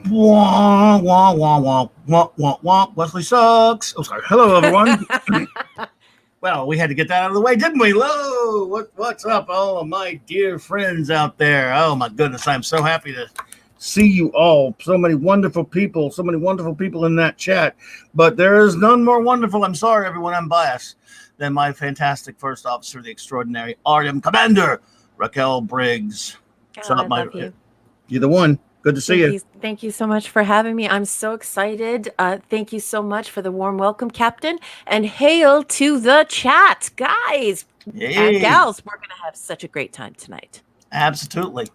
Wah, wah, wah, wah, wah, wah, wah. Wesley sucks. Oh, sorry. Hello, everyone. Well, we had to get that out of the way, didn't we? Hello. What's up, all of my dear friends out there? Oh, my goodness. I'm so happy to see you all. So many wonderful people in that chat. But there is none more wonderful. I'm sorry, everyone. I'm biased. Than my fantastic first officer, the extraordinary RM Commander, Raquel Briggs. What's up, my? You're the one. Good to see you. Thank you so much for having me. I'm so excited. Thank you so much for the warm welcome, Captain. And hail to the chat, guys and gals. We're going to have such a great time tonight. Absolutely.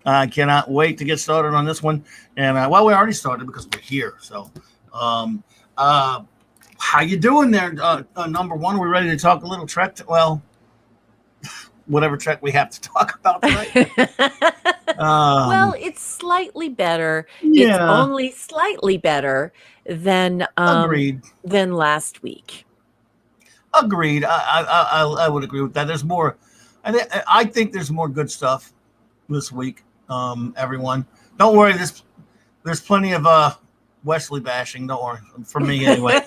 I cannot wait to get started on this one. And well, we already started because we're here. So, how you doing there? Number one, we're ready to talk a little Trek. Well, whatever Trek we have to talk about tonight. Well, it's slightly better. Yeah. It's only slightly better than last week. Agreed. I would agree with that. There's more. I think there's more good stuff this week. Everyone, don't worry. There's plenty of Wesley bashing. Don't worry. For me anyway.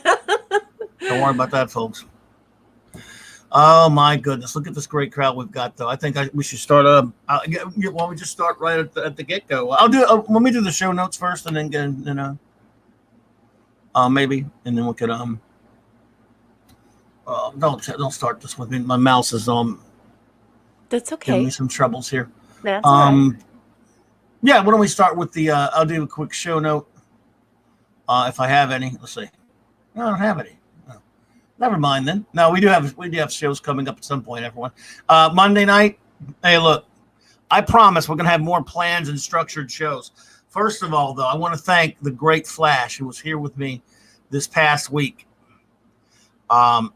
Don't worry about that, folks. Oh my goodness! Look at this great crowd we've got, though. I think we should start. Why don't we just start right at the get go? I'll do. Let me do the show notes first, and then get maybe, and then we could don't start this with me. My mouse is That's okay. Giving me some troubles here. That's all right. Yeah. Why don't we start with the? I'll do a quick show note. If I have any, let's see. No, I don't have any. Never mind then. No, we do have shows coming up at some point, everyone. Monday night. Hey, look, I promise we're gonna have more plans and structured shows. First of all, though, I want to thank the great Flash who was here with me this past week.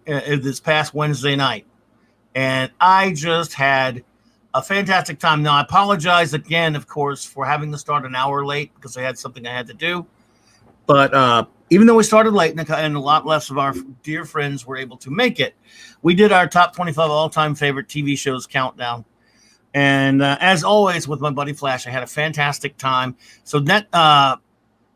This past Wednesday night. And I just had a fantastic time. Now I apologize again, of course, for having to start an hour late because I had something I had to do. But even though we started late and a lot less of our dear friends were able to make it, we did our top 25 all-time favorite TV shows countdown. And as always with my buddy Flash, I had a fantastic time. So that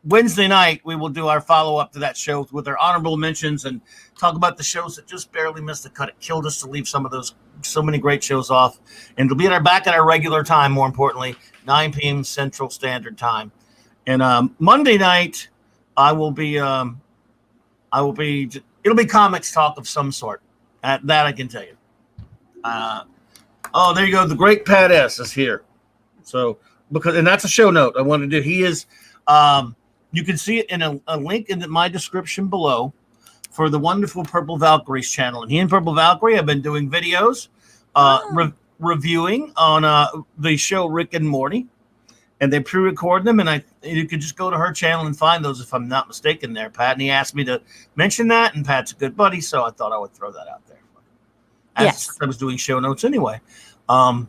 Wednesday night, we will do our follow-up to that show with our honorable mentions and talk about the shows that just barely missed the cut. It killed us to leave so many great shows off. And it'll be back at our regular time, more importantly, 9 p.m. Central Standard Time. And Monday night, it'll be comics talk of some sort. That I can tell you. There you go. The great Pat S is here. So and that's a show note I wanted to do. He is, you can see it in a link in my description below for the wonderful Purple Valkyrie's channel. And he and Purple Valkyrie have been doing videos, reviewing on the show Rick and Morty. And they pre-record them, and you could just go to her channel and find those, if I'm not mistaken there, Pat. And he asked me to mention that, and Pat's a good buddy, so I thought I would throw that out there. Yes. I was doing show notes anyway. Oh,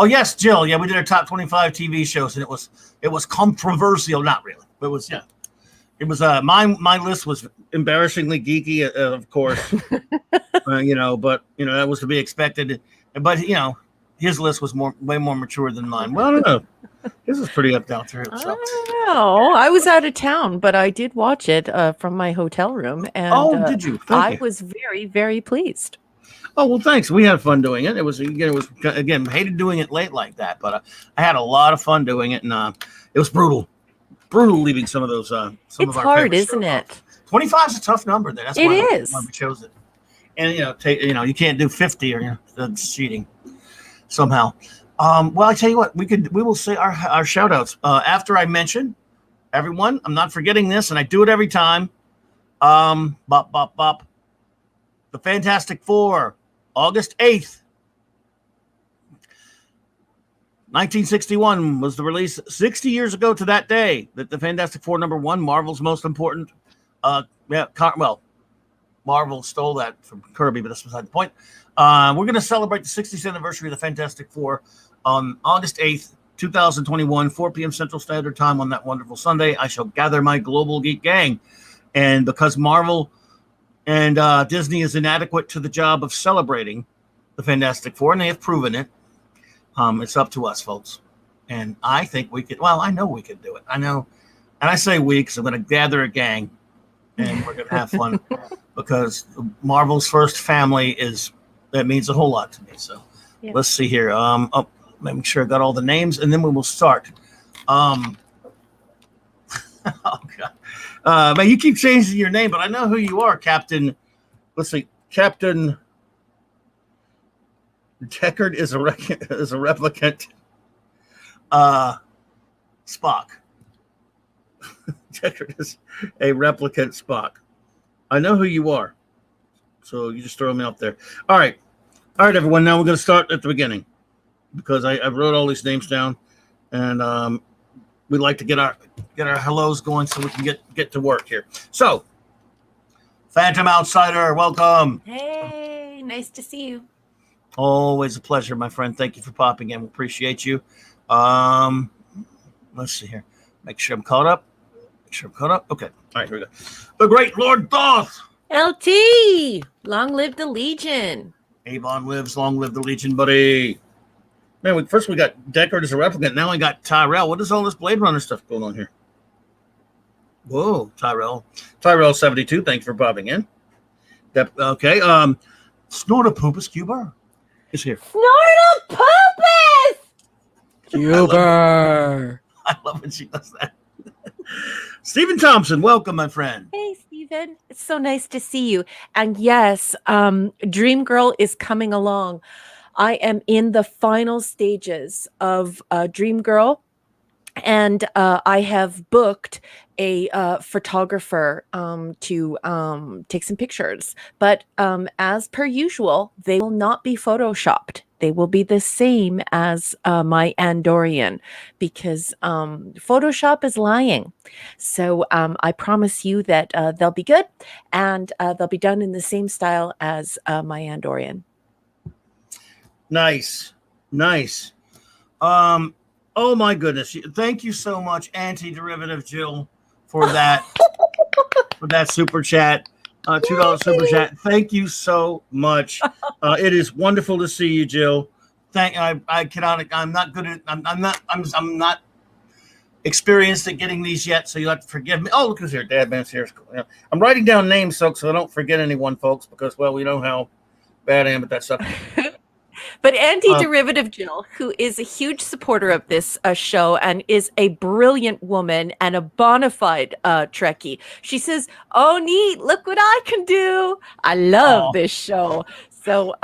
yes, Jill. Yeah, we did our top 25 TV shows, and it was controversial. Not really. It was, yeah. It was, my list was embarrassingly geeky, of course. But, that was to be expected. But, his list was way more mature than mine. Well, I don't know. His was pretty up down through. I don't know. I was out of town, but I did watch it from my hotel room. And, did you? I was very, very pleased. Oh, well, thanks. We had fun doing it. It was again, hated doing it late like that, but I had a lot of fun doing it, and it was brutal leaving some of those. It's hard, isn't it? 25 is a tough number. There. That's why we chose it. And you can't do 50 or that's cheating. Somehow. Well, I tell you what, we will say our shout outs after I mention everyone. I'm not forgetting this, and I do it every time. The Fantastic Four, August 8th, 1961 was the release. 60 years ago to that day that the Fantastic Four #1, Marvel's most important. Marvel stole that from Kirby, but that's beside the point. We're going to celebrate the 60th anniversary of the Fantastic Four on August 8th, 2021, 4 p.m. Central Standard Time on that wonderful Sunday. I shall gather my Global Geek Gang. And because Marvel and Disney is inadequate to the job of celebrating the Fantastic Four, and they have proven it, it's up to us, folks. And I think we could. Well, I know we could do it. I know, and I say we because I'm going to gather a gang, and we're going to have fun because Marvel's first family that means a whole lot to me. So let's see here. Make sure I got all the names, and then we will start. Oh God, man, you keep changing your name, but I know who you are, Captain. Let's see, Captain Deckard is a replicant. Spock. Deckard is a replicant Spock. I know who you are, so you just throw me out there. All right, everyone. Now we're going to start at the beginning because I wrote all these names down, and we'd like to get our hellos going so we can get to work here. So, Phantom Outsider, welcome. Hey, nice to see you. Always a pleasure, my friend. Thank you for popping in. We appreciate you. Let's see here. Make sure I'm caught up. Okay. All right, here we go. The Great Lord Thoth. LT, long live the Legion. Avon lives, long live the Legion, buddy. Man, first we got Deckard as a replicant. Now we got Tyrell. What is all this Blade Runner stuff going on here? Whoa, Tyrell 72. Thanks for popping in. Okay. Snortopoopus Cuber is here. Snortopoopus! Cuber. I love when she does that. Stephen Thompson, welcome, my friend. Hey, Stephen. It's so nice to see you. And yes, Dream Girl is coming along. I am in the final stages of Dream Girl, and I have booked a photographer to take some pictures. But as per usual, they will not be photoshopped. They will be the same as my Andorian because Photoshop is lying. So I promise you that they'll be good, and they'll be done in the same style as my Andorian. Nice. Oh my goodness! Thank you so much, Anti-Derivative Jill, for that super chat. $2 super chat. Thank you so much. It is wonderful to see you, Jill. I'm not experienced at getting these yet, so you'll have to forgive me. Oh, look who's here. Dad Man's here. I'm writing down names, so I don't forget anyone, folks, because we know how bad I am at that stuff. But Anti-Derivative Jill, who is a huge supporter of this show and is a brilliant woman and a bona fide Trekkie, she says, "Oh, neat! Look what I can do! I love this show." So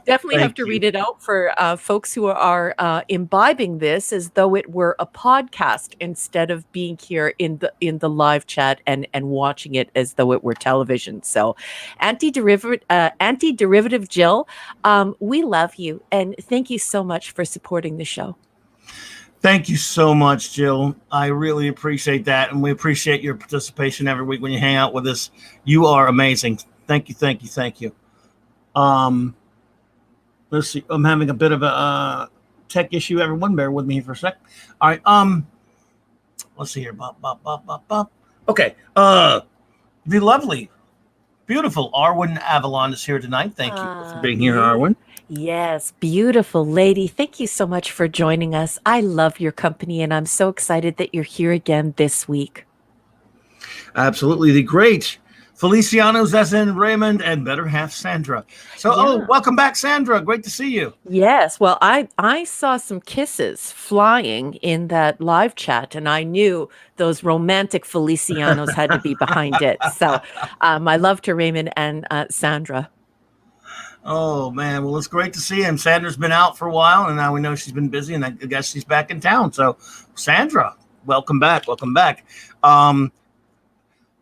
definitely have to read it out for folks who are imbibing this as though it were a podcast instead of being here in the live chat and watching it as though it were television. So Anti-Derivative Jill, we love you and thank you so much for supporting the show. Thank you so much, Jill. I really appreciate that, and we appreciate your participation every week when you hang out with us. You are amazing. Thank you. Let's see. I'm having a bit of a tech issue. Everyone, bear with me here for a sec. All right. Let's see here. Okay. The lovely, beautiful Arwen Avalon is here tonight. Thank you for being here, Arwen. Yes, beautiful lady. Thank you so much for joining us. I love your company, and I'm so excited that you're here again this week. Absolutely. The great Feliciano's as in Raymond and better half Sandra. So, welcome back, Sandra. Great to see you. Yes. Well, I saw some kisses flying in that live chat, and I knew those romantic Felicianos had to be behind it. So, my love to Raymond and Sandra. Oh, man. Well, it's great to see him. Sandra's been out for a while, and now we know she's been busy, and I guess she's back in town. So, Sandra, welcome back.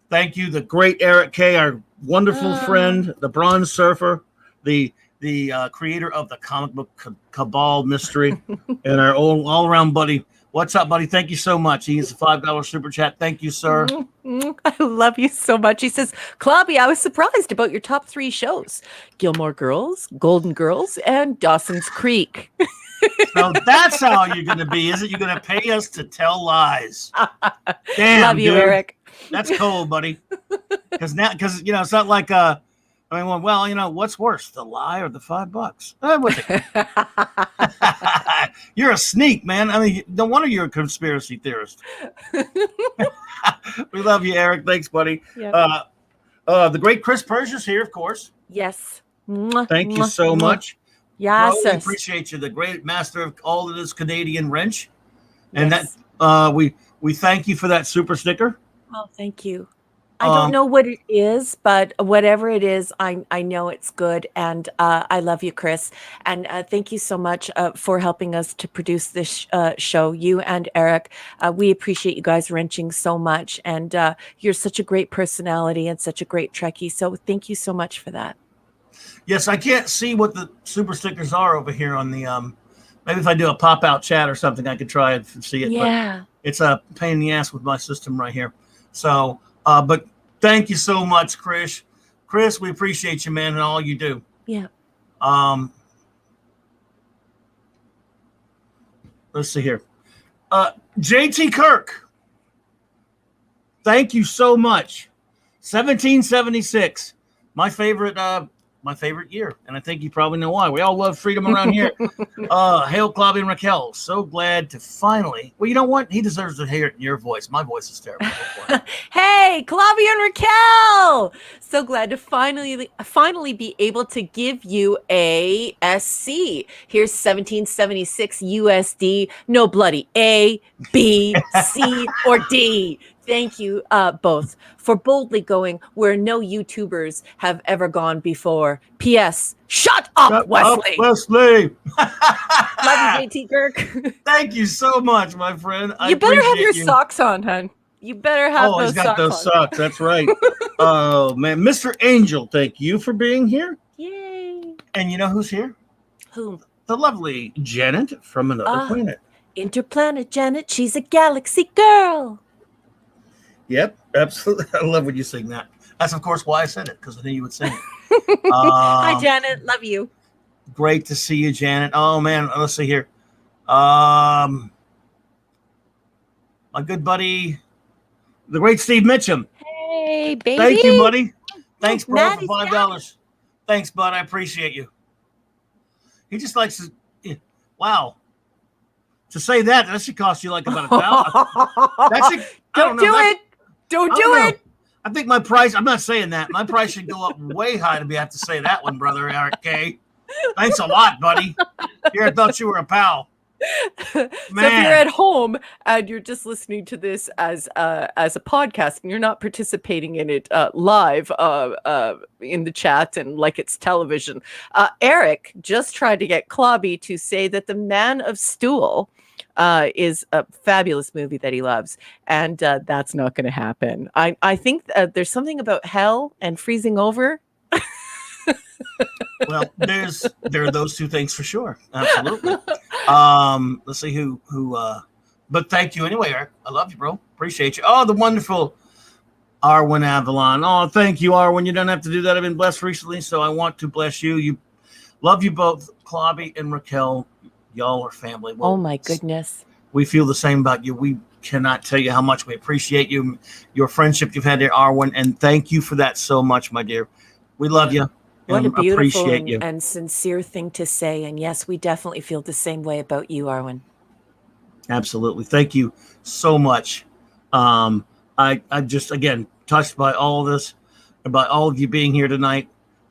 Thank you, the great Eric K., our wonderful friend, the Bronze Surfer, the creator of the comic book Cabal mystery, and our all-around buddy. What's up, buddy? Thank you so much. He's a $5 super chat. Thank you, sir. I love you so much. He says, Clobby, I was surprised about your top 3 shows. Gilmore Girls, Golden Girls, and Dawson's Creek. So that's how you're going to be, is it? You're going to pay us to tell lies. Damn, love you, dude. Eric. That's cold, buddy. Because it's not like I mean, well, what's worse, the lie or the $5? You're a sneak, man. I mean, no wonder you're a conspiracy theorist. We love you, Eric. Thanks, buddy. Yep. The great Chris Persia's here, of course. Yes. Thank you so much. Yes. Bro, we appreciate you, the great master of all of this Canadian wrench. And yes. that we thank you for that super sticker. Oh, thank you. I don't know what it is, but whatever it is, I know it's good. And I love you, Chris. And thank you so much for helping us to produce this show, you and Eric. We appreciate you guys wrenching so much. And you're such a great personality and such a great Trekkie. So thank you so much for that. Yes, I can't see what the super stickers are over here on the maybe if I do a pop-out chat or something, I could try and see it. Yeah. But it's a pain in the ass with my system right here. So but thank you so much, Chris. Chris, we appreciate you, man, and all you do. Yeah. Let's see here. JT Kirk. Thank you so much. 1776. My favorite year, and I think you probably know why. We all love freedom around here. Hail, Clobby and Raquel. So glad to finally. Well, you know what? He deserves to hear it in your voice. My voice is terrible. Hey, Clobby and Raquel. So glad to finally be able to give you a SC. Here's 1776 USD. No bloody A, B, C, or D. Thank you both for boldly going where no YouTubers have ever gone before. P.S. Shut up, Wesley. Wesley. Love you, JT Kirk. Thank you so much, my friend. You better have your socks on, hun. You better have those socks on. Oh, he's got those socks. That's right. Oh, man. Mr. Angel, thank you for being here. Yay. And you know who's here? Who? The lovely Janet from another planet. Interplanet Janet. She's a galaxy girl. Yep, absolutely. I love when you sing that. That's, of course, why I said it, because I knew you would sing it. Hi, Janet. Love you. Great to see you, Janet. Oh, man. Let's see here. My good buddy, the great Steve Mitchum. Hey, baby. Thank you, buddy. Thanks, bro, Maddie's for $5. Thanks, bud. I appreciate you. He just likes to, wow. To say that should cost you like about $1,000. Don't do it. Don't do it. I think my price, I'm not saying that. My price should go up way high to have to say that one, brother Eric K. Thanks a lot, buddy. Here, I thought you were a pal. So if you're at home and you're just listening to this as a podcast and you're not participating in it live in the chat and like it's television, Eric just tried to get Clobby to say that The Man of Stool is a fabulous movie that he loves, and that's not going to happen. I think there's something about hell and freezing over. Well, there are those two things for sure. Absolutely. Let's see who but thank you anyway, Eric. I love you, bro. Appreciate you. Oh, the wonderful Arwen Avalon. Oh, thank you, Arwen. You don't have to do that. I've been blessed recently, so I want to bless you. You love you both, Clobby and Raquel. Y'all are family. Well, oh my goodness. We feel the same about you. We cannot tell you how much we appreciate you, your friendship you've had there, Arwen, and thank you for that so much, my dear. We love you. What a beautiful and sincere thing to say. And yes, we definitely feel the same way about you, Arwen. Absolutely. Thank you so much. I just, again, touched by all of this, by all of you being here tonight.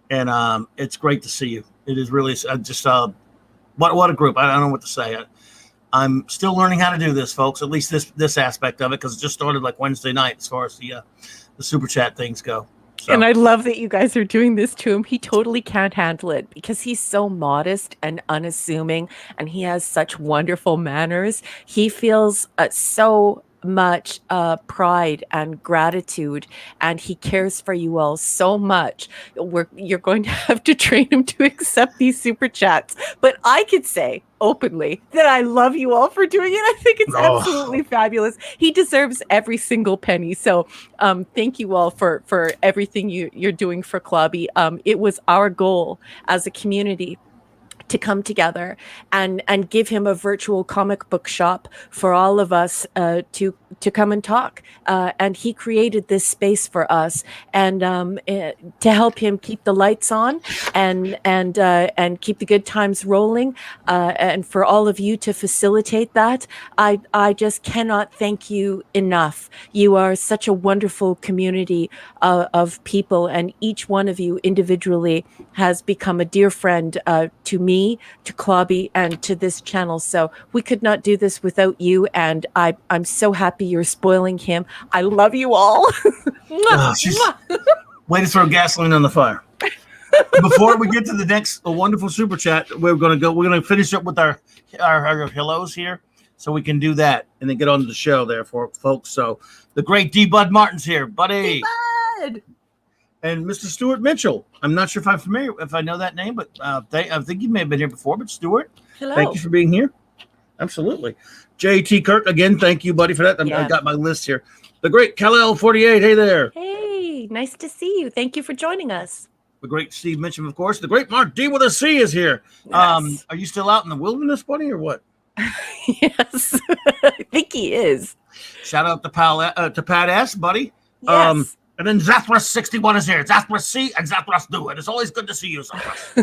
And it's great to see you. It is really just what a group. I don't know what to say. I'm still learning how to do this, folks, at least this aspect of it, because it just started like Wednesday night as far as the super chat things go. So. And I love that you guys are doing this to him. He totally can't handle it because he's so modest and unassuming, and he has such wonderful manners. He feels so much pride and gratitude, and he cares for you all so much. You're going to have to train him to accept these super chats. But I could say openly that I love you all for doing it. I think it's absolutely fabulous. He deserves every single penny. So thank you all for everything you're doing for Clobby. It was our goal as a community to come together and give him a virtual comic book shop for all of us to come and talk. And he created this space for us, and to help him keep the lights on and keep the good times rolling, and for all of you to facilitate that. I just cannot thank you enough. You are such a wonderful community of people, and each one of you individually has become a dear friend to me, to Clobby, and to this channel. So we could not do this without you, and I'm so happy you're spoiling him. I love you all. Way to throw gasoline on the fire. Before we get to the next wonderful super chat, we're gonna finish up with our hellos here, so we can do that and then get on to the show there for folks. So the great D Bud Martin's here, buddy. D-Bud! And Mr. Stuart Mitchell. I'm not sure if I know that name, but I think you may have been here before. But Stuart, hello. Thank you for being here. Absolutely. JT Kirk, again, thank you, buddy, for that. I got my list here. The great Kal-El 48. Hey there. Hey, nice to see you. Thank you for joining us. The great Steve Mitchum, of course. The great Mark D with a C is here. Yes. Are you still out in the wilderness, buddy, or what? Yes, I think he is. Shout out to Pat S, buddy. Yes. And then Zathras61 is here. Zathras C and Zathras do it. It's always good to see you, Zathras.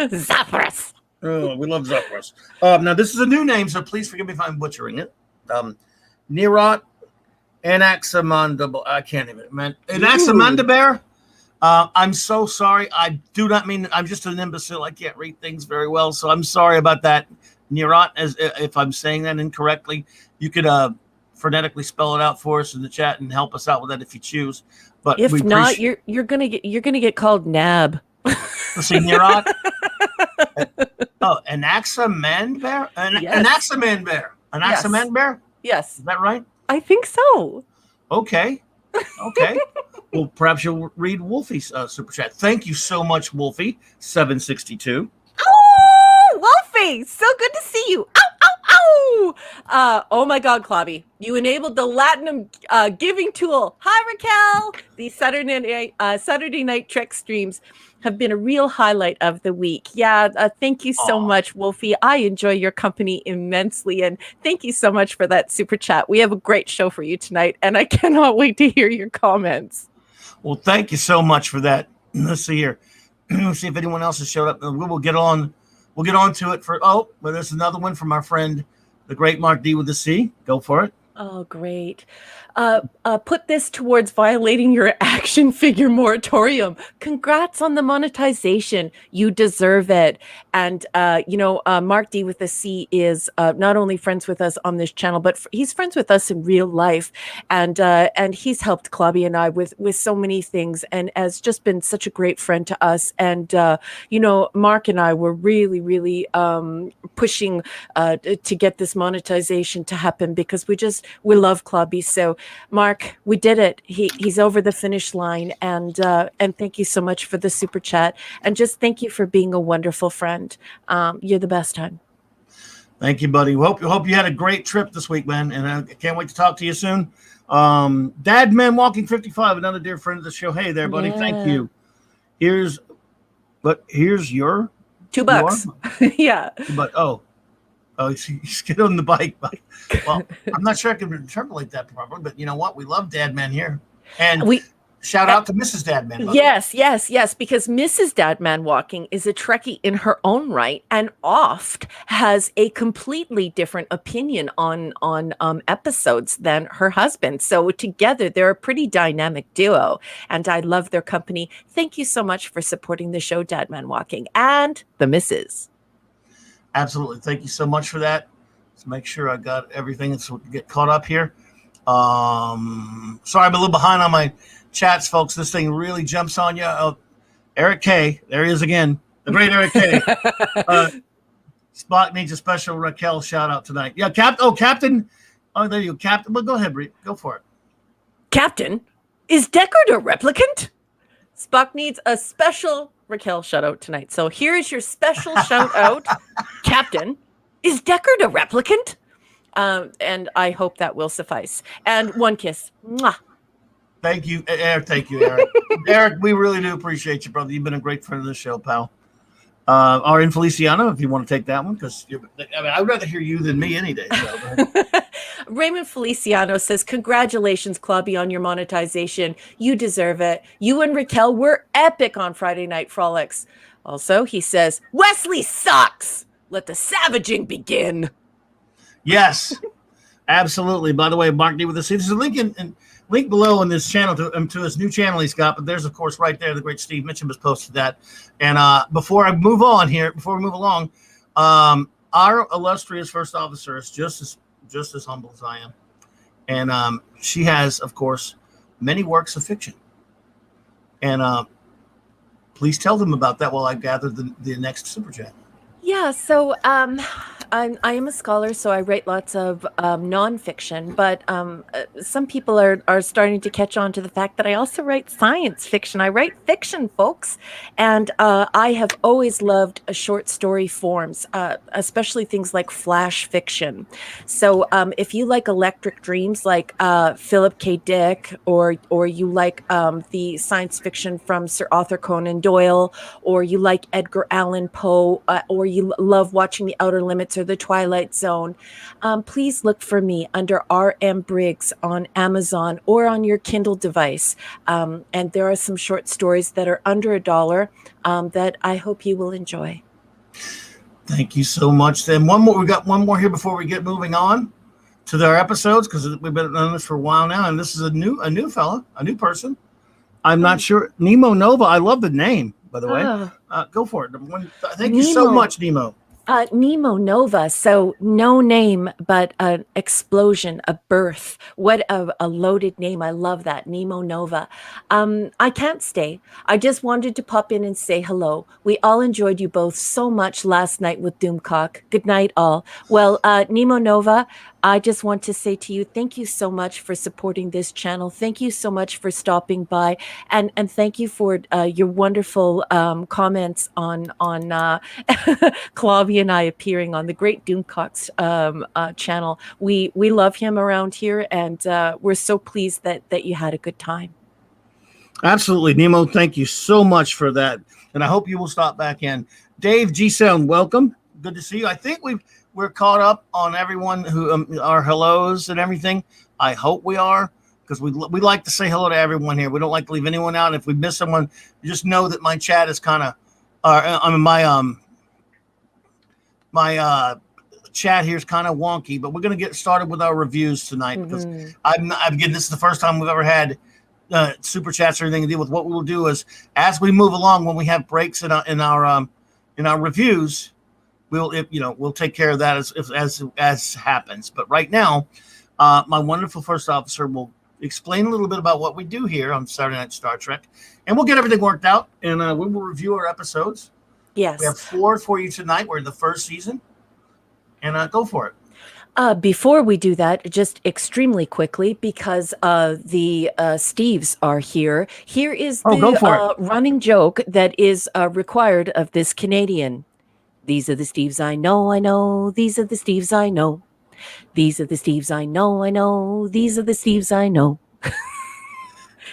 Zathras. Oh, we love Zathras. Now, this is a new name, so please forgive me if I'm butchering it. Nirot Anaximandable. I can't even, man. Anaximandabear. I'm so sorry. I do not mean, I'm just an imbecile. I can't read things very well, so I'm sorry about that. Nirot, as if I'm saying that incorrectly. You could phonetically spell it out for us in the chat and help us out with that if you choose. But if not, you're gonna get called Nab. Let's see, Nirot. Anaximandbear? Anaximandbear. Anaximandbear? Yes. Is that right? I think so. Okay. Well, perhaps you'll read Wolfie's super chat. Thank you so much, Wolfie. 762. Oh, Wolfie! So good to see you. Ow, ow, ow! Oh my God, Clobby. You enabled the Latinum giving tool. Hi, Raquel! The Saturday night Trek streams have been a real highlight of the week. Yeah, thank you so much, Wolfie. I enjoy your company immensely, and thank you so much for that super chat. We have a great show for you tonight, and I cannot wait to hear your comments. Well, thank you so much for that. Let's see here. Let's see if anyone else has showed up. We will get on. We'll get on to it but there's another one from our friend, the great Mark D with the C. Go for it. Oh, great. Put this towards violating your action figure moratorium. Congrats on the monetization. You deserve it. And, Mark D with the C is not only friends with us on this channel, but he's friends with us in real life. And he's helped Clobby and I with so many things, and has just been such a great friend to us. And, Mark and I were really, really pushing to get this monetization to happen, because we love Clobby. So Mark, we did it. He's over the finish line, and thank you so much for the super chat, and just thank you for being a wonderful friend. You're the best, hon. Thank you, buddy. Hope you had a great trip this week, man, and I can't wait to talk to you soon. Dad Man Walking 55, another dear friend of the show. Hey there, buddy. Yeah. Thank you. Here's your $2. Yeah. But he's get on the bike. Well, I'm not sure I can interpolate that properly, but you know what? We love Dad Man here. And shout out to Mrs. Dad Man. Yes, because Mrs. Dad Man Walking is a Trekkie in her own right, and oft has a completely different opinion on episodes than her husband. So together, they're a pretty dynamic duo, and I love their company. Thank you so much for supporting the show, Dad Man Walking, and the Mrs. Absolutely. Thank you so much for that. Let's make sure I got everything so we can get caught up here. Sorry, I'm a little behind on my chats, folks. This thing really jumps on you. Eric K. There he is again. The great Eric K. Spock needs a special Raquel shout out tonight. Yeah, Captain. Oh, there you go, Captain. Well, go ahead, Bree. Go for it. Captain, is Deckard a replicant? Spock needs a special Raquel shout out tonight. So here is your special shout out. Captain, is Deckard a replicant? And I hope that will suffice. And one kiss. Mwah. Thank you, Eric. Eric, we really do appreciate you, brother. You've been a great friend of the show, pal. R.N. Feliciano, if you want to take that one, because I'd rather hear you than me any day. So, Raymond Feliciano says, congratulations, Clubby, on your monetization. You deserve it. You and Raquel were epic on Friday Night Frolics. Also, he says, Wesley sucks. Let the savaging begin. yes, absolutely. By the way, Mark D with the there's a link below in this channel to his new channel he's got, but there's of course right there the great Steve Mitchum has posted that. And before we move along, our illustrious first officer is just as humble as I am, and she has of course many works of fiction. And please tell them about that while I gather the next super chat. Yeah, so I am a scholar, so I write lots of nonfiction, but some people are starting to catch on to the fact that I also write science fiction. I write fiction, folks, and I have always loved short story forms, especially things like flash fiction. So if you like Electric Dreams, like Philip K. Dick, or you like the science fiction from Sir Arthur Conan Doyle, or you like Edgar Allan Poe, or you love watching The Outer Limits or The Twilight Zone, please look for me under R.M. Briggs on Amazon or on your Kindle device. And there are some short stories that are under $1 that I hope you will enjoy. Thank you so much. Then we got one more here before we get moving on to their episodes, because we've been on this for a while now, and this is a new fella, a new person. I'm not sure. Nemo Nova. I love the name, by the way. Go for it. Thank you so much, Nemo. Nemo Nova. So no name, but an explosion, a birth. What a loaded name. I love that. Nemo Nova. I can't stay. I just wanted to pop in and say hello. We all enjoyed you both so much last night with Doomcock. Good night, all. Well, Nemo Nova, I just want to say to you, thank you so much for supporting this channel. Thank you so much for stopping by, and thank you for your wonderful comments on Clobby and I appearing on the Great Doomcock's channel. We love him around here, and we're so pleased that you had a good time. Absolutely, Nemo. Thank you so much for that, and I hope you will stop back in. Dave G Sound, welcome. Good to see you. I think we're caught up on everyone who our hellos and everything. I hope we are, because we like to say hello to everyone here. We don't like to leave anyone out. If we miss someone, just know that my chat is kind of, my chat here is kind of wonky. But we're gonna get started with our reviews tonight, because again, this is the first time we've ever had super chats or anything to deal with. What we will do is, as we move along, when we have breaks in our reviews, we'll take care of that as happens. But right now, my wonderful first officer will explain a little bit about what we do here on Saturday Night Star Trek, and we'll get everything worked out, and we will review our episodes. Yes, we have 4 for you tonight. We're in the first season, and go for it. Before we do that, just extremely quickly, because the Steves are here. Here is the running joke that is required of this Canadian. These are the Steves I know, I know. These are the Steves I know. These are the Steves I know, I know. These are the Steves I know.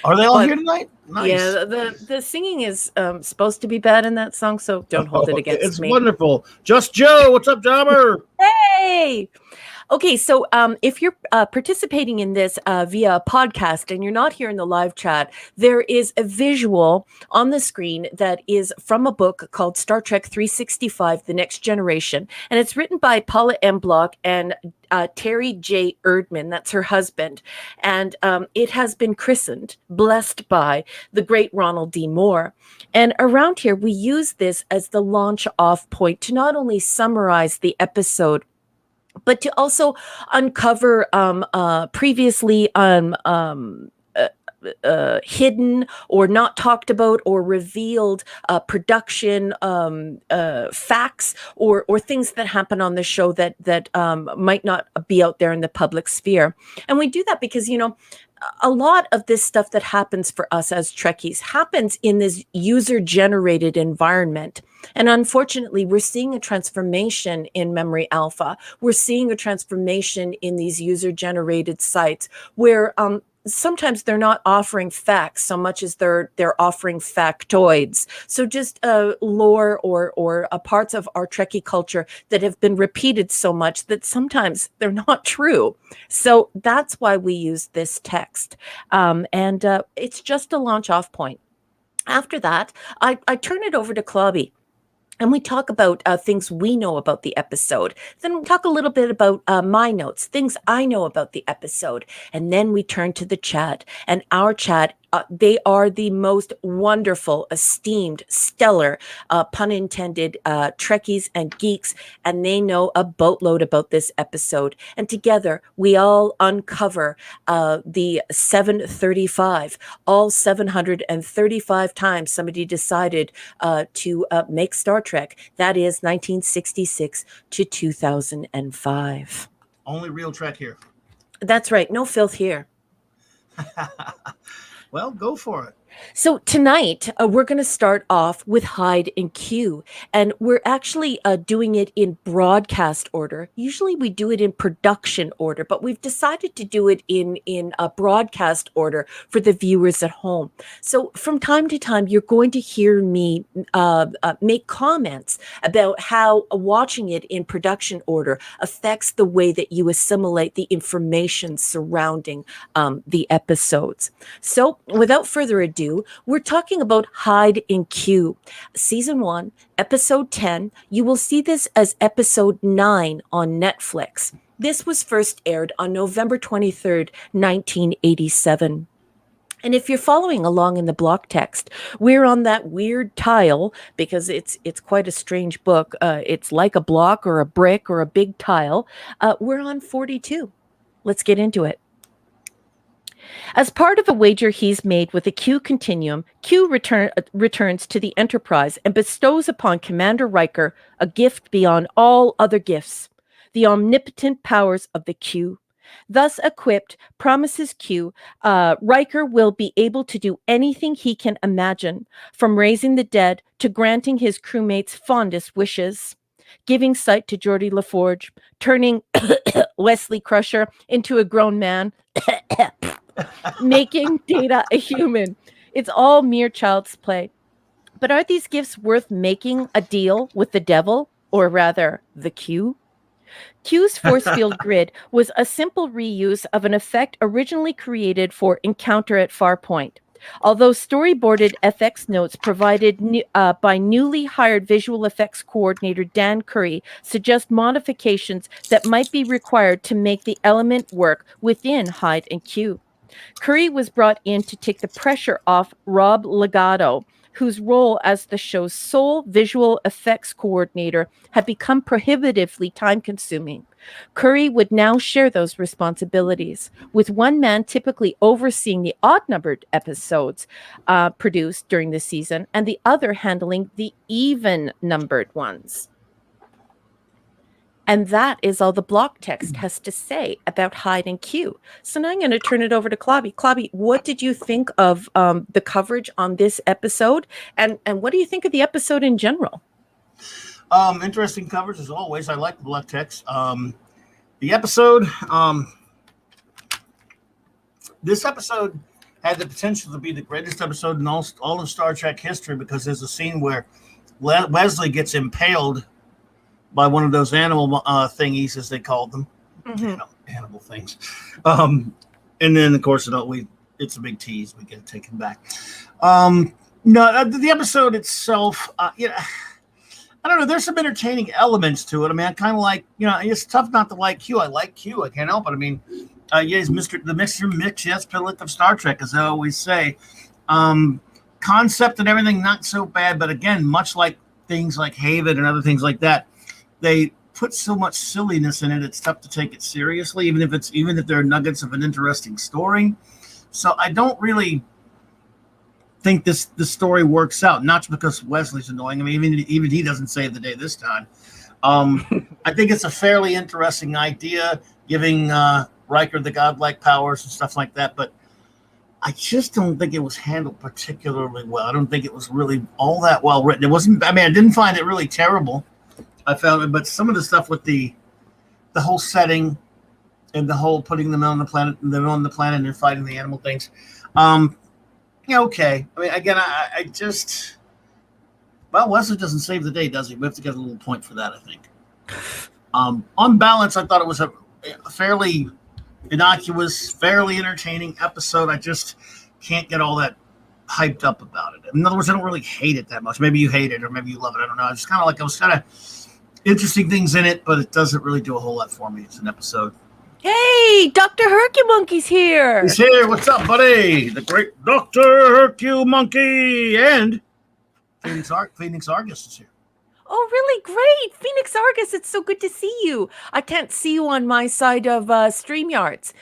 Are they all here tonight? Nice. Yeah, the singing is supposed to be bad in that song, so don't hold it against me. It's wonderful. Just Joe, what's up, Jobber? Hey! Okay, so if you're participating in this via a podcast and you're not here in the live chat, there is a visual on the screen that is from a book called Star Trek 365, The Next Generation. And it's written by Paula M. Block and Terry J. Erdman. That's her husband. And it has been christened, blessed by the great Ronald D. Moore. And around here, we use this as the launch off point to not only summarize the episode, but to also uncover previously hidden or not talked about or revealed production facts or things that happen on the show that might not be out there in the public sphere. And we do that because, a lot of this stuff that happens for us as Trekkies happens in this user-generated environment. And unfortunately, we're seeing a transformation in Memory Alpha. We're seeing a transformation in these user-generated sites where sometimes they're not offering facts so much as they're offering factoids. So just lore or parts of our Trekkie culture that have been repeated so much that sometimes they're not true. So that's why we use this text, and it's just a launch off point. After that, I turn it over to Clobby. And we talk about things we know about the episode. Then we talk a little bit about my notes, things I know about the episode. And then we turn to the chat. And our chat, they are the most wonderful, esteemed, stellar, pun intended, Trekkies and geeks. And they know a boatload about this episode. And together, we all uncover the 735, all 735 times somebody decided to make Star Trek. That is 1966 to 2005. Only real Trek here. That's right. No filth here. Well, go for it. So tonight, we're going to start off with Hyde and Q, and we're actually doing it in broadcast order. Usually we do it in production order, but we've decided to do it in a broadcast order for the viewers at home. So from time to time, you're going to hear me make comments about how watching it in production order affects the way that you assimilate the information surrounding the episodes. So without further ado, we're talking about Hyde and Q, season 1, episode 10. You will see this as episode 9 on Netflix. This was first aired on November 23rd, 1987. And if you're following along in the block text, we're on that weird tile because it's quite a strange book. It's like a block or a brick or a big tile. We're on 42. Let's get into it. As part of a wager he's made with the Q Continuum, Q returns to the Enterprise and bestows upon Commander Riker a gift beyond all other gifts, the omnipotent powers of the Q. Thus equipped, promises Q, Riker will be able to do anything he can imagine, from raising the dead to granting his crewmates' fondest wishes, giving sight to Geordi LaForge, turning Wesley Crusher into a grown man, making Data a human. It's all mere child's play. But are these gifts worth making a deal with the devil, or rather, the Q? Q's force field grid was a simple reuse of an effect originally created for Encounter at Farpoint. Although storyboarded FX notes provided by newly hired visual effects coordinator Dan Curry suggest modifications that might be required to make the element work within Hyde and Q. Curry was brought in to take the pressure off Rob Legato, whose role as the show's sole visual effects coordinator had become prohibitively time-consuming. Curry would now share those responsibilities, with one man typically overseeing the odd-numbered episodes produced during the season, and the other handling the even-numbered ones. And that is all the block text has to say about Hyde and Q. So now I'm going to turn it over to Clobby. Clobby, what did you think of the coverage on this episode? And what do you think of the episode in general? Interesting coverage as always. I like the block text. The episode, this episode had the potential to be the greatest episode in all of Star Trek history, because there's a scene where Wesley gets impaled by one of those animal thingies, as they called them, animal things. And then, of course, it's a big tease. We get it taken back. No, the episode itself, I don't know. There's some entertaining elements to it. I mean, I kind of like, it's tough not to like Q. I like Q. I can't help it. I mean, he's the Mr. Mix, yes, pilot of Star Trek, as I always say. Concept and everything, not so bad. But again, much like things like Haven and other things like that, they put so much silliness in it. It's tough to take it seriously, even if there are nuggets of an interesting story. So I don't really think the story works out. Not because Wesley's annoying. I mean, even he doesn't save the day this time. I think it's a fairly interesting idea, giving Riker the godlike powers and stuff like that. But I just don't think it was handled particularly well. I don't think it was really all that well written. It wasn't. I mean, I didn't find it really terrible. I found it, but some of the stuff with the whole setting, and the whole putting them on the planet, and they're fighting the animal things. Yeah, okay. I mean, again, I just, well, Wesley doesn't save the day, does he? We have to get a little point for that, I think. On balance, I thought it was a fairly innocuous, fairly entertaining episode. I just can't get all that hyped up about it. In other words, I don't really hate it that much. Maybe you hate it, or maybe you love it. I don't know. It's kind of like, it was kind of interesting things in it, but it doesn't really do a whole lot for me. It's an episode. Hey, Dr. Hercumonkey's here. He's here. What's up, buddy? The great Dr. Hercumonkey and Phoenix Argus is here. Oh, really great. Phoenix Argus, it's so good to see you. I can't see you on my side of StreamYards.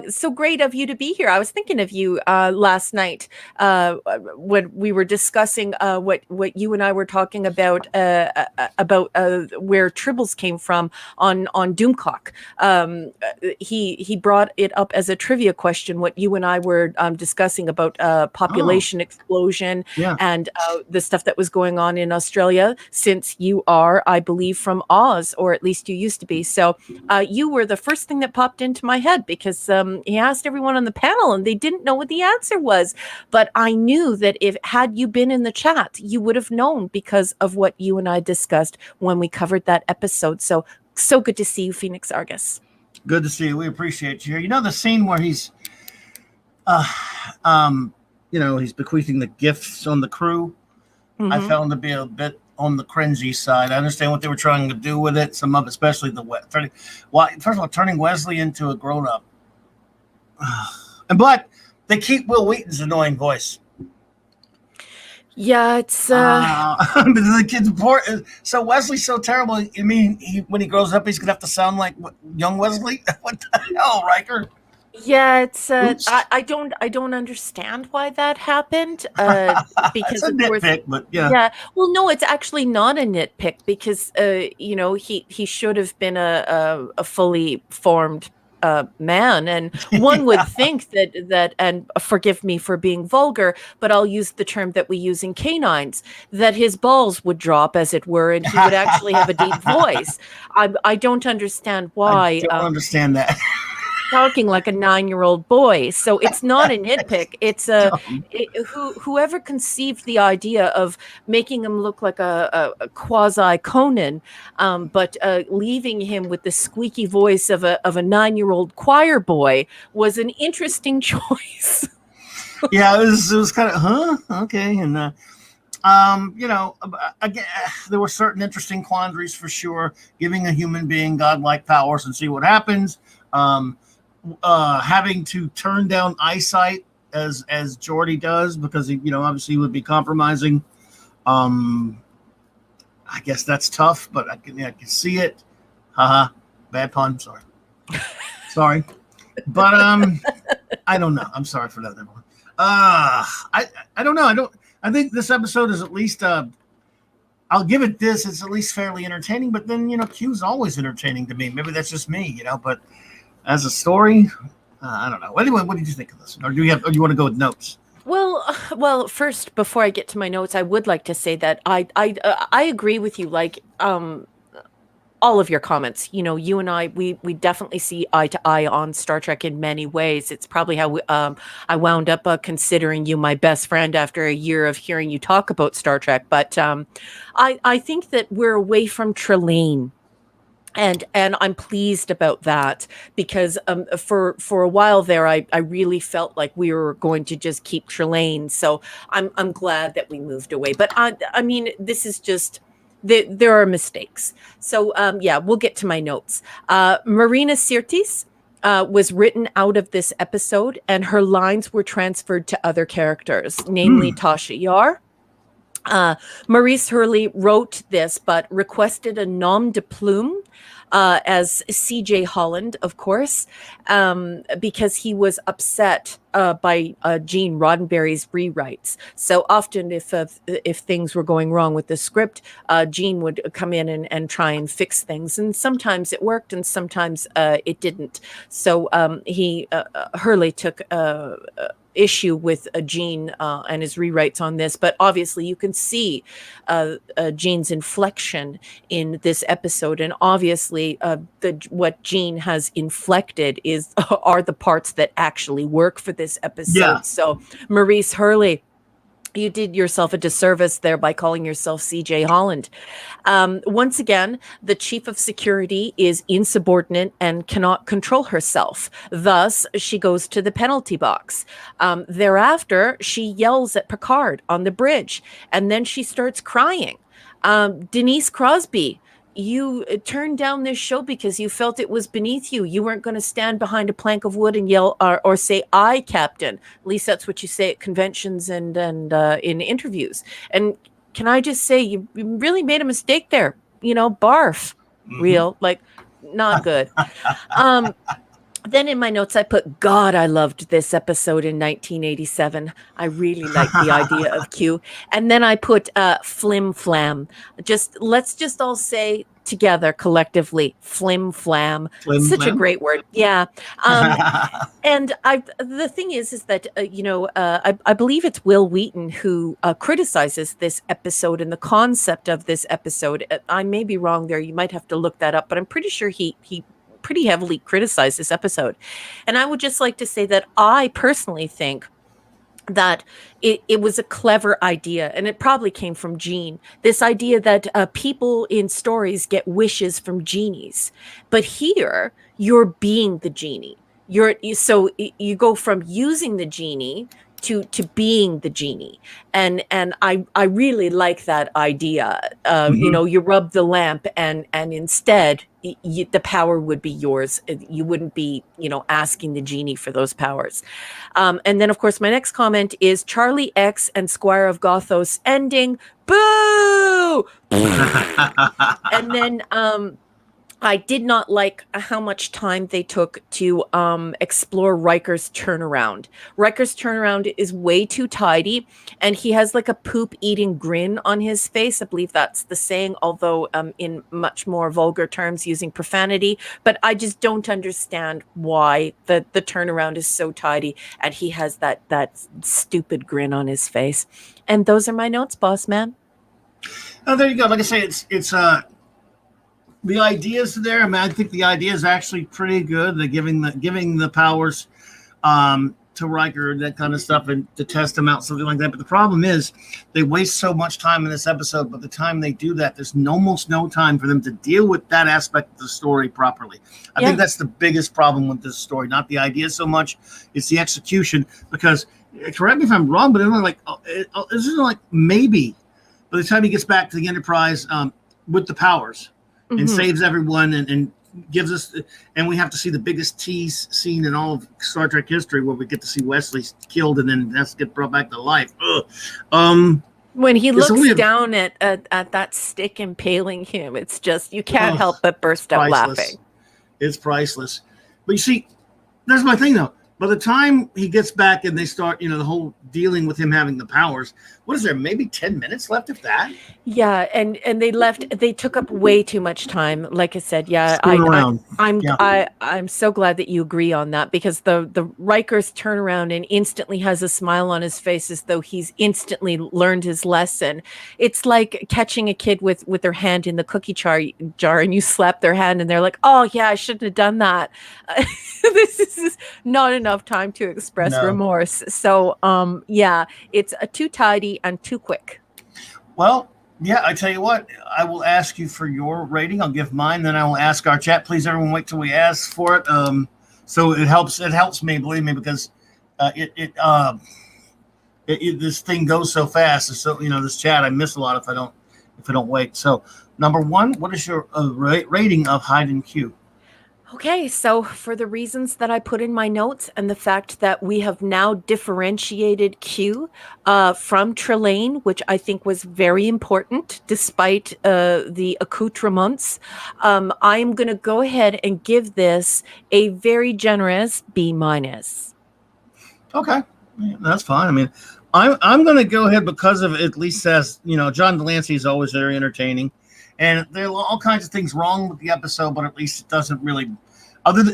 So great of you to be here. I was thinking of you last night when we were discussing what you and I were talking about where Tribbles came from on Doomcock. He brought it up as a trivia question, what you and I were discussing about population explosion and the stuff that was going on in Australia, since you are, I believe, from Oz, or at least you used to be. So you were the first thing that popped into my head, because he asked everyone on the panel and they didn't know what the answer was. But I knew that had you been in the chat, you would have known, because of what you and I discussed when we covered that episode. So good to see you, Phoenix Argus. Good to see you. We appreciate you here. You know the scene where he's he's bequeathing the gifts on the crew? Mm-hmm. I found to be a bit on the cringy side. I understand what they were trying to do with it. Some of it, especially first of all, turning Wesley into a grown-up. But they keep Will Wheaton's annoying voice. Yeah, it's the kid's poor. So Wesley's so terrible. I mean, when he grows up, he's gonna have to sound like young Wesley. What the hell, Riker? Yeah, it's I don't understand why that happened. Because it's a nitpick, but yeah. Yeah. Well, no, it's actually not a nitpick, because he should have been a fully formed man, and one would think that, and forgive me for being vulgar, but I'll use the term that we use in canines, that his balls would drop, as it were, and he would actually have a deep voice. I don't understand why. I don't understand that. Talking like a 9-year-old boy. So it's not a nitpick. It's whoever conceived the idea of making him look like a quasi Conan, but leaving him with the squeaky voice of a 9-year-old choir boy was an interesting choice. Yeah, it was kind of okay, and again, there were certain interesting quandaries for sure. Giving a human being godlike powers and see what happens. Having to turn down eyesight as Geordi does, because he, obviously would be compromising. I guess that's tough, but I can see it. Bad pun. Sorry. But I don't know. I'm sorry for that, everyone. I don't know. I think this episode is at least I'll give it this. It's at least fairly entertaining. But then Q's always entertaining to me. Maybe that's just me, but. As a story, I don't know. Anyway, what did you think of this? Or do you want to go with notes? Well, first, before I get to my notes, I would like to say that I agree with you. Like, all of your comments. You and I, we definitely see eye to eye on Star Trek in many ways. It's probably how I wound up considering you my best friend after a year of hearing you talk about Star Trek. But I think that we're away from Trelane. And I'm pleased about that, because for a while there, I really felt like we were going to just keep Trelane. So I'm glad that we moved away. But I mean, this is just there are mistakes. So we'll get to my notes. Marina Sirtis was written out of this episode, and her lines were transferred to other characters, namely Tasha Yar. Maurice Hurley wrote this, but requested a nom de plume as C.J. Holland, of course, because he was upset by Gene Roddenberry's rewrites. So often, if things were going wrong with the script, Gene would come in and try and fix things, and sometimes it worked, and sometimes it didn't. So Hurley took issue with Gene and his rewrites on this, but obviously you can see Gene's inflection in this episode, and obviously what Gene has inflected are the parts that actually work for this episode. Yeah. So Maurice Hurley, you did yourself a disservice there by calling yourself CJ Holland. Once again, the chief of security is insubordinate and cannot control herself. Thus, she goes to the penalty box. Thereafter, she yells at Picard on the bridge, and then she starts crying. Denise Crosby, you turned down this show because you felt it was beneath you. You weren't going to stand behind a plank of wood and yell or say, "I, Captain." At least that's what you say at conventions and in interviews. And can I just say, you really made a mistake there. Barf. Real, like, not good. Then in my notes, I put, God, I loved this episode in 1987. I really liked the idea of Q. And then I put flim flam. Let's just all say together collectively, flim flam. Such a great word. Yeah. And the thing is that, I believe it's Will Wheaton who criticizes this episode and the concept of this episode. I may be wrong there. You might have to look that up, but I'm pretty sure he pretty heavily criticized this episode. And I would just like to say that I personally think that it was a clever idea, and it probably came from Gene. This idea that people in stories get wishes from genies, but here you're being the genie. So you go from using the genie to being the genie, and I really like that idea. You rub the lamp, and instead the power would be yours. You wouldn't be asking the genie for those powers. And then of course my next comment is Charlie X and Squire of Gothos ending. Boo! And then I did not like how much time they took to explore Riker's turnaround. Riker's turnaround is way too tidy, and he has like a poop-eating grin on his face. I believe that's the saying, although in much more vulgar terms using profanity. But I just don't understand why the turnaround is so tidy, and he has that stupid grin on his face. And those are my notes, boss man. Oh, there you go. Like I say, it's the ideas there. I mean, I think the idea is actually pretty good. They're giving the powers to Riker, that kind of stuff, and to test him out, something like that. But the problem is they waste so much time in this episode. By the time they do that, there's almost no time for them to deal with that aspect of the story properly. I think that's the biggest problem with this story. Not the idea so much, it's the execution. Because, correct me if I'm wrong, but isn't it like maybe by the time he gets back to the Enterprise with the powers, and saves everyone and gives us, and we have to see the biggest tease scene in all of Star Trek history, where we get to see Wesley killed and then has to get brought back to life. When he looks down at that stick impaling him, it's just, you can't help but burst out laughing. It's priceless. But you see, there's my thing though. By the time he gets back and they start, the whole dealing with him having the powers, what is there, maybe 10 minutes left of that? Yeah, and they took up way too much time. Like I said, I'm so glad that you agree on that, because the Riker's turnaround and instantly has a smile on his face as though he's instantly learned his lesson. It's like catching a kid with their hand in the cookie jar and you slap their hand and they're like, "Oh yeah, I shouldn't have done that." This is not enough time to express remorse. So it's too tidy and too quick. Well, yeah, I tell you what, I will ask you for your rating. I'll give mine, then I will ask our chat. Please, everyone, wait till we ask for it. So it helps me, believe me, because this thing goes so fast. So this chat, I miss a lot if I don't wait. So number one, what is your rating of Hyde and Q? Okay, so for the reasons that I put in my notes and the fact that we have now differentiated Q from Trelane, which I think was very important despite the accoutrements, I'm going to go ahead and give this a very generous B-. Okay, yeah, that's fine. I mean, I'm going to go ahead because of at least as John Delancey is always very entertaining, and there are all kinds of things wrong with the episode, but at least it doesn't really.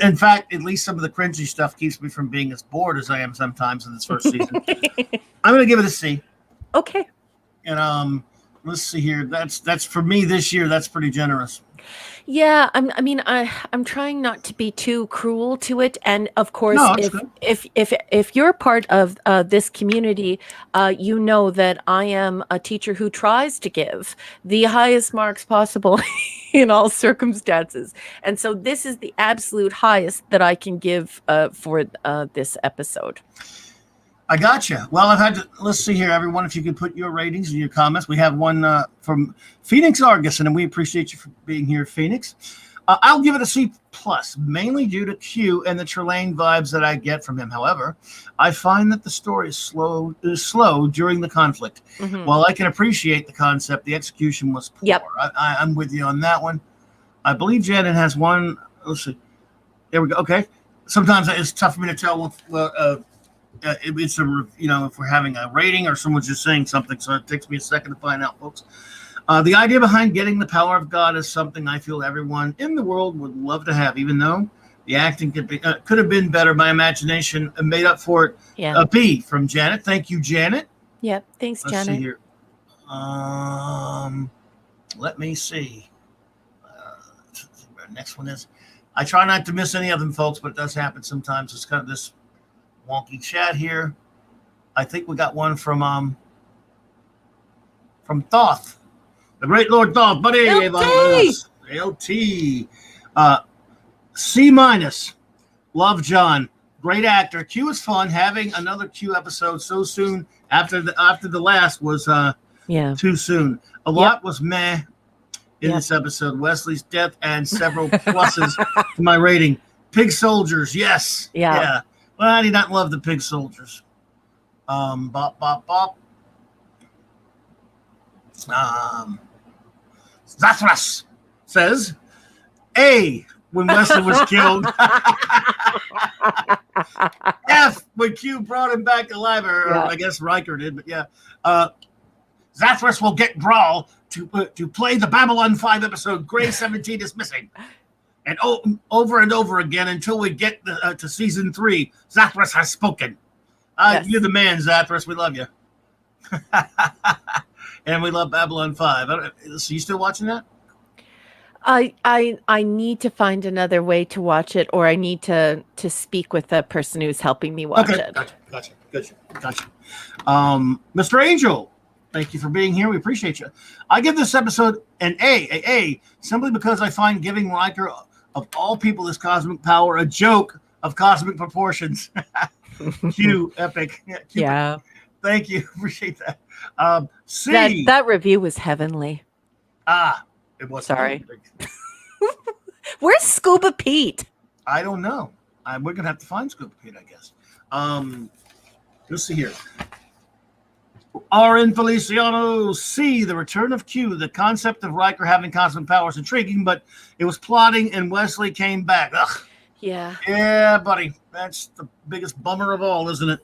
In fact, at least some of the cringy stuff keeps me from being as bored as I am sometimes in this first season. I'm going to give it a C. Okay. And let's see here. That's for me this year. That's pretty generous. Yeah, I'm trying not to be too cruel to it, and of course, No, it's good. if you're part of this community, you know that I am a teacher who tries to give the highest marks possible in all circumstances, and so this is the absolute highest that I can give for this episode. I gotcha. Well, let's see here, everyone. If you could put your ratings and your comments. We have one from Phoenix Argus, and we appreciate you for being here, Phoenix. I'll give it a C+, mainly due to Q and the Trelane vibes that I get from him. However, I find that the story is slow during the conflict. Mm-hmm. While I can appreciate the concept, the execution was poor. Yep. I'm with you on that one. I believe Janet has one. Let's see. There we go. Okay. Sometimes it's tough for me to tell it's if we're having a rating or someone's just saying something, so it takes me a second to find out, folks. The idea behind getting the power of God is something I feel everyone in the world would love to have, even though the acting could have been better. My imagination made up for it. Yeah. A B from Janet. Thank you, Janet. Yep. Thanks, Let's Janet. see here. Let me see. Next one is. I try not to miss any of them, folks, but it does happen sometimes. It's kind of this wonky chat here. I think we got one from Thoth, the great Lord Thoth, buddy. LT. C-. Love John, great actor. Q is fun. Having another Q episode so soon after the last was too soon. A lot was meh in this episode. Wesley's death and several pluses to my rating. Pig soldiers, yes. Yeah. Well, I did not love the pig soldiers. Bop, bop, bop. Zathras says, A, when Wesley was killed. F, when Q brought him back alive, or I guess Riker did, but yeah. Zathras will get Grawl to play the Babylon 5 episode Gray 17 is missing. And over and over again until we get to season 3. Zathras has spoken. Yes. You're the man, Zathras. We love you. And we love Babylon 5. So you still watching that? I need to find another way to watch it, or I need to speak with the person who's helping me watch it. Gotcha. Mr. Angel, thank you for being here. We appreciate you. I give this episode an A, simply because I find giving Riker, of all people, this cosmic power a joke of cosmic proportions. Q, epic. Yeah. Thank you. Appreciate that. C. That review was heavenly. It was. Sorry. Where's Scuba Pete? I don't know. We're gonna have to find Scuba Pete, I guess. Let's see here. R.N. Feliciano. C. The return of Q. The concept of Riker having cosmic powers intriguing, but it was plotting and Wesley came back. Ugh. Yeah. Yeah, buddy. That's the biggest bummer of all, isn't it?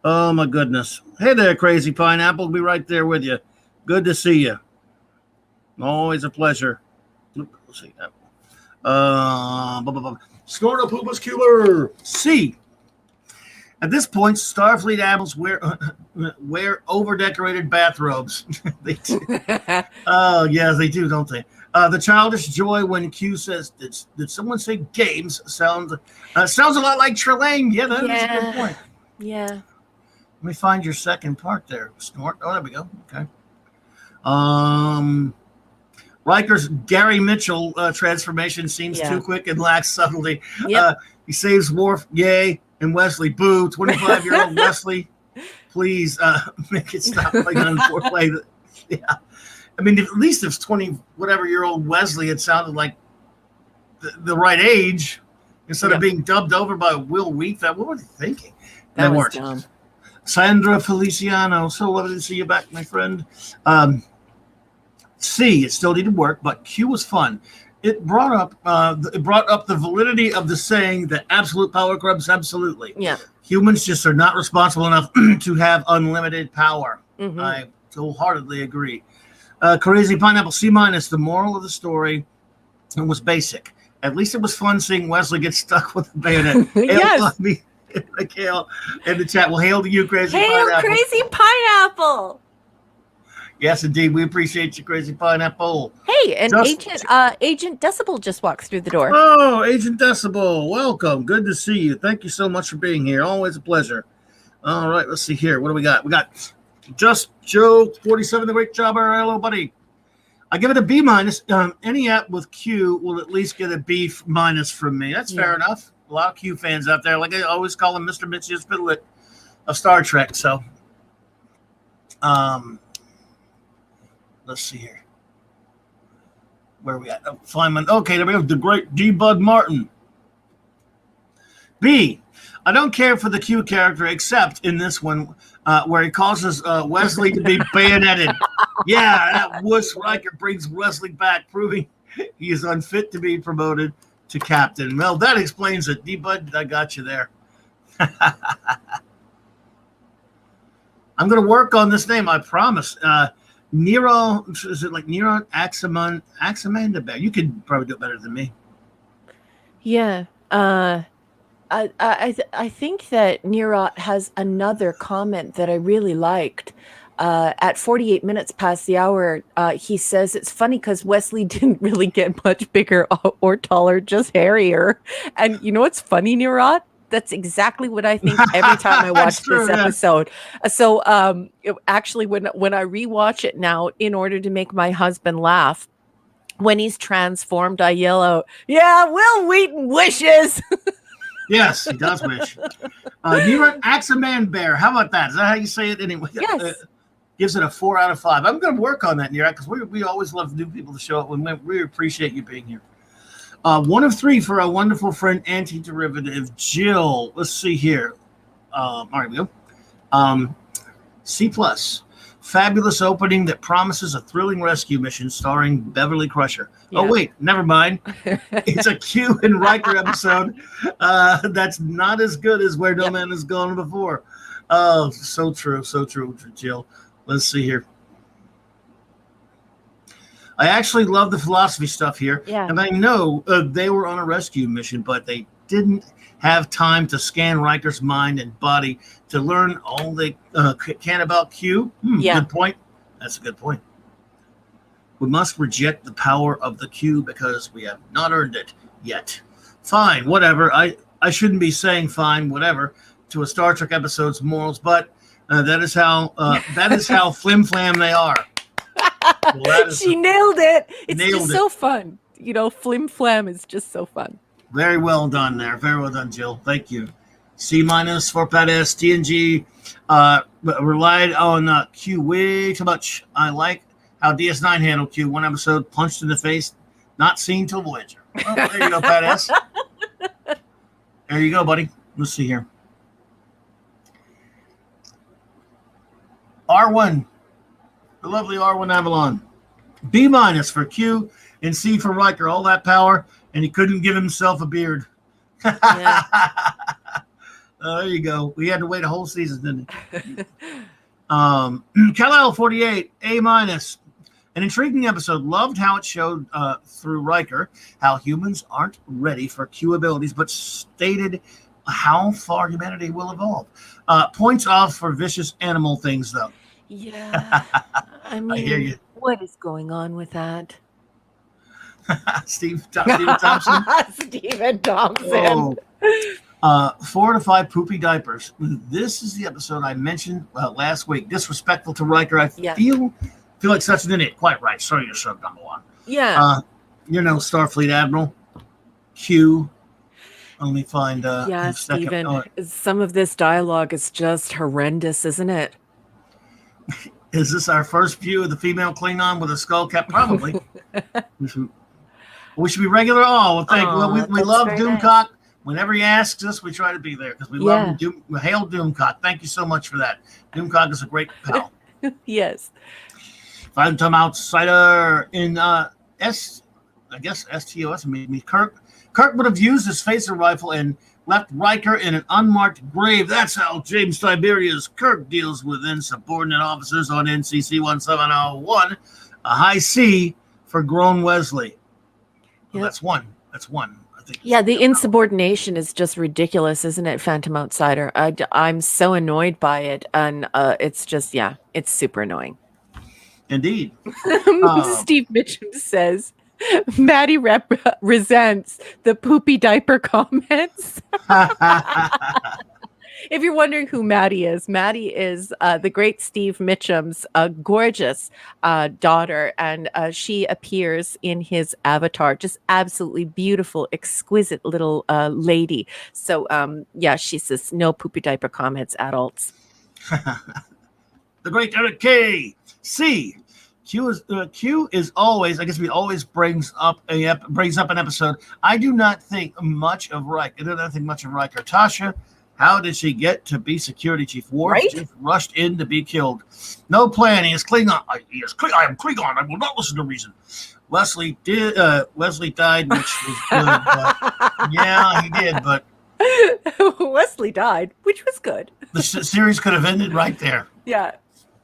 Oh, my goodness. Hey there, Crazy Pineapple. Be right there with you. Good to see you. Always a pleasure. Let's see. Snorto Poopas Cuber. C. At this point, Starfleet admirals wear over-decorated bathrobes. They do. Oh, yeah, they do, don't they? The childish joy when Q says, "Did someone say games?" Sounds a lot like Trelane. Yeah, that's a good point. Yeah. Let me find your second part there, Snort. Oh, there we go. Okay. Riker's Gary Mitchell transformation seems too quick and lacks subtlety. Yep. He saves Worf, yay, and Wesley, boo. 25-year-old Wesley, please make it stop playing on foreplay. Yeah. I mean, at least if 20-whatever-year-old Wesley had sounded like the right age instead of being dubbed over by Will Wheat. What were they thinking? That was dumb. Sandra Feliciano. So lovely to see you back, my friend. C, it still needed work, but Q was fun. it brought up the validity of the saying that absolute power corrupts absolutely. Yeah. Humans just are not responsible enough to have unlimited power. Mhm. I wholeheartedly agree. Crazy Pineapple C-. The moral of the story was basic. At least it was fun seeing Wesley get stuck with the bayonet. Yes. Hail in the chat. Well, hail to you, Crazy Hail, Pineapple. Crazy Pineapple. Yes, indeed. We appreciate you, Crazy Pineapple. Hey, and Agent Decibel just walks through the door. Oh, Agent Decibel, welcome. Good to see you. Thank you so much for being here. Always a pleasure. All right, let's see here. What do we got? We got Just Joe 47, the great jobber. Hello, buddy. I give it a B-. Any app with Q will at least get a B- from me. That's fair enough. A lot of Q fans out there. Like I always call him Mr. Mitchell Spitlet of Star Trek. So, let's see here. Where are we at? Feynman. Okay, there we go. The great D. Bud Martin. B. I don't care for the Q character except in this one where he causes Wesley to be bayoneted. Yeah, that wuss Riker brings Wesley back, proving he is unfit to be promoted to captain. Well, that explains it. D. Bud, I got you there. I'm going to work on this name, I promise. Nero, is it like Nero Axamandabear? You could probably do it better than me. Yeah. I think that Nero has another comment that I really liked. At 48 minutes past the hour, he says it's funny because Wesley didn't really get much bigger or taller, just hairier. And you know what's funny, Nero? That's exactly what I think every time I watch this episode. So actually, when I rewatch it now, in order to make my husband laugh, when he's transformed, I yell out, "Yeah, Will Wheaton wishes." Yes, he does wish. Nero Axamandabear. How about that? Is that how you say it anyway? Yes. Gives it a 4 out of 5. I'm going to work on that, Nero, because we always love new people to show up. We appreciate you being here. 1 of 3 for our wonderful friend, Antiderivative Jill. Let's see here. All right, we go. C+. Fabulous opening that promises a thrilling rescue mission starring Beverly Crusher. Yeah. Oh, wait, never mind. It's a Q and Riker episode that's not as good as Where No Man Has Gone Before. Oh, so true, Jill. Let's see here. I actually love the philosophy stuff here. Yeah. And I know they were on a rescue mission, but they didn't have time to scan Riker's mind and body to learn all they can about Q. Good point. That's a good point. We must reject the power of the Q because we have not earned it yet. Fine, whatever. I shouldn't be saying fine, whatever, to a Star Trek episode's morals, but that is how flim flam they are. Well, she nailed it. It's just so fun. You know, flim flam is just so fun. Very well done there. Very well done, Jill. Thank you. C- for Pat S. TNG relied on Q way too much. I like how DS9 handled Q. 1 episode, punched in the face, not seen till Voyager. Oh, there you go, Pat S. There you go, buddy. Let's see here. R1. The lovely R1 Avalon. B- for Q and C for Riker. All that power, and he couldn't give himself a beard. Yeah. There you go. We had to wait a whole season, didn't he? Kal-El 48, A-. An intriguing episode. Loved how it showed through Riker how humans aren't ready for Q abilities, but stated how far humanity will evolve. Points off for vicious animal things, though. Yeah. I mean, I hear you. What is going on with that? Stephen Thompson. Stephen Thompson. Oh. 4 to 5 poopy diapers. This is the episode I mentioned last week. Disrespectful to Riker. I feel like such an idiot. Quite right. Sorry, you're sub number 1. Yeah. You're no Starfleet Admiral. Q. Let me find. Yeah, Stephen. Some of this dialogue is just horrendous, isn't it? Is this our first view of the female Klingon with a skull cap? Probably. We should be regular. Oh, well, we love Doomcock. Nice. Whenever he asks us, we try to be there because we love him. Hail Doomcock. Thank you so much for that. Doomcock is a great pal. Yes. Phantom Outsider in S. I guess STOS made me. Kirk would have used his phaser rifle and left Riker in an unmarked grave. That's how James Tiberius Kirk deals with insubordinate officers on NCC 1701, a high C for grown Wesley. Well, that's one. That's one. I think. Yeah, the insubordination is just ridiculous, isn't it, Phantom Outsider? I'm so annoyed by it, and it's just, yeah, it's super annoying. Indeed. Steve Mitchum says, Maddie resents the poopy diaper comments. If you're wondering who Maddie is the great Steve Mitchum's gorgeous daughter, and she appears in his avatar. Just absolutely beautiful, exquisite little lady. So, yeah, she says, no poopy diaper comments, adults. The great Eric K. C. Q is always, I guess, he always brings up an episode. I do not think much of Riker. I do not think much of Riker. Tasha, how did she get to be security chief? Worf just rushed in to be killed. No plan. He is Klingon. I am Klingon. I will not listen to reason. Wesley died, which was good. But, yeah, he did. But Wesley died, which was good. The series could have ended right there. Yeah.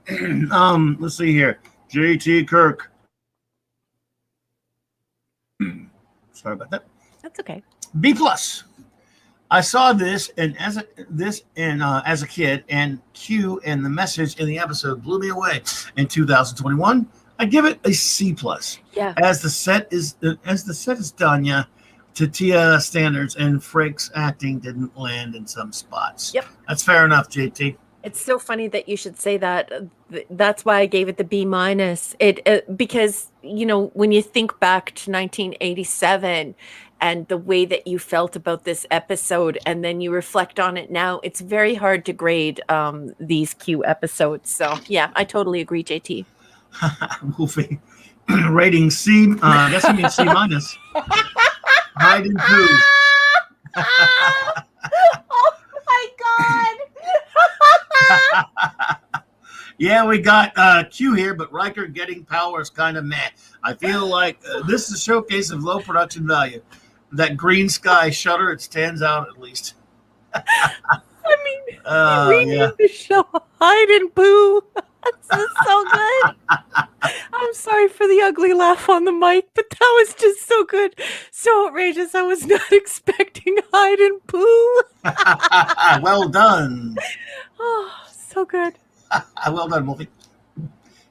Let's see here. JT Kirk. Sorry about that. That's okay. B+. I saw this as a kid, and Q and the message in the episode blew me away. In 2021, I give it a C+. Yeah. As the set is done, yeah, to Tia standards, and Frakes' acting didn't land in some spots. Yep. That's fair enough, JT. It's so funny that you should say that. That's why I gave it the B-. It because, you know, when you think back to 1987 and the way that you felt about this episode, and then you reflect on it now, it's very hard to grade these Q episodes. So, yeah, I totally agree, JT. Wolfie. Rating C. I guess I mean C-. Hide and poo. Oh, my God. Yeah, we got Q here, but Riker getting power is kind of meh. I feel like this is a showcase of low production value. That green sky shutter, it stands out at least. I mean, reading the show Hide and Poo. This is so good. I'm sorry for the ugly laugh on the mic, but that was just so good. So outrageous. I was not expecting Hide and Poo. Well done. Oh, so good. Well done, Wolfie.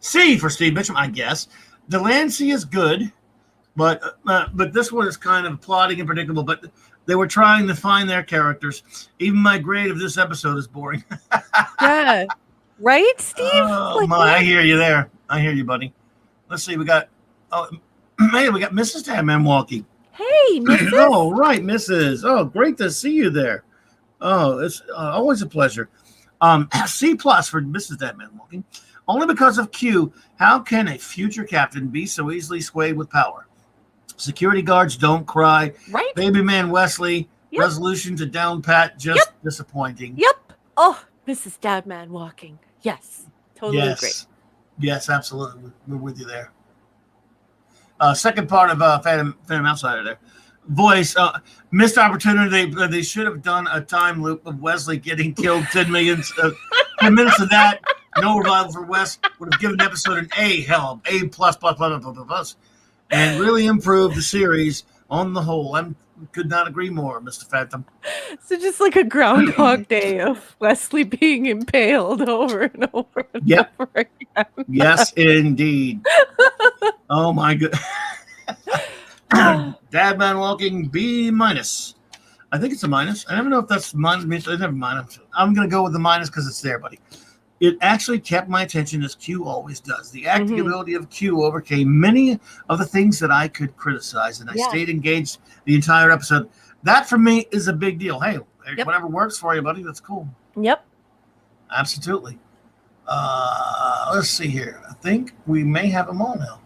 C for Steve Mitchum, I guess. Delancey is good, but this one is kind of plotting and predictable. But they were trying to find their characters. Even my grade of this episode is boring. Yeah. Right, Steve? Oh, I hear you there. I hear you, buddy. Let's see. We got Mrs. Dadman walking. Hey, Mrs. Oh, right, Mrs. Oh, great to see you there. Oh, it's always a pleasure. C+ for Mrs. Dadman walking. Only because of Q, how can a future captain be so easily swayed with power? Security guards don't cry. Right. Baby man Wesley, Yep. resolution to down pat, just disappointing. Yep. Oh, Mrs. Dadman walking. Yes. Totally agree. Yes, absolutely. We're with you there. Second part of Phantom Outsider there. Voice, missed opportunity. They should have done a time loop of Wesley getting killed. 10 minutes of that. No revival for Wes. Would have given the episode an A. Hell, A++++++++++++++++++++++++++++++++++++++++++++++++++++++++++++++++++++++++++++++++++++ and really improve the series on the whole. I could not agree more, Mr. Phantom. So just like a Groundhog Day of Wesley being impaled over and over and over again. Yes, indeed. Oh my god. Dadman walking B-. I think it's a minus. I never know if that's minus. Never mind. I'm going to go with the minus because it's there, buddy. It actually kept my attention, as Q always does. The acting ability of Q overcame many of the things that I could criticize, and I stayed engaged the entire episode. That, for me, is a big deal. Hey, whatever works for you, buddy, that's cool. Yep. Absolutely. Let's see here. I think we may have them all now.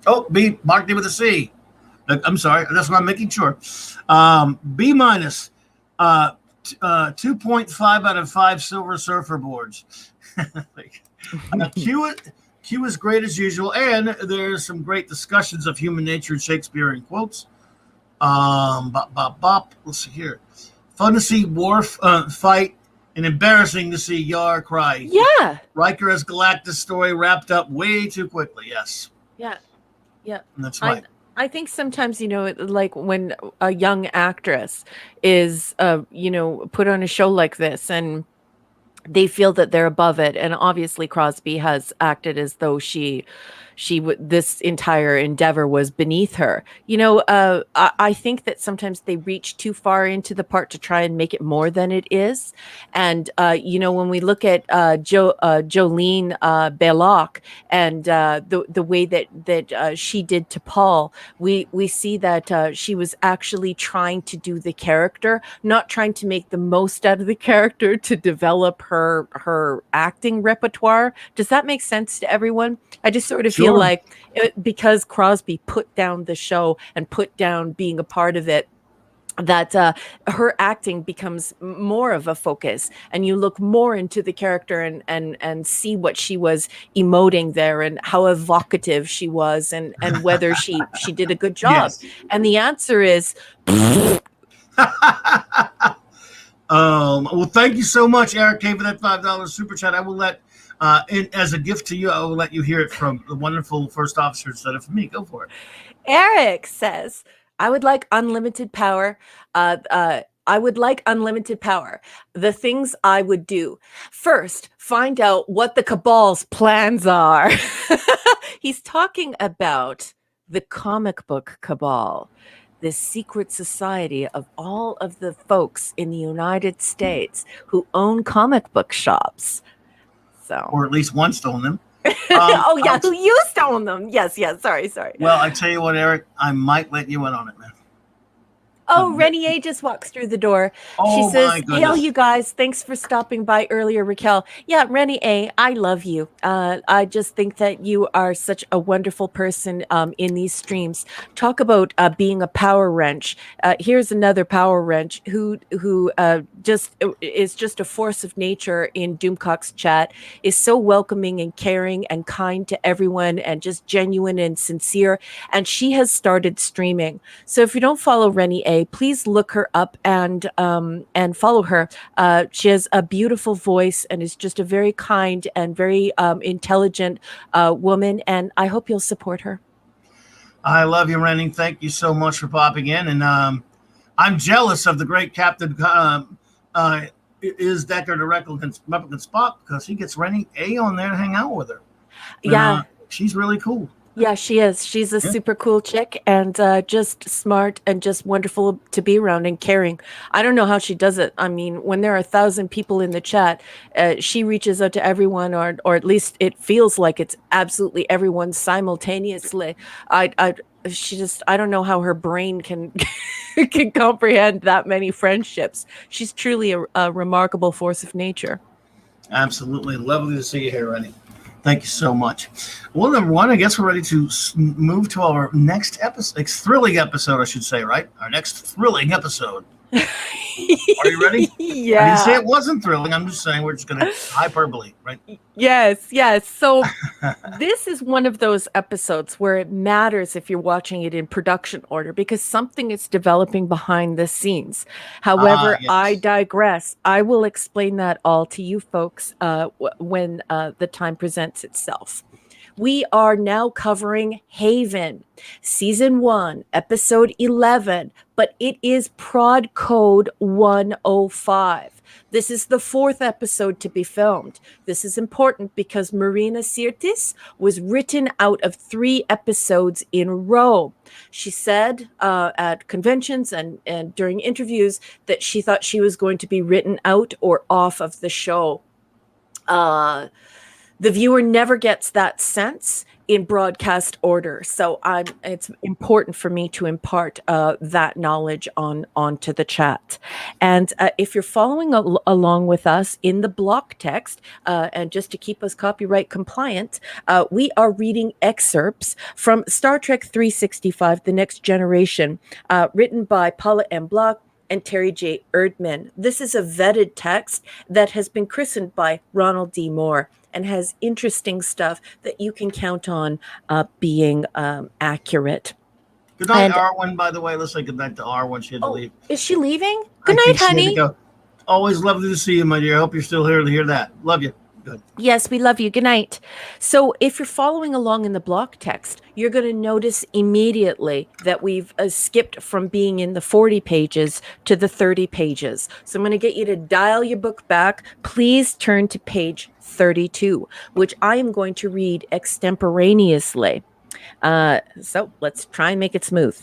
Oh, B, marked it with a C. I'm sorry. That's what I'm making sure. B-. 2.5 out of 5 Silver Surfer boards. Q is great as usual, and there's some great discussions of human nature and Shakespearean quotes. Bop, bop, bop. Let's see here. Fun to see Worf fight, and embarrassing to see Yar cry. Yeah. Riker as Galactus story wrapped up way too quickly. Yes. Yeah. Yeah. That's right. I think sometimes, like when a young actress is, put on a show like this and they feel that they're above it. And obviously Crosby has acted as though this entire endeavor was beneath her. I think that sometimes they reach too far into the part to try and make it more than it is. And, when we look at Jolene Belloc and the way that she did to Paul, we see that she was actually trying to do the character, not trying to make the most out of the character to develop her acting repertoire. Does that make sense to everyone? I just sort of feel like because Crosby put down the show and put down being a part of it, that her acting becomes more of a focus, and you look more into the character and see what she was emoting there and how evocative she was and whether she did a good job. Yes. And the answer is well, thank you so much, Eric K, for that $5 super chat. I will let as a gift to you, I will let you hear it from the wonderful first officer instead of me. Go for it. Eric says, I would like unlimited power. I would like unlimited power. The things I would do. First, find out what the Cabal's plans are. He's talking about the comic book Cabal, this secret society of all of the folks in the United States who own comic book shops. Or at least once owned them. Who used to own them. Yes. Sorry. Well, I tell you what, Eric, I might let you in on it, man. Oh, Renier just walks through the door. She says, "Hail, you guys. Thanks for stopping by earlier, Raquel." Yeah, Renier, I love you. I just think that you are such a wonderful person in these streams. Talk about being a power wrench. Here's another power wrench who just is just a force of nature in Doomcock's chat, is so welcoming and caring and kind to everyone and just genuine and sincere. And she has started streaming. So if you don't follow Renier, please look her up and follow her. She has a beautiful voice and is just a very kind and very intelligent woman. And I hope you'll support her. I love you, Renning. Thank you so much for popping in. And I'm jealous of the great Captain is Decker to replicant Spock, because he gets Rennie A on there to hang out with her. Yeah. She's really cool. Yeah, she is. She's a super cool chick and just smart and just wonderful to be around and caring. I don't know how she does it. I mean, when there are 1,000 people in the chat, she reaches out to everyone, or at least it feels like it's absolutely everyone simultaneously. She just, I don't know how her brain can can comprehend that many friendships. She's truly a remarkable force of nature. Absolutely. Lovely to see you here, Rennie. Thank you so much. Well, number one, I guess we're ready to move to our next episode, thrilling episode, I should say, right? Our next thrilling episode. Are you ready? Yeah. I didn't say it wasn't thrilling. I'm just saying we're just going to hyperbole, right? Yes. So this is one of those episodes where it matters if you're watching it in production order, because something is developing behind the scenes. However, yes. I digress. I will explain that all to you folks when the time presents itself. We are now covering Haven, Season 1, Episode 11, but it is Prod Code 105. This is the 4th episode to be filmed. This is important because Marina Sirtis was written out of 3 episodes in a row. She said at conventions and during interviews that she thought she was going to be written out or off of the show. The viewer never gets that sense in broadcast order. So it's important for me to impart that knowledge onto the chat. And if you're following along with us in the block text, and just to keep us copyright compliant, we are reading excerpts from Star Trek 365, The Next Generation, written by Paula M. Block and Terry J. Erdman. This is a vetted text that has been christened by Ronald D. Moore and has interesting stuff that you can count on being accurate. Good night, And Arwen, by the way. Let's say good night to Arwen. She had to oh, leave. is she leaving? I Good night, think she had to honey. go. Always lovely to see you, my dear. I hope you're still here to hear that. Love you. Good. Yes, we love you. Good night. So, if you're following along in the block text, you're going to notice immediately that we've skipped from being in the 40 pages to the 30 pages. So, I'm going to get you to dial your book back. Please turn to page 32, which I am going to read extemporaneously. So, let's try and make it smooth.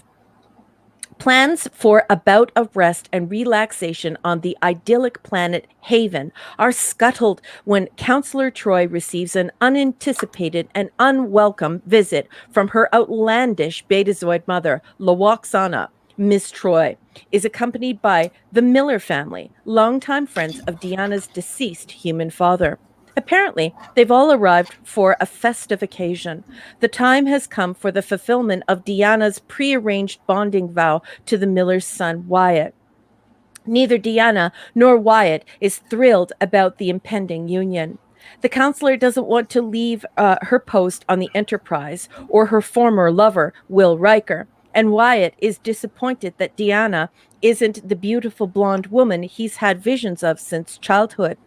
Plans for a bout of rest and relaxation on the idyllic planet Haven are scuttled when Counselor Troy receives an unanticipated and unwelcome visit from her outlandish Betazoid mother, Lawaxana. Miss Troy is accompanied by the Miller family, longtime friends of Deanna's deceased human father. Apparently, they've all arrived for a festive occasion. The time has come for the fulfillment of Deanna's prearranged bonding vow to the Miller's son, Wyatt. Neither Deanna nor Wyatt is thrilled about the impending union. The counselor doesn't want to leave her post on the Enterprise or her former lover, Will Riker, and Wyatt is disappointed that Deanna isn't the beautiful blonde woman he's had visions of since childhood.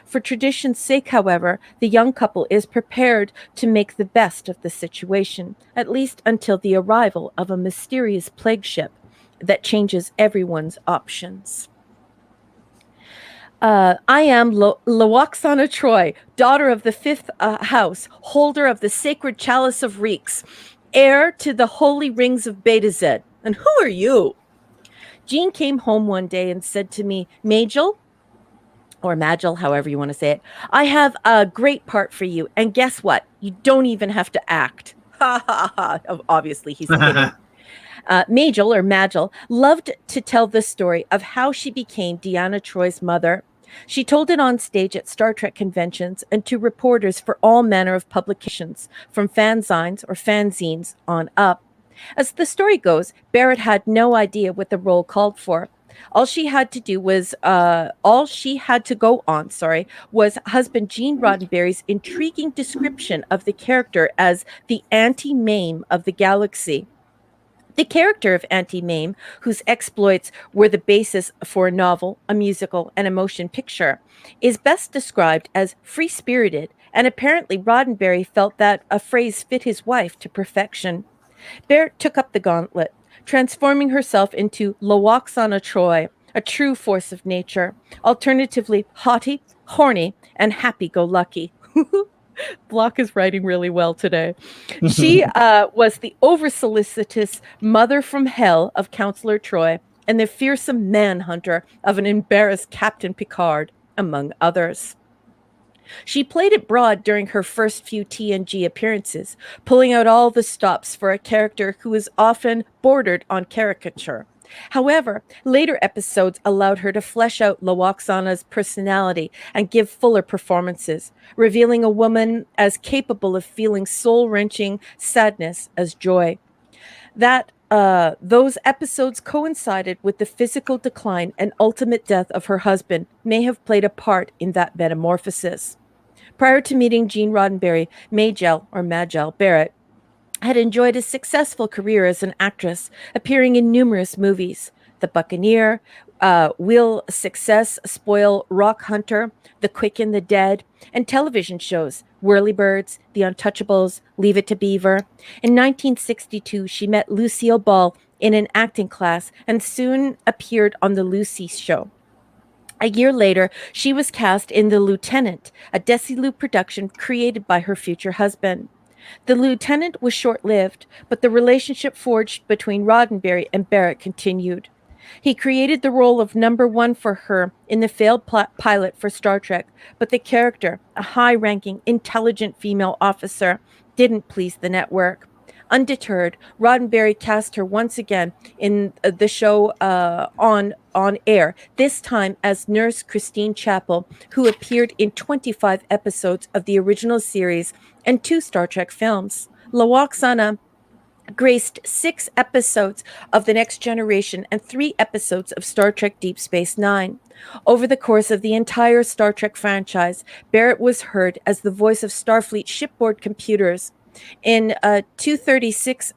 For tradition's sake, however, the young couple is prepared to make the best of the situation, at least until the arrival of a mysterious plague ship that changes everyone's options. I am Lawaxana Troy, daughter of the fifth house, holder of the sacred chalice of Reeks, heir to the holy rings of Beta Z. And who are you? Jean came home one day and said to me, Majel, or Magil, however you want to say it, I have a great part for you. And guess what? You don't even have to act. Ha ha ha. Obviously, he's kidding. Majel, or Magil, loved to tell the story of how she became Deanna Troy's mother. She told it on stage at Star Trek conventions and to reporters for all manner of publications, from fanzines or fanzines on up. As the story goes, Barrett had no idea what the role called for. All she had to go on, was husband Gene Roddenberry's intriguing description of the character as the Auntie Mame of the galaxy. The character of Auntie Mame, whose exploits were the basis for a novel, a musical, and a motion picture, is best described as free-spirited, and apparently Roddenberry felt that a phrase fit his wife to perfection. Barrett took up the gauntlet, transforming herself into Lawaxana Troy, a true force of nature, alternatively haughty, horny, and happy-go-lucky. Block is writing really well today. She was the over-solicitous mother from hell of Counselor Troy and the fearsome manhunter of an embarrassed Captain Picard, among others. She played it broad during her first few TNG appearances, pulling out all the stops for a character who is often bordered on caricature. However, later episodes allowed her to flesh out Lawaxana's personality and give fuller performances, revealing a woman as capable of feeling soul-wrenching sadness as joy. Those episodes coincided with the physical decline and ultimate death of her husband may have played a part in that metamorphosis. Prior to meeting Gene Roddenberry, Majel, or Magel Barrett, had enjoyed a successful career as an actress, appearing in numerous movies: The Buccaneer, Will Success Spoil Rock Hunter, The Quick and the Dead, and television shows Whirlybirds, The Untouchables, Leave It to Beaver. In 1962, she met Lucille Ball in an acting class and soon appeared on The Lucy Show. A year later, she was cast in The Lieutenant, a Desilu production created by her future husband. The Lieutenant was short-lived, but the relationship forged between Roddenberry and Barrett continued. He created the role of number one for her in the failed pilot for Star Trek, but the character, a high-ranking, intelligent female officer, didn't please the network. Undeterred, Roddenberry cast her once again in the show on air, this time as Nurse Christine Chappell, who appeared in 25 episodes of the original series and 2 Star Trek films. Lawaxana graced 6 episodes of The Next Generation and 3 episodes of Star Trek Deep Space Nine. Over the course of the entire Star Trek franchise, Barrett was heard as the voice of Starfleet shipboard computers in 236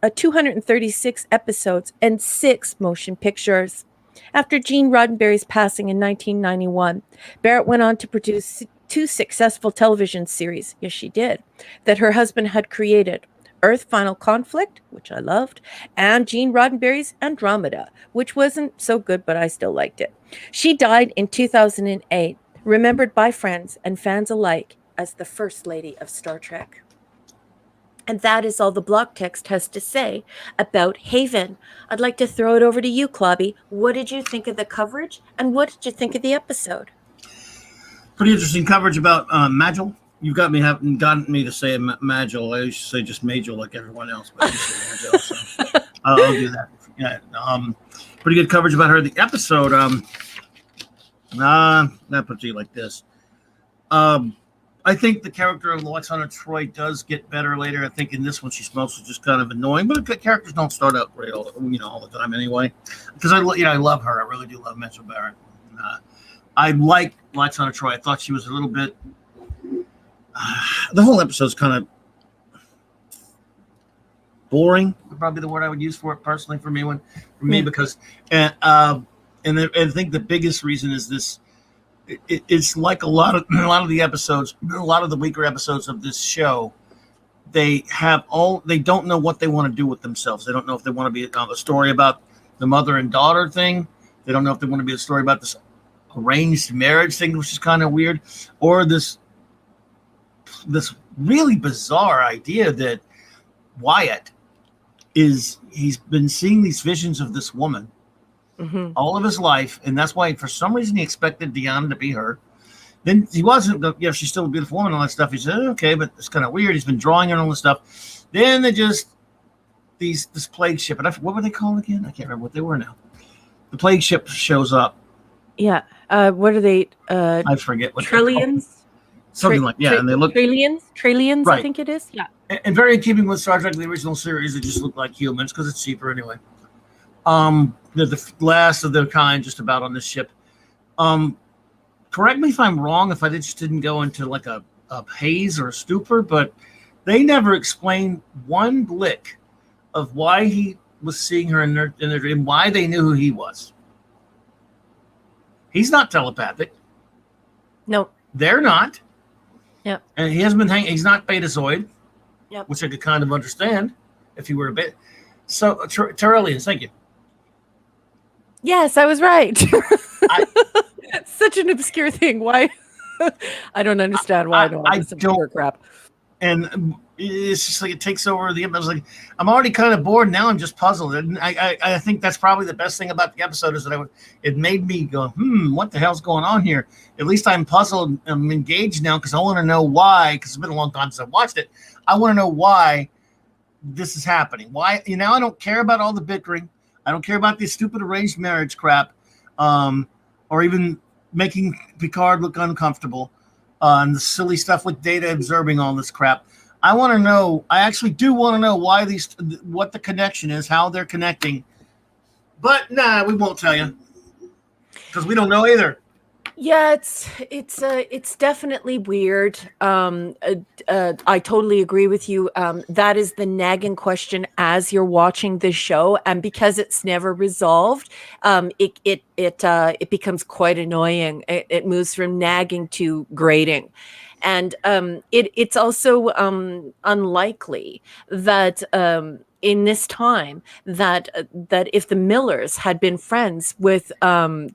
episodes and 6 motion pictures. After Gene Roddenberry's passing in 1991, Barrett went on to produce 2 successful television series, yes she did, that her husband had created. Earth Final Conflict, which I loved, and Gene Roddenberry's Andromeda, which wasn't so good, but I still liked it. She died in 2008, remembered by friends and fans alike as the First Lady of Star Trek. And that is all the block text has to say about Haven. I'd like to throw it over to you, Clobby. What did you think of the coverage, and what did you think of the episode? Pretty interesting coverage about Magil. You've got me haven't gotten me to say Magil. I used to say just Majel like everyone else, but you say Magil, so I'll do that. Yeah, pretty good coverage about her. The episode, not particularly like this. I think the character of Alexandra Troy does get better later. I think in this one she's mostly just kind of annoying, but the characters don't start out great all the time anyway. Because I love her. I really do love Mitchell Barrett. I like Alexandra Troy. I thought she was a little bit. The whole episode's kind of boring. Would probably the word I would use for it personally for me because and I think the biggest reason is this. It's like a lot of the episodes, a lot of the weaker episodes of this show. They don't know what they want to do with themselves. They don't know if they want to be a story about the mother and daughter thing. They don't know if they want to be a story about this arranged marriage thing, which is kind of weird, or this really bizarre idea that Wyatt he's been seeing these visions of this woman all of his life, and that's why for some reason he expected Deanna to be her. Then he wasn't. She's still a beautiful woman and all that stuff. He said, okay, but it's kind of weird. He's been drawing her and all this stuff. Then they just this plague ship, and what were they called again? I can't remember what they were now. The plague ship shows up. Yeah. What are they? I forget what trillions. Something like and they look trillions. Right. I think it is. Yeah. And very in keeping with Star Trek, the original series, they just look like humans because it's cheaper anyway. They're the last of their kind just about on this ship. Correct me if I'm wrong, if I just didn't go into like a haze or a stupor, but they never explained one lick of why he was seeing her in their dream, why they knew who he was. He's not telepathic. No. They're not. Yeah. And he hasn't been he's not Betazoid. Yep. Which I could kind of understand if he were a bit. So, Terrellians, thank you. Yes, I was right. Such an obscure thing. Why? I don't understand why I don't want this obscure crap. And it's just like it takes over the episode. Like, I'm already kind of bored now. I'm just puzzled, and I think that's probably the best thing about the episode is that it made me go, what the hell's going on here? At least I'm puzzled. I'm engaged now because I want to know why. Because it's been a long time since I've watched it. I want to know why this is happening. Why? I don't care about all the bickering. I don't care about this stupid arranged marriage crap, or even making Picard look uncomfortable, and the silly stuff with Data observing all this crap. I want to know. I actually do want to know why what the connection is, how they're connecting. But we won't tell you because we don't know either. Yeah, it's definitely weird. I totally agree with you. That is the nagging question as you're watching this show, and because it's never resolved, it becomes quite annoying. It moves from nagging to grating, and it's also unlikely that in this time that if the Millers had been friends with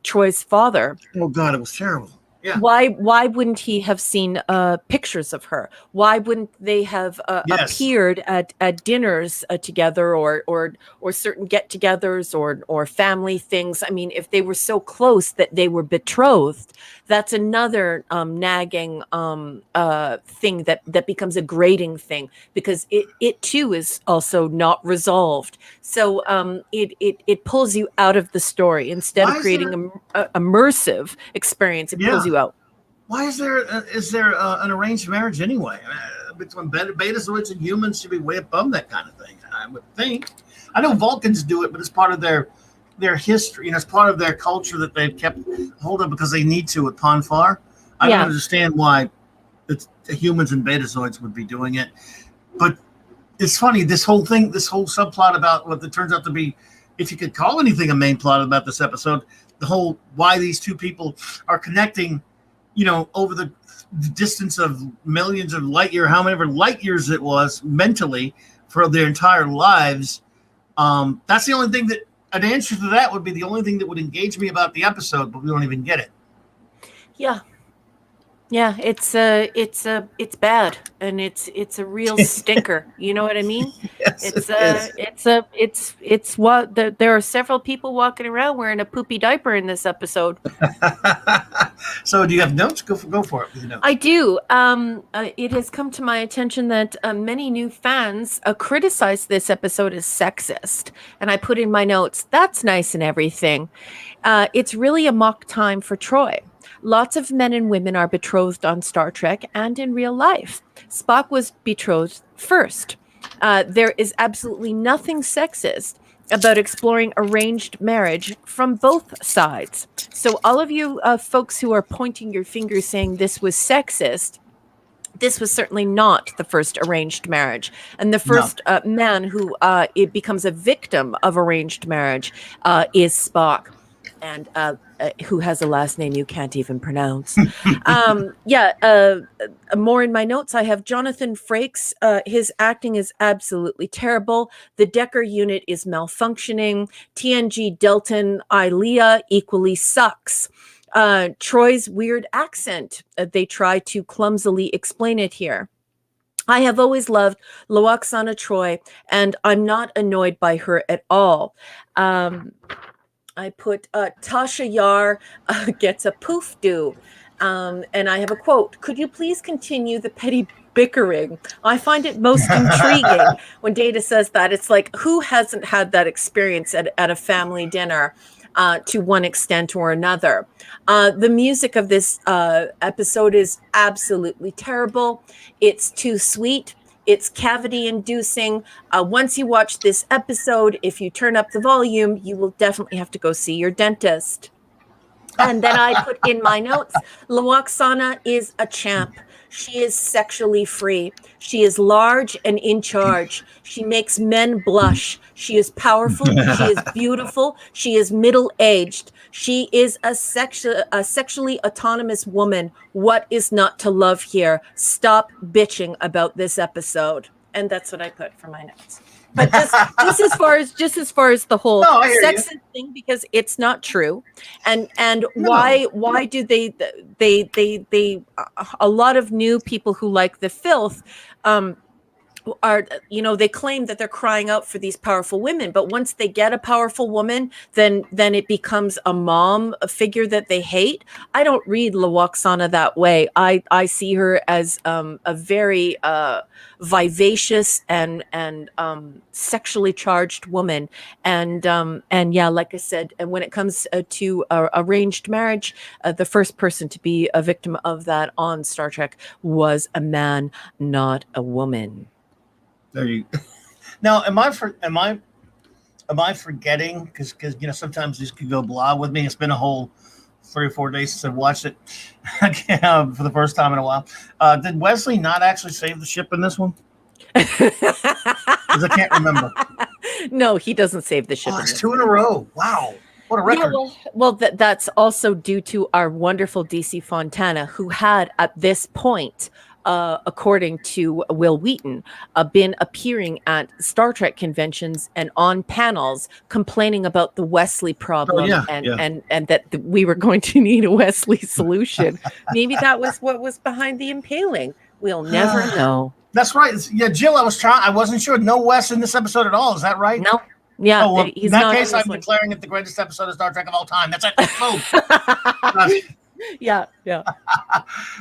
Troy's father, oh God, it was terrible. Yeah. Why wouldn't he have seen pictures of her? Why wouldn't they have appeared at dinners together or certain get-togethers or family things? I mean, if they were so close that they were betrothed, that's another nagging thing that becomes a grating thing because it too is also not resolved. So it pulls you out of the story instead of creating an immersive experience. It pulls you out. Why is there an arranged marriage anyway? between betazoids and humans should be way above that kind of thing. I would think. I know Vulcans do it, but it's part of their history. You know, it's part of their culture that they've kept hold of because they need to at Ponfar. I don't understand why it's humans and betazoids would be doing it, but it's funny. This whole subplot about what it turns out to be, if you could call anything a main plot about this episode, the whole why these two people are connecting, you know, over the distance of millions of light years, however light years it was mentally for their entire lives. That's the only thing that an answer to that would be the only thing that would engage me about the episode, but we don't even get it. Yeah, it's bad, and it's a real stinker. You know what I mean? Yes, it's what there are several people walking around wearing a poopy diaper in this episode. So, do you have notes? Go for it with your notes. I do. It has come to my attention that many new fans criticize this episode as sexist, and I put in my notes, that's nice and everything. It's really a mock time for Troy. Lots of men and women are betrothed on Star Trek and in real life. Spock was betrothed first. There is absolutely nothing sexist about exploring arranged marriage from both sides. So all of you folks who are pointing your fingers saying this was sexist, this was certainly not the first arranged marriage. And the first man who it becomes a victim of arranged marriage is Spock. And who has a last name you can't even pronounce. More in my notes, I have Jonathan Frakes. His acting is absolutely terrible. The Decker unit is malfunctioning. TNG Delton Ilea equally sucks. Troy's weird accent, they try to clumsily explain it here. I have always loved Lwaxana Troi, and I'm not annoyed by her at all. I put Tasha Yar gets a poof do. And I have a quote. Could you please continue the petty bickering? I find it most intriguing when Data says that. It's like, who hasn't had that experience at a family dinner to one extent or another? The music of this episode is absolutely terrible. It's too sweet. It's cavity-inducing. Once you watch this episode, if you turn up the volume, you will definitely have to go see your dentist. And then I put in my notes, Lwaxana is a champ. She is sexually free. She is large and in charge. She makes men blush. She is powerful. She is beautiful. She is middle-aged. She is a sexually autonomous woman. What is not to love here? Stop bitching about this episode. And that's what I put for my notes. But just as far as the whole sexist thing, because it's not true, and why do they a lot of new people who like the filth are, you know, they claim that they're crying out for these powerful women, but once they get a powerful woman, then it becomes a mom figure that they hate. I don't read Lwaxana that way. I see her as a very vivacious and sexually charged woman, and yeah, like I said, and when it comes to arranged marriage, the first person to be a victim of that on Star Trek was a man, not a woman. There you. Now, am I forgetting? Because you know sometimes these can go blah with me. It's been a whole 3 or 4 days since I watched it for the first time in a while. Did Wesley not actually save the ship in this one? Because I can't remember. No, he doesn't save the ship. It's 2 in a row. Wow. What a record. Yeah, well, that's also due to our wonderful DC Fontana, who had at this point, according to Will Wheaton, been appearing at Star Trek conventions and on panels complaining about the Wesley problem and that we were going to need a Wesley solution. Maybe that was what was behind the impaling. We'll never know. That's right. Yeah, Jill, I wasn't sure. No Wes in this episode at all. Is that right? No. Yeah. Oh, well, in that case, I'm declaring it the greatest episode of Star Trek of all time. That's it. Boom. Yeah.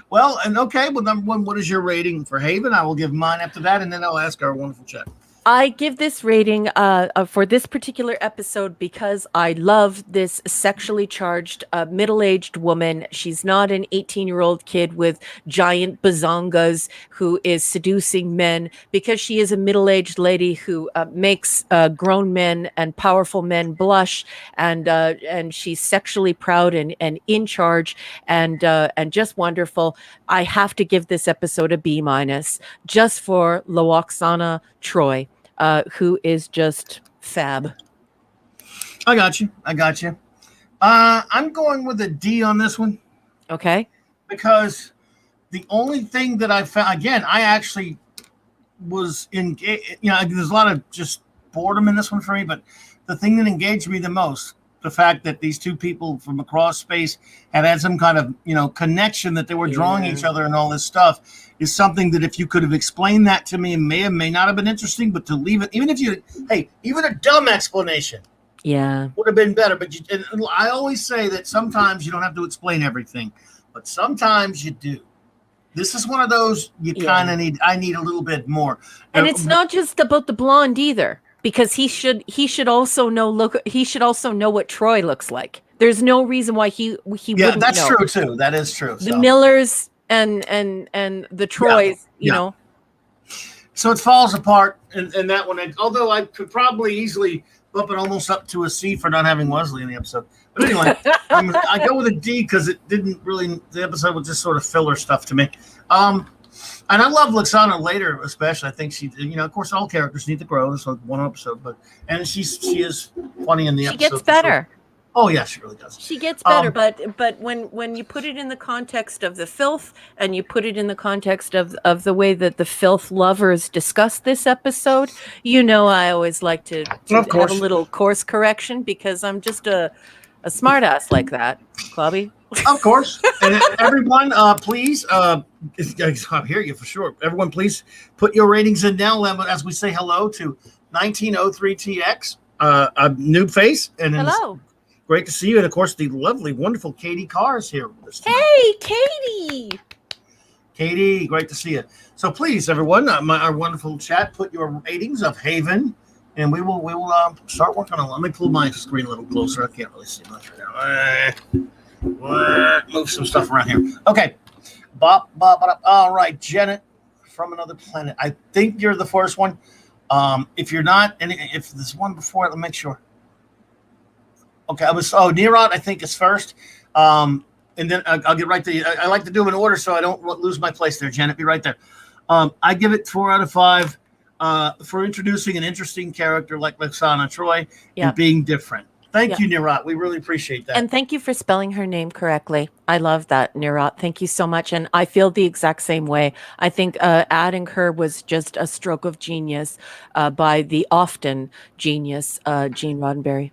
Well, and okay. Well, number one, what is your rating for Haven? I will give mine after that, and then I'll ask our wonderful chat. I give this rating for this particular episode because I love this sexually charged middle-aged woman. She's not an 18-year-old kid with giant bazongas who is seducing men, because she is a middle-aged lady who makes grown men and powerful men blush, and she's sexually proud and in charge, and just wonderful. I have to give this episode a B- just for Loaxana Troy. Who is just fab. I got you. I'm going with a D on this one. Okay. Because the only thing that I found, again, I actually was engaged. There's a lot of just boredom in this one for me, but the thing that engaged me the most, the fact that these two people from across space had some kind of, connection, that they were drawing each other and all this stuff, is something that if you could have explained that to me, may not have been interesting, but to leave it, even a dumb explanation would have been better. But and I always say that sometimes you don't have to explain everything, but sometimes you do. This is one of those you kind of need. I need a little bit more. And it's not just about the blonde either, because he should also know. He should also know what Troy looks like. There's no reason why he wouldn't know. Yeah, that's true too. That is true. The Millers and the Troys, you know. So it falls apart in that one. Although I could probably easily bump it almost up to a C for not having Wesley in the episode. But anyway, I go with a D because it didn't really. The episode was just sort of filler stuff to me. And I love Loaxana later, especially. I think she, of course, all characters need to grow. This was one episode, and she is funny in the episode. She gets better. Oh yeah, she really does. She gets better, but when you put it in the context of the filth, and you put it in the context of the way that the filth lovers discuss this episode, I always like to have a little course correction, because I'm just a smart ass like that, Clubby. Of course. And everyone, please, I hear you for sure. Everyone, please put your ratings in now as we say hello to 1903TX, a new face. And hello. Great to see you. And of course, the lovely, wonderful Katie Carr is here with us tonight. Hey, Katie. Katie, great to see you. So please, everyone, our wonderful chat, put your ratings of Haven, and we will start working on it. Let me pull my screen a little closer. I can't really see much right now. Move some stuff around here. Okay. All right, Janet from Another Planet. I think you're the first one. If you're not, and if there's one before it, let me make sure. Okay, Nirot, I think, is first. And then I'll get right to you. I like to do them in order so I don't lose my place there, Janet. Be right there. I give it 4 out of 5 for introducing an interesting character like Loaxana Troy and being different. Thank you, Nirot. We really appreciate that. And thank you for spelling her name correctly. I love that, Nirot. Thank you so much. And I feel the exact same way. I think adding her was just a stroke of genius by the often genius Gene Roddenberry.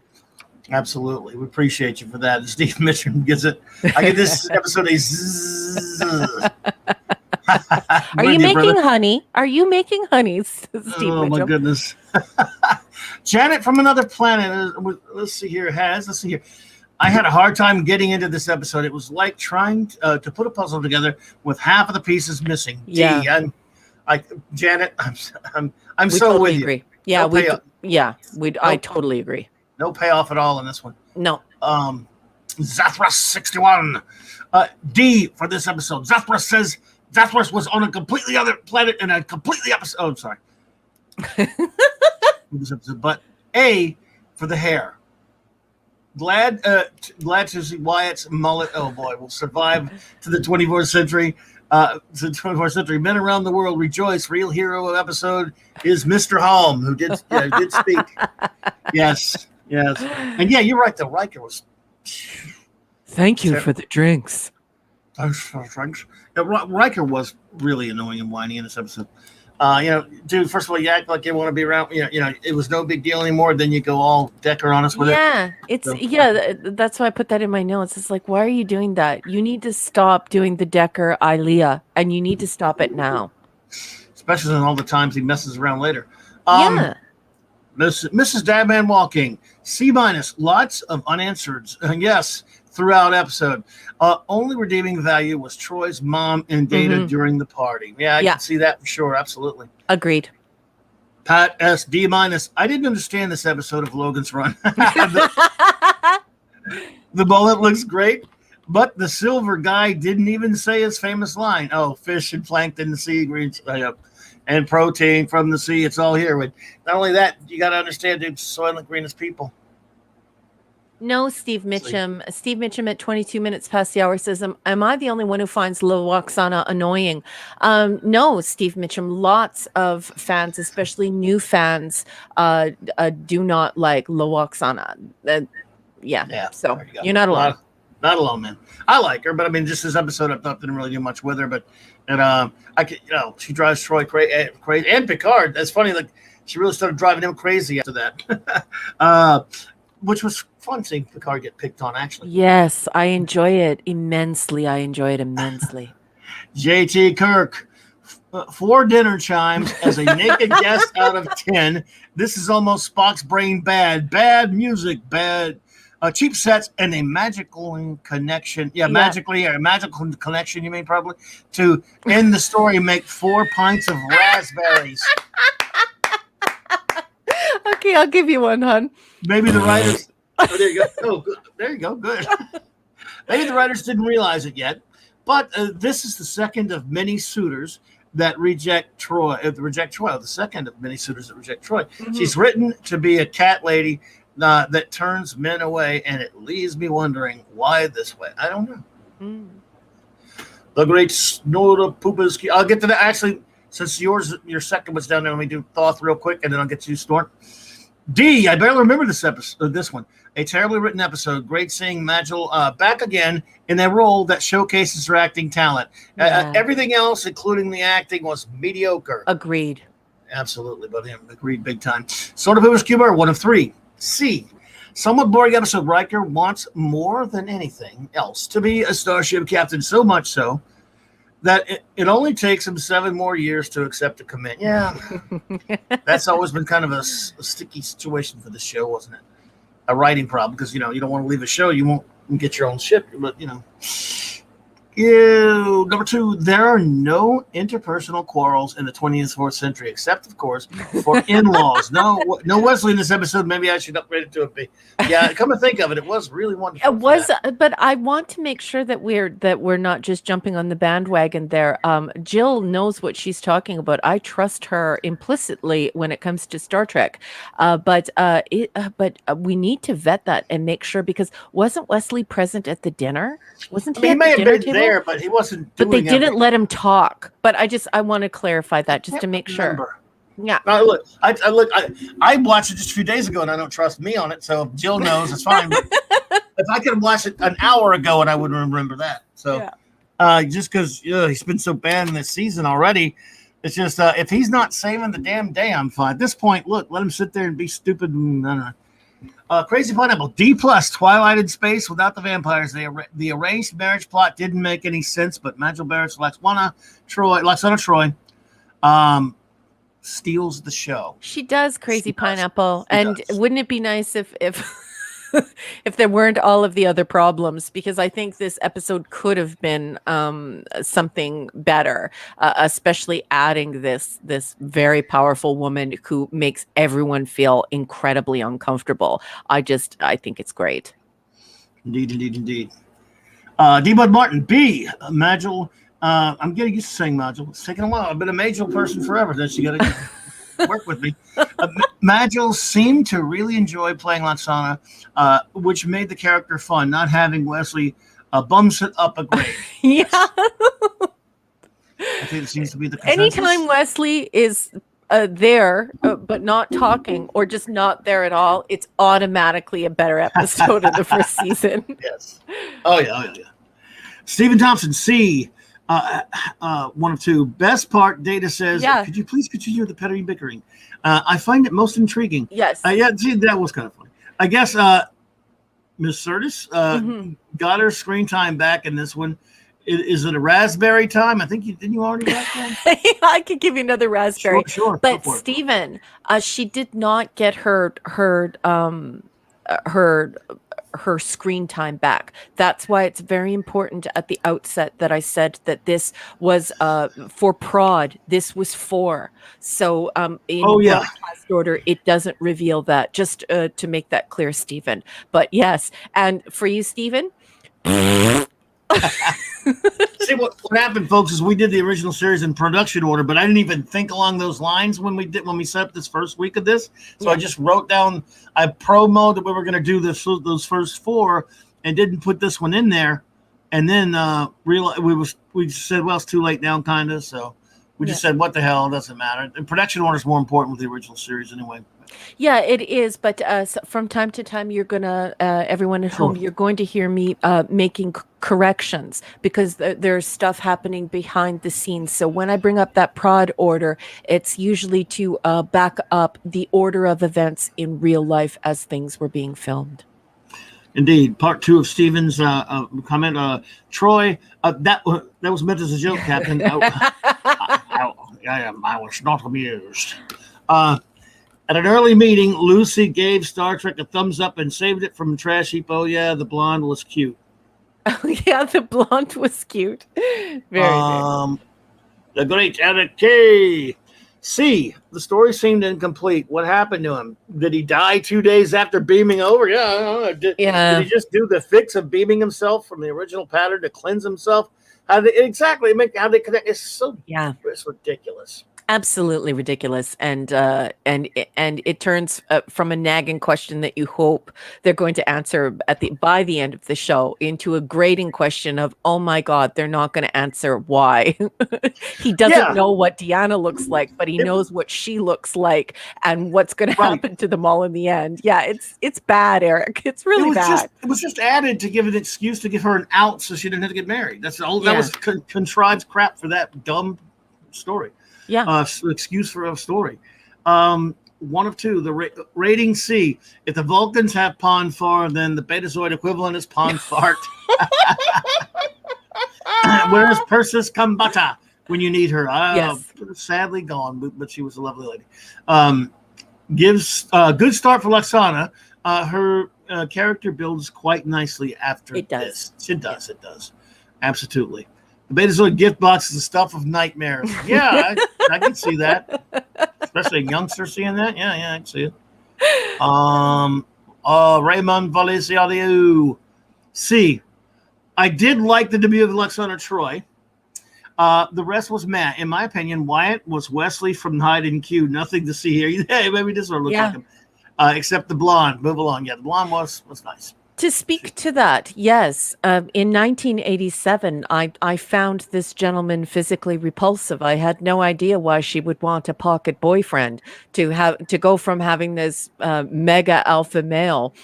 Absolutely. We appreciate you for that. And Steve Mitchum gets it. I get this episode a zzz. Are you making honey? Are you making honey, Steve Oh, Mitchum? my goodness. Janet from Another Planet. Let's see here. I had a hard time getting into this episode. It was like trying to put a puzzle together with half of the pieces missing. Yeah. Janet, I'm we so totally with agree. you. Yeah, I totally agree. No payoff at all in this one. No. Zathras 61. D for this episode. Zathras says Zathras was on a completely other planet in a completely episode. Oh, sorry. This episode, but A for the hair. Glad to see Wyatt's mullet. Oh boy, will survive to the 24th century. Men around the world rejoice. Real hero of episode is Mr. Holm, who did speak. Yes. And yeah, you're right. The Riker was. Thank you for the drinks. Thanks for the drinks. Riker was really annoying and whiny in this episode. Dude, first of all, you act like you want to be around. It was no big deal anymore. Then you go all Decker on us with it. That's why I put that in my notes. It's like, why are you doing that? You need to stop doing the Decker Ilea, and you need to stop it now. Especially in all the times he messes around later. Mrs. Dadman Walking, C-, lots of unanswered. Yes, throughout episode. Only redeeming value was Troy's mom and Data during the party. Yeah, I can see that for sure. Absolutely. Agreed. Pat S. D minus. I didn't understand this episode of Logan's Run. The bullet looks great, but the silver guy didn't even say his famous line. Oh, fish and plankton in the sea, greens, and protein from the sea. It's all here. But not only that, you got to understand, dude, Soylent Green is people. No, Steve Mitchum. Steve Mitchum at 22 minutes past the hour says, am I the only one who finds Loaxana annoying? No, Steve Mitchum. Lots of fans, especially new fans, do not like Loaxana. Yeah. So you're not alone. Not alone, man. I like her, but I mean, just this episode, I thought didn't really do much with her. But I could, she drives Troy crazy, and Picard. That's funny. Like she really started driving him crazy after that, which was fun seeing Picard get picked on. Actually, yes, I enjoy it immensely. JT Kirk. 4 dinner chimes as a naked guest out of 10. This is almost Spock's brain bad. Bad music, bad. Cheap sets and a magical connection. Magically, or a magical connection, you mean, probably, to end the story, make 4 pints of raspberries. Okay, I'll give you one, hon. Maybe the writers. Oh, there you go. Oh, good. There you go. Good. Maybe the writers didn't realize it yet, but this is the second of many suitors that reject Troy. The second of many suitors that reject Troy. Mm-hmm. She's written to be a cat lady. That turns men away, and it leaves me wondering why this way. I don't know. The great Snora Poopaski. I'll get to that. Actually, since your second was down there, let me do Thoth real quick, and then I'll get to you, Snort. D. I barely remember this episode. This one, a terribly written episode. Great seeing Magil back again in a role that showcases her acting talent. Yeah. Everything else, including the acting, was mediocre. Agreed. Absolutely, but him agreed big time. Sort of Poopaski Bar, 1 of 3. C. Somewhat boring episode. Riker wants more than anything else to be a starship captain, so much so that it only takes him 7 more years to accept a command. Yeah. That's always been kind of a sticky situation for the show, wasn't it? A writing problem, because, you don't want to leave a show. You won't get your own ship, but, Number 2, there are no interpersonal quarrels in the 24th century, except, of course, for in-laws. No Wesley in this episode. Maybe I should upgrade it to a B. Yeah, come to think of it, it was really wonderful. It was, but I want to make sure that we're not just jumping on the bandwagon there. Jill knows what she's talking about. I trust her implicitly when it comes to Star Trek, but we need to vet that and make sure, because wasn't Wesley present at the dinner? Wasn't he? He may have been there, but he wasn't. But they didn't let him talk. But I want to clarify that just to make sure. Yeah. Look, I watched it just a few days ago, and I don't trust me on it. So if Jill knows, it's fine. But if I could have watched it an hour ago, and I wouldn't remember that. So, just because he's been so bad in this season already, it's just if he's not saving the damn day, I'm fine. At this point, look, let him sit there and be stupid. And I don't know. Crazy Pineapple, D+, Twilight in Space without the vampires. The arranged marriage plot didn't make any sense, but Magil Barrett's Laxana Troy steals the show. She does, Crazy Pineapple. And wouldn't it be nice if if there weren't all of the other problems? Because I think this episode could have been something better, especially adding this very powerful woman who makes everyone feel incredibly uncomfortable. I think it's great. Indeed. D. Bud Martin, B. Magil. I'm getting used to saying Magil. It's taken a while. I've been a Magil person forever. Then you got to work with me. Magil seemed to really enjoy playing Laxana, which made the character fun. Not having Wesley bums it up a grade. Yeah. I think it seems to be the consensus. Anytime Wesley is there, but not talking, or just not there at all, it's automatically a better episode of the first season. Yes. Oh yeah. Stephen Thompson, C. 1 of 2. Best part, Data says, could you please continue the petty bickering? I find it most intriguing. Yes. See, that was kind of funny. I guess Miss Curtis got her screen time back in this one. Is it a raspberry time? I think didn't you already have that? I could give you another raspberry. Sure. But Stephen, she did not get her her screen time back. That's why it's very important at the outset that I said that this was for prod. This was for. So in broadcast order, it doesn't reveal that. Just to make that clear, Stephen. But yes, and for you, Stephen. See what happened, folks, is we did the original series in production order, but I didn't even think along those lines when we set up this first week of this. So I just wrote down, I promoted that we were going to do those first 4, and didn't put this one in there. And then realized we said, well, it's too late now, kind of. So we just said, what the hell, it doesn't matter. And production order is more important with the original series anyway. Yeah, it is. But from time to time, you're going to, everyone at home, you're going to hear me making corrections because there's stuff happening behind the scenes. So when I bring up that prod order, it's usually to back up the order of events in real life as things were being filmed. Indeed. Part 2 of Stephen's comment. Troy, that was meant as a joke, Captain. I was not amused. At an early meeting, Lucy gave Star Trek a thumbs up and saved it from trash heap. Oh, yeah, the blonde was cute. Oh, yeah, the blonde was cute. Very good. The great Eric K. C. The story seemed incomplete. What happened to him? Did he die 2 days after beaming over? Yeah, I don't know. Did he just do the fix of beaming himself from the original pattern to cleanse himself? How they connect? It's it's ridiculous. Absolutely ridiculous, and it turns from a nagging question that you hope they're going to answer by the end of the show into a grating question of, oh my God, they're not going to answer why. He doesn't know what Deanna looks like, but he knows what she looks like and what's going to happen to them all in the end. Yeah, it's bad, Eric. It's really bad. It was just added to give an excuse to give her an out so she didn't have to get married. That's all. That was contrived crap for that dumb story. Yeah. Excuse for a story. One of two. The rating C. If the Vulcans have pond far, then the Betazoid equivalent is pond fart. Where's Persis Kambata when you need her? Sadly gone, but she was a lovely lady. Gives a good start for Lwaxana. Her character builds quite nicely after this. It does. Absolutely. The Betazoid gift box is the stuff of nightmares. Yeah, I can see that. Especially a youngster seeing that. Yeah, I can see it. Raymond Valesiadiou. C. I did like the debut of Lwaxana Troy. The rest was meh. In my opinion, Wyatt was Wesley from Hyde and Q. Nothing to see here. Hey, maybe this will look like him. Except the blonde. Move along. Yeah, the blonde was nice. To speak to that, yes. In 1987, I found this gentleman physically repulsive. I had no idea why she would want a pocket boyfriend to go from having this mega alpha male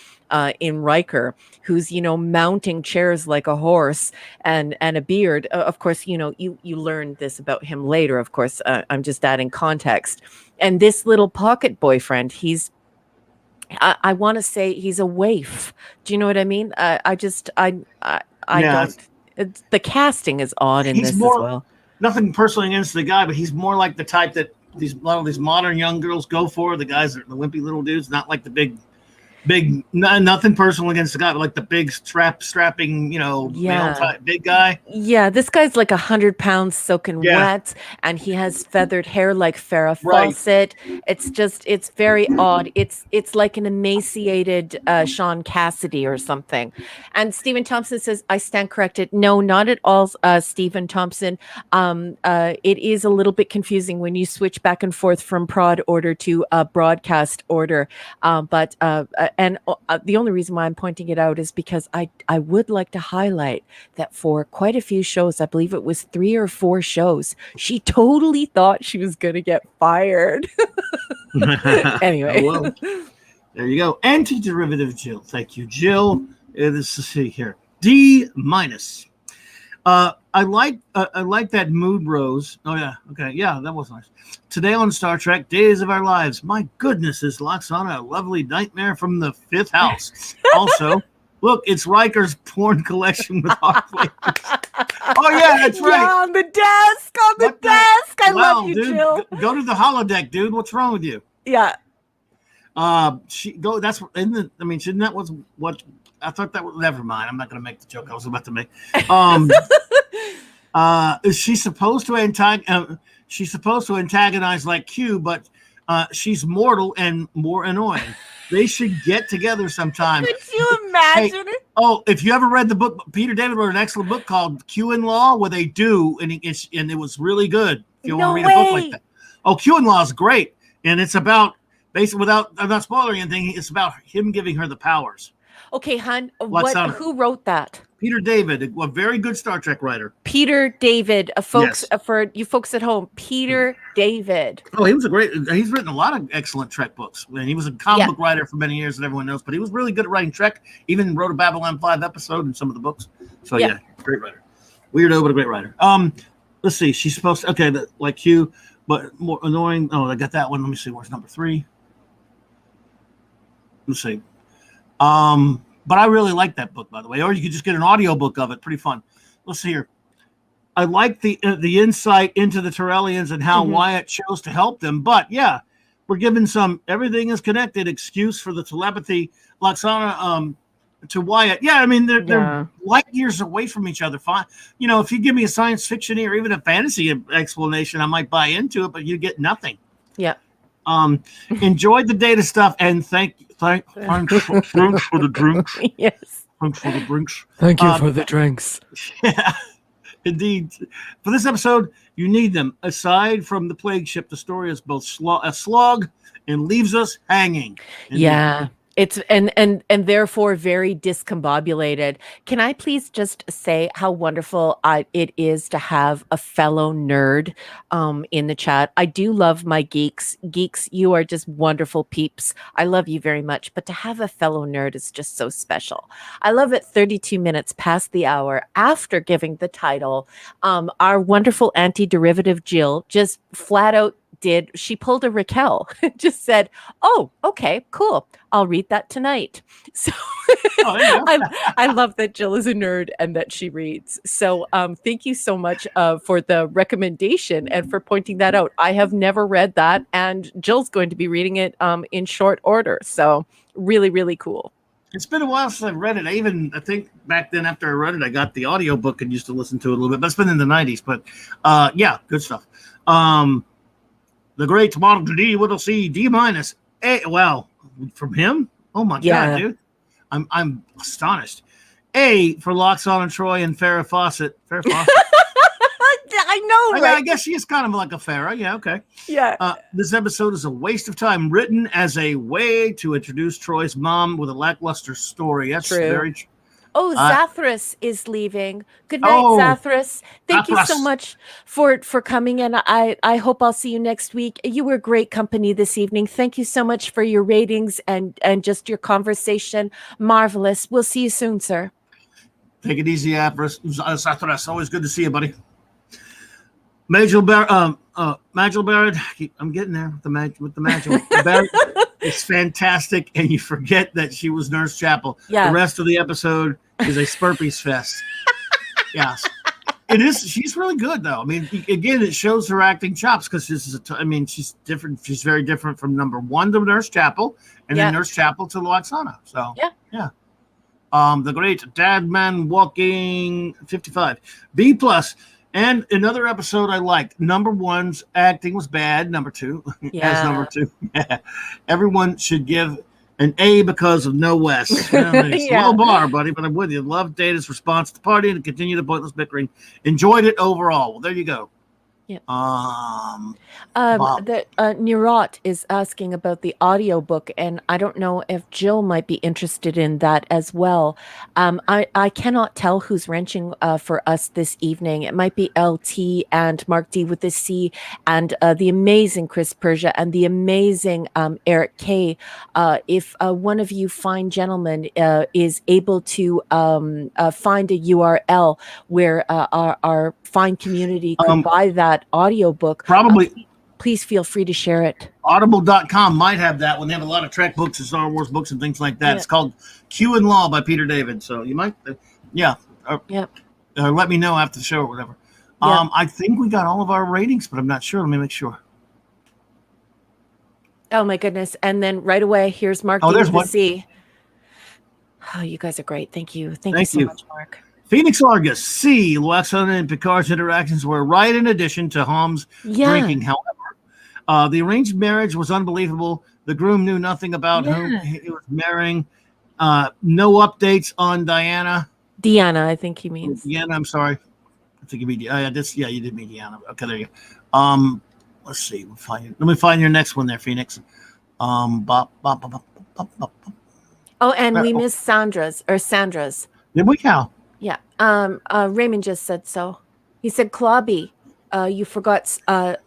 in Riker, who's mounting chairs like a horse and a beard. Of course, you learned this about him later. Of course, I'm just adding context. And this little pocket boyfriend, I want to say he's a waif. Do you know what I mean? I don't. The casting is odd in this as well. Nothing personally against the guy, but he's more like the type that a lot of these modern young girls go for. The guys that are the wimpy little dudes, not like the big. Nothing personal against the guy, but like the big strapping, male type big guy. Yeah, this guy's like 100 pounds soaking wet, and he has feathered hair like Farrah Fawcett. It's very odd. It's like an emaciated Sean Cassidy or something. And Stephen Thompson says, I stand corrected. No, not at all, Stephen Thompson. It is a little bit confusing when you switch back and forth from prod order to broadcast order. But the only reason why I'm pointing it out is because I would like to highlight that for quite a few shows, I believe it was 3 or 4 shows, she totally thought she was going to get fired. Anyway. Oh, well, there you go. Anti-derivative Jill. Thank you, Jill. Let's see here. D-. I like that mood rose. Oh yeah, okay, yeah, that was nice. Today on Star Trek: Days of Our Lives. My goodness, is Lwaxana a lovely nightmare from the 5th house? Also, look, it's Riker's porn collection with Hartley. Oh yeah, that's right. Yeah, on the desk. I love you, dude. Jill. Go to the holodeck, dude. What's wrong with you? Yeah. Shouldn't that was what I thought that was, never mind. I'm not going to make the joke I was about to make. Is she supposed to she's supposed to antagonize like Q, but she's mortal and more annoying. They should get together sometime. Could you imagine it? Oh, if you ever read the book, Peter David wrote an excellent book called Q in Law, where they do, and it was really good. If you want to read a book like that. Oh, Q in Law is great, and it's about basically I'm not spoiling anything. It's about him giving her the powers. Okay, hon. Who wrote that? Peter David, a very good Star Trek writer. Peter David, folks, for you folks at home, Peter David. Oh, he's written a lot of excellent Trek books. And he was a comic book writer for many years that everyone knows, but he was really good at writing Trek, even wrote a Babylon 5 episode in some of the books. So great writer. Weirdo, but a great writer. Let's see. She's supposed to, like Q, but more annoying. Oh, I got that one. Let me see. Where's number 3? Let's see. But I really like that book, by the way. Or you could just get an audio book of it. Pretty fun. Let's see here. I like the insight into the Tyrellians and how Wyatt chose to help them. But yeah, we're given some everything is connected excuse for the telepathy, Lwaxana, to Wyatt. Yeah, I mean they're light years away from each other. Fine, if you give me a science fiction or even a fantasy explanation, I might buy into it. But you get nothing. Yeah. Enjoyed the data stuff and thanks for the drinks. Yes. Thanks for the drinks. Thank you for the drinks. Yeah, indeed. For this episode, you need them. Aside from the plague ship, the story is both a slog and leaves us hanging. Indeed. Yeah. It's and therefore very discombobulated. Can I please just say how wonderful it is to have a fellow nerd in the chat? I do love my geeks. Geeks, you are just wonderful peeps. I love you very much. But to have a fellow nerd is just so special. I love it 32 minutes past the hour after giving the title. Our wonderful anti-derivative Jill just flat out she pulled a Raquel, just said, oh, okay, cool. I'll read that tonight. So I love that Jill is a nerd and that she reads. So thank you so much for the recommendation and for pointing that out. I have never read that, and Jill's going to be reading it in short order. So really, really cool. It's been a while since I've read it. I think back then after I read it, I got the audiobook and used to listen to it a little bit. But it's been in the 90s. But good stuff. The great Model D, what C, D minus. A, well, from him? Oh my God, dude. I'm astonished. A for Lwaxana and Troy and Farrah Fawcett. Farrah Fawcett. I know, right? I guess she is kind of like a Farrah. Yeah, okay. Yeah. This episode is a waste of time, written as a way to introduce Troy's mom with a lackluster story. That's very true. Oh, Zathras is leaving. Good night, Zathras. Thank you so much for coming in. I hope I'll see you next week. You were great company this evening. Thank you so much for your ratings and just your conversation. Marvelous. We'll see you soon, sir. Take it easy, Zathras. Always good to see you, buddy. Magil Barrett. I'm getting there with the Magil. Barrett. It's fantastic, and you forget that she was Nurse Chapel. Yeah. The rest of the episode is a Spurpies fest. Yes, it is. She's really good, though. I mean, again, it shows her acting chops because this is. She's different. She's very different from number 1 to Nurse Chapel, and then Nurse Chapel to Lwaxana. So yeah. The great Dadman Walking 55 B+. And another episode I liked. Number 1's acting was bad. Number 2, as number 2. Everyone should give an A because of no Wes. It's a low bar, buddy, but I'm with you. Love Data's response to the party and continue the pointless bickering. Enjoyed it overall. Well, there you go. Yeah. Nirot is asking about the audiobook, and I don't know if Jill might be interested in that as well. I cannot tell who's wrenching for us this evening. It might be LT and Mark D with the C and the amazing Chris Persia and the amazing Eric K. If one of you fine gentlemen is able to find a URL where our fine community could buy that audiobook, probably please feel free to share it. Audible.com might have that when they have a lot of Trek books and Star Wars books and things like that. It's called Q in Law by Peter David. So you might, let me know after the show or whatever. I think we got all of our ratings, but I'm not sure. Let me make sure. Oh my goodness. And then right away, here's Mark D with the C. Oh, you guys are great. Thank you. Thank you so much, Mark. Phoenix Argus. C. Luxon and Picard's interactions were right in addition to Hom's drinking. However, the arranged marriage was unbelievable. The groom knew nothing about whom he was marrying. No updates on Diana. Deanna, I think he means. Deanna, I'm sorry. I think you mean you did mean Deanna. Okay, there you go. Let's see. Let me find your next one there, Phoenix. Oh, and we missed Sandra's. Did we, Cal? Yeah. Raymond just said so. He said, Clobby, you forgot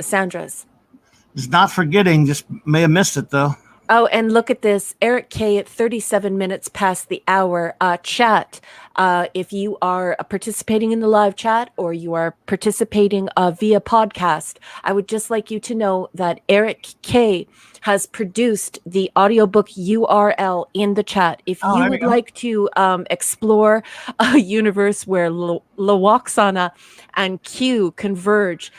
Sandra's. It's not forgetting, just may have missed it though. Oh, and look at this. Eric K at 37 minutes past the hour. Chat, if you are participating in the live chat or you are participating via podcast, I would just like you to know that Eric K has produced the audiobook URL in the chat. If you would like to explore a universe where Lawaksana and Q converge,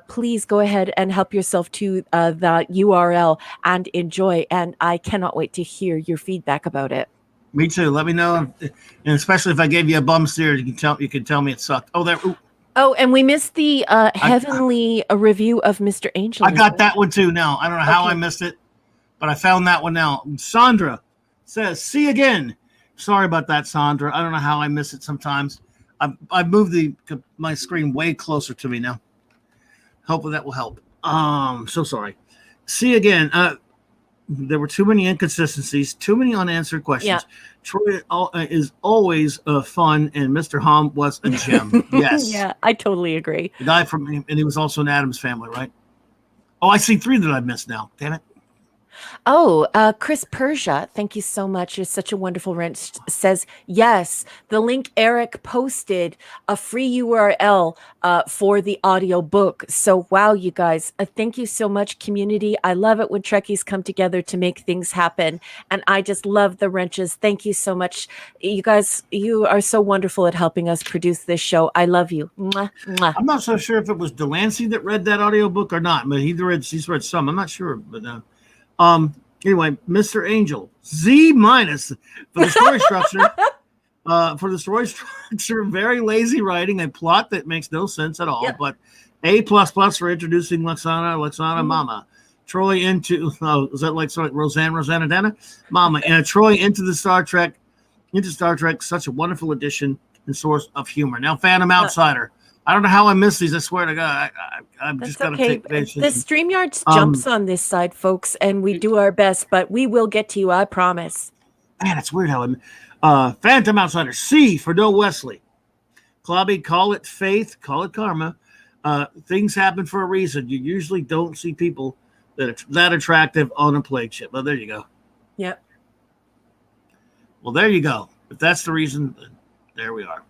please go ahead and help yourself to the URL and enjoy. And I cannot wait to hear your feedback about it. Me too. Let me know, and especially if I gave you a bum steer, you can tell me it sucked. Oh, there. Ooh. Oh, and we missed the heavenly review of Mr. Angel. I got that one too. Now I don't know how I missed it, but I found that one now. Sandra says, "See again." Sorry about that, Sandra. I don't know how I miss it sometimes. I've moved my screen way closer to me now. Hopefully that will help. So sorry. See again. There were too many inconsistencies, too many unanswered questions. Yeah. Troy is always fun, and Mr. Hom was a gem. Yes. Yeah, I totally agree. The guy and he was also in Adam's Family, right? Oh, I see 3 that I missed now. Damn it. Oh, Chris Persia, thank you so much. You're such a wonderful wrench. Says, yes, the link Eric posted, a free URL for the audio book. So, wow, you guys, thank you so much, community. I love it when Trekkies come together to make things happen. And I just love the wrenches. Thank you so much. You guys, you are so wonderful at helping us produce this show. I love you. Mwah, mwah. I'm not so sure if it was Delancey that read that audio book or not, but he's read some. I'm not sure, but anyway, Mr. Angel, Z- for the story structure. For the story structure, very lazy writing, a plot that makes no sense at all. But A++ for introducing Luxana, Mama. Troy into is that like Rosanna Dana? Mama. And Troy into Star Trek, such a wonderful addition and source of humor. Now, Phantom Outsider. I don't know how I missed these. I swear to God, I'm just going to take patience. The StreamYard jumps on this side, folks, and we do our best, but we will get to you, I promise. Man, it's weird how Phantom Outsider. C for No Wesley. Clobby, call it faith, call it karma. Things happen for a reason. You usually don't see people that are that attractive on a plague ship. Well, there you go. Yep. Well, there you go. If that's the reason, then there we are.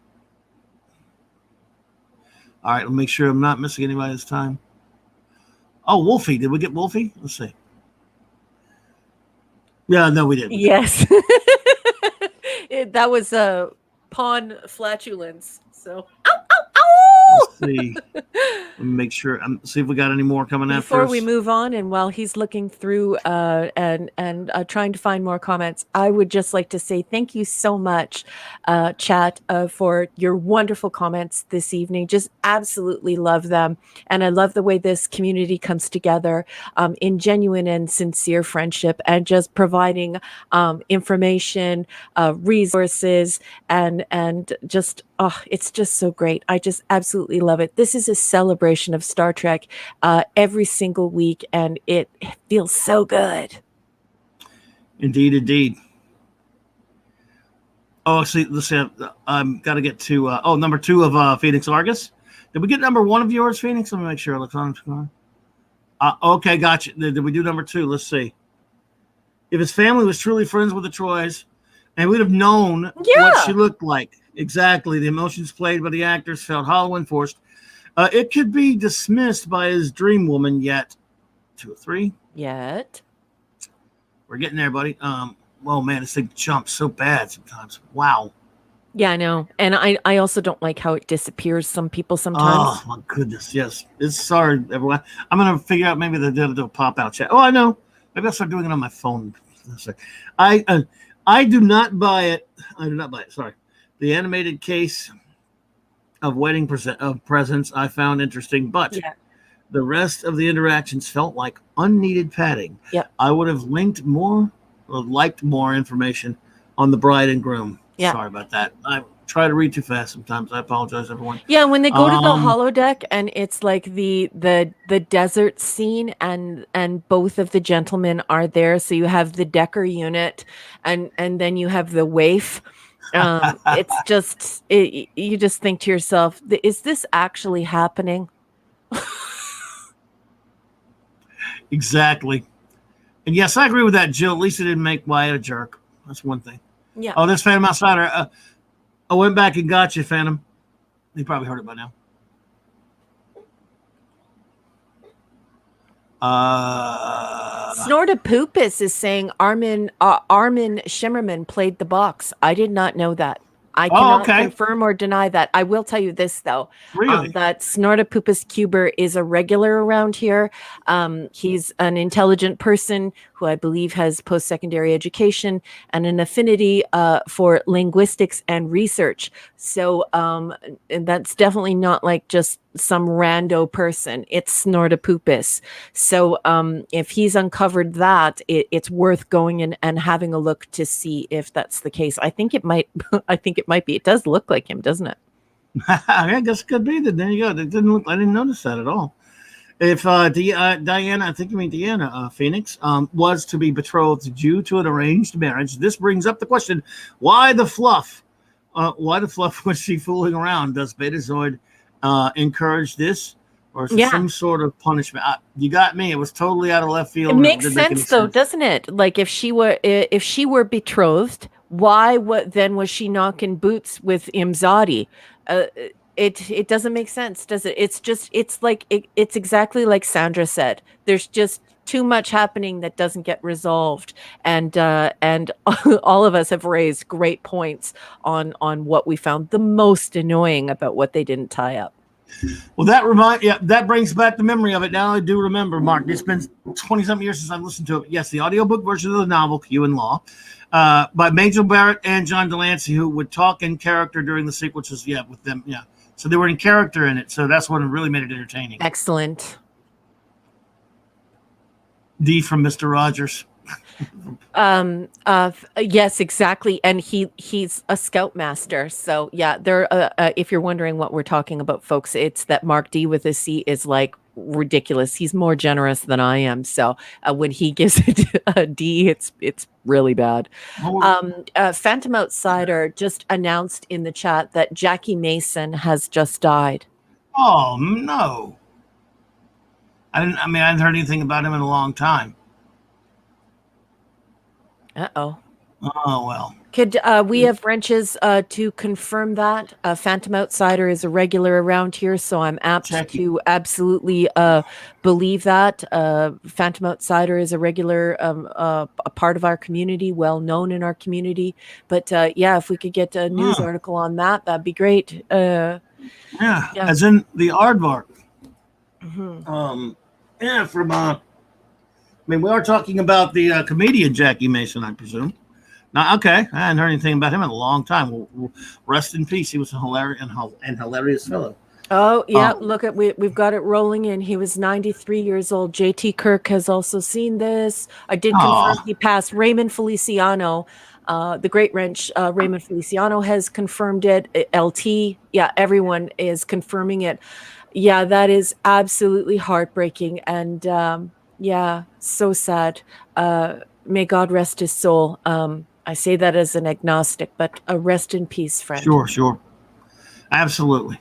All right, I'll make sure I'm not missing anybody this time. Oh, Wolfie. Did we get Wolfie? Let's see. Yeah, no, we didn't. Yes. That was a pawn flatulence. So, ow, ow, ow! Let's see. Let me make sure. See if we got any more coming after Before us. we move on, and while he's looking through and trying to find more comments, I would just like to say thank you so much, chat, for your wonderful comments this evening. Just absolutely love them. And I love the way this community comes together in genuine and sincere friendship and just providing information, resources, and just, it's just so great. I just absolutely love it. This is a celebration of Star Trek every single week, and it feels so good. Indeed. Oh, see, let's see. I've got to get to number 2 of Phoenix Argus. Did we get number 1 of yours, Phoenix? Let me make sure. Okay, gotcha. Did we do number 2? Let's see. If his family was truly friends with the Troys, and we'd have known what she looked like. Exactly. The emotions played by the actors felt hollow and forced. It could be dismissed by his dream woman yet. 2 or 3. Yet. We're getting there, buddy. Whoa, man, this thing jumps so bad sometimes. Wow. Yeah, I know. And I also don't like how it disappears some people sometimes. Oh, my goodness. Yes. It's sorry, everyone. I'm going to figure out maybe they'll do a pop-out chat. Oh, I know. Maybe I'll start doing it on my phone. I I do not buy it. I do not buy it. Sorry. The animated case of of presents I found interesting, but Yeah. the rest of the interactions felt like unneeded padding. Yep. I would have linked more or liked more information on the bride and groom. Yeah. Sorry about that. I try to read too fast sometimes. I apologize, everyone. Yeah, when they go to the holodeck and it's like the desert scene and both of the gentlemen are there, so you have the Decker unit and then you have the waif. It's just you just think to yourself, is this actually happening? Exactly. And yes, I agree with that, Jill. At least it didn't make Wyatt a jerk. That's one thing. Yeah. Oh, this Phantom Outsider. I went back and got you, Phantom. You probably heard it by now. Snortapoopus is saying Armin Shimmerman played the box. I did not know that. I cannot confirm or deny that. I will tell you this, though. Really? That Snortapoopus Cuber is a regular around here. He's an intelligent person who I believe has post-secondary education and an affinity for linguistics and research. So and that's definitely not like just some rando person. It's Snortapoopus. So if he's uncovered that, it's worth going in and having a look to see if that's the case. I think it might. I think it might be. It does look like him, doesn't it? I guess it could be. There you go. It didn't look. I didn't notice that at all. If Diana, I think you mean Deanna Phoenix, was to be betrothed due to an arranged marriage, this brings up the question: why the fluff? Why the fluff was she fooling around? Does Betazoid encourage this, or is it some sort of punishment? You got me. It was totally out of left field. It makes sense, though, doesn't it? Like if she were betrothed, why then was she knocking boots with Imzadi? It doesn't make sense, does it? It's exactly like Sandra said. There's just too much happening that doesn't get resolved, and all of us have raised great points on what we found the most annoying about what they didn't tie up. Well, that brings back the memory of it. Now I do remember, Mark. It's been 20-something years since I've listened to it. Yes, the audiobook version of the novel, Q in Law, by Majel Barrett and John Delancey, who would talk in character during the sequences. Yeah, with them. Yeah. So they were in character in it. So that's what really made it entertaining. Excellent. D from Mr. Rogers. Yes, exactly. And he's a scoutmaster. So yeah, if you're wondering what we're talking about, folks, it's that Mark D with a C is like ridiculous. He's more generous than I am. So when he gives it a D, it's really bad. Phantom Outsider just announced in the chat that Jackie Mason has just died. Oh no. I hadn't heard anything about him in a long time. Uh-oh. Oh, well. Could we have wrenches to confirm that? Phantom Outsider is a regular around here, so I'm apt to absolutely believe that. Phantom Outsider is a regular a part of our community, well known in our community. But yeah, if we could get a news article on that, that'd be great. Yeah, as in the Aardvark. Mm-hmm. From we are talking about the comedian Jackie Mason, I presume. Now, okay, I hadn't heard anything about him in a long time. We'll rest in peace. He was a hilarious fellow. Oh yeah, look at we've got it rolling in. He was 93 years old. JT Kirk has also seen this. I did confirm he passed. Raymond Feliciano, the Great Wrench. Raymond Feliciano has confirmed it. LT, yeah, everyone is confirming it. Yeah, that is absolutely heartbreaking, and yeah, so sad. May God rest his soul. I say that as an agnostic, but rest in peace, friend. Sure. Absolutely.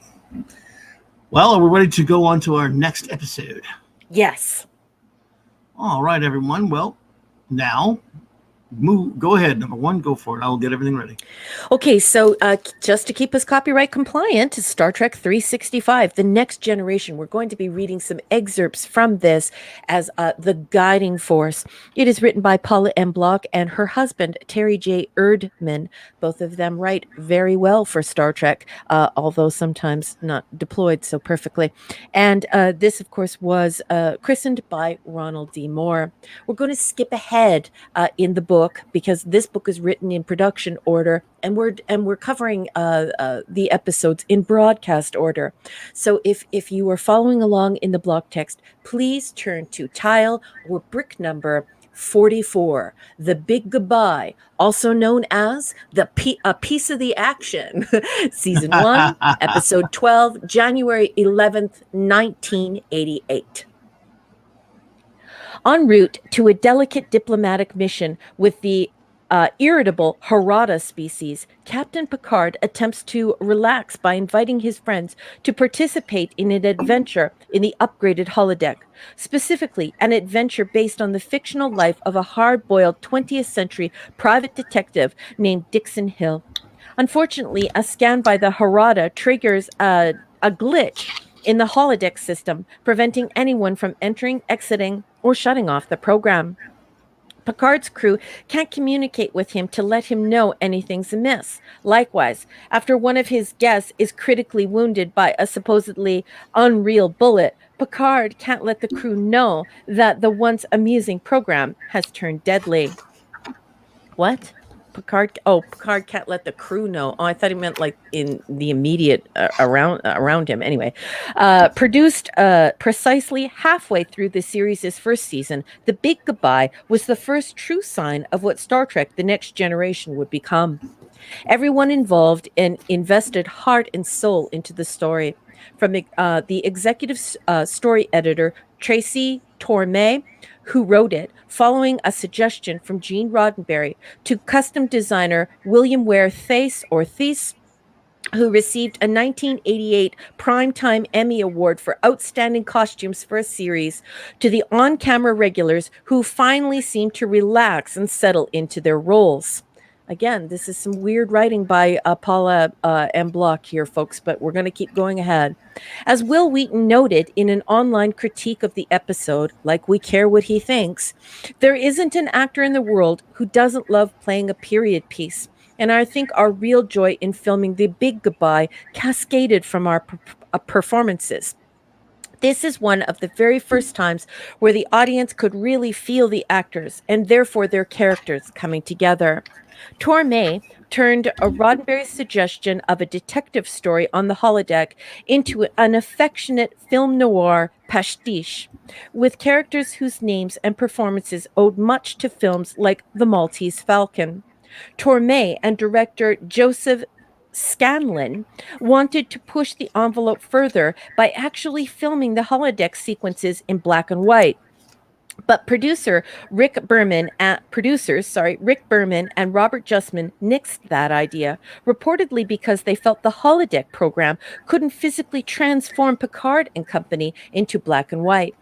Well, are we ready to go on to our next episode? Yes. All right, everyone. Well, now go ahead. Number one, go for it. I will get everything ready. Okay, so just to keep us copyright compliant, Star Trek 365, The Next Generation. We're going to be reading some excerpts from this as the guiding force. It is written by Paula M. Block and her husband, Terry J. Erdman. Both of them write very well for Star Trek, although sometimes not deployed so perfectly. And this, of course, was christened by Ronald D. Moore. We're going to skip ahead in the book book, because this book is written in production order, and we're covering the episodes in broadcast order. So if you are following along in the block text, please turn to tile or brick number 44, The Big Goodbye, also known as A Piece of the Action, Season 1, Episode 12, January 11th, 1988. En route to a delicate diplomatic mission with the irritable Harada species, Captain Picard attempts to relax by inviting his friends to participate in an adventure in the upgraded holodeck, specifically an adventure based on the fictional life of a hard-boiled 20th century private detective named Dixon Hill. Unfortunately, a scan by the Harada triggers a glitch in the holodeck system, preventing anyone from entering, exiting, or shutting off the program. Picard's crew can't communicate with him to let him know anything's amiss. Likewise, after one of his guests is critically wounded by a supposedly unreal bullet, Picard can't let the crew know that the once amusing program has turned deadly. What? Picard can't let the crew know. Oh, I thought he meant like in the immediate around him. Anyway, produced precisely halfway through the series' first season, The Big Goodbye was the first true sign of what Star Trek: The Next Generation would become. Everyone involved and invested heart and soul into the story, from the executive story editor Tracy Torme, who wrote it following a suggestion from Gene Roddenberry, to custom designer William Ware Theiss, who received a 1988 Primetime Emmy Award for Outstanding Costumes for a Series, to the on-camera regulars who finally seemed to relax and settle into their roles. Again, this is some weird writing by Paula M. Block here, folks, but we're going to keep going ahead. As Will Wheaton noted in an online critique of the episode, like we care what he thinks, there isn't an actor in the world who doesn't love playing a period piece. And I think our real joy in filming The Big Goodbye cascaded from our performances. This is one of the very first times where the audience could really feel the actors and therefore their characters coming together. Torme turned a Roddenberry's suggestion of a detective story on the holodeck into an affectionate film noir pastiche, with characters whose names and performances owed much to films like The Maltese Falcon. Torme and director Joseph Scanlon wanted to push the envelope further by actually filming the holodeck sequences in black and white. But producers Rick Berman and Robert Justman nixed that idea, reportedly because they felt the holodeck program couldn't physically transform Picard and company into black and white.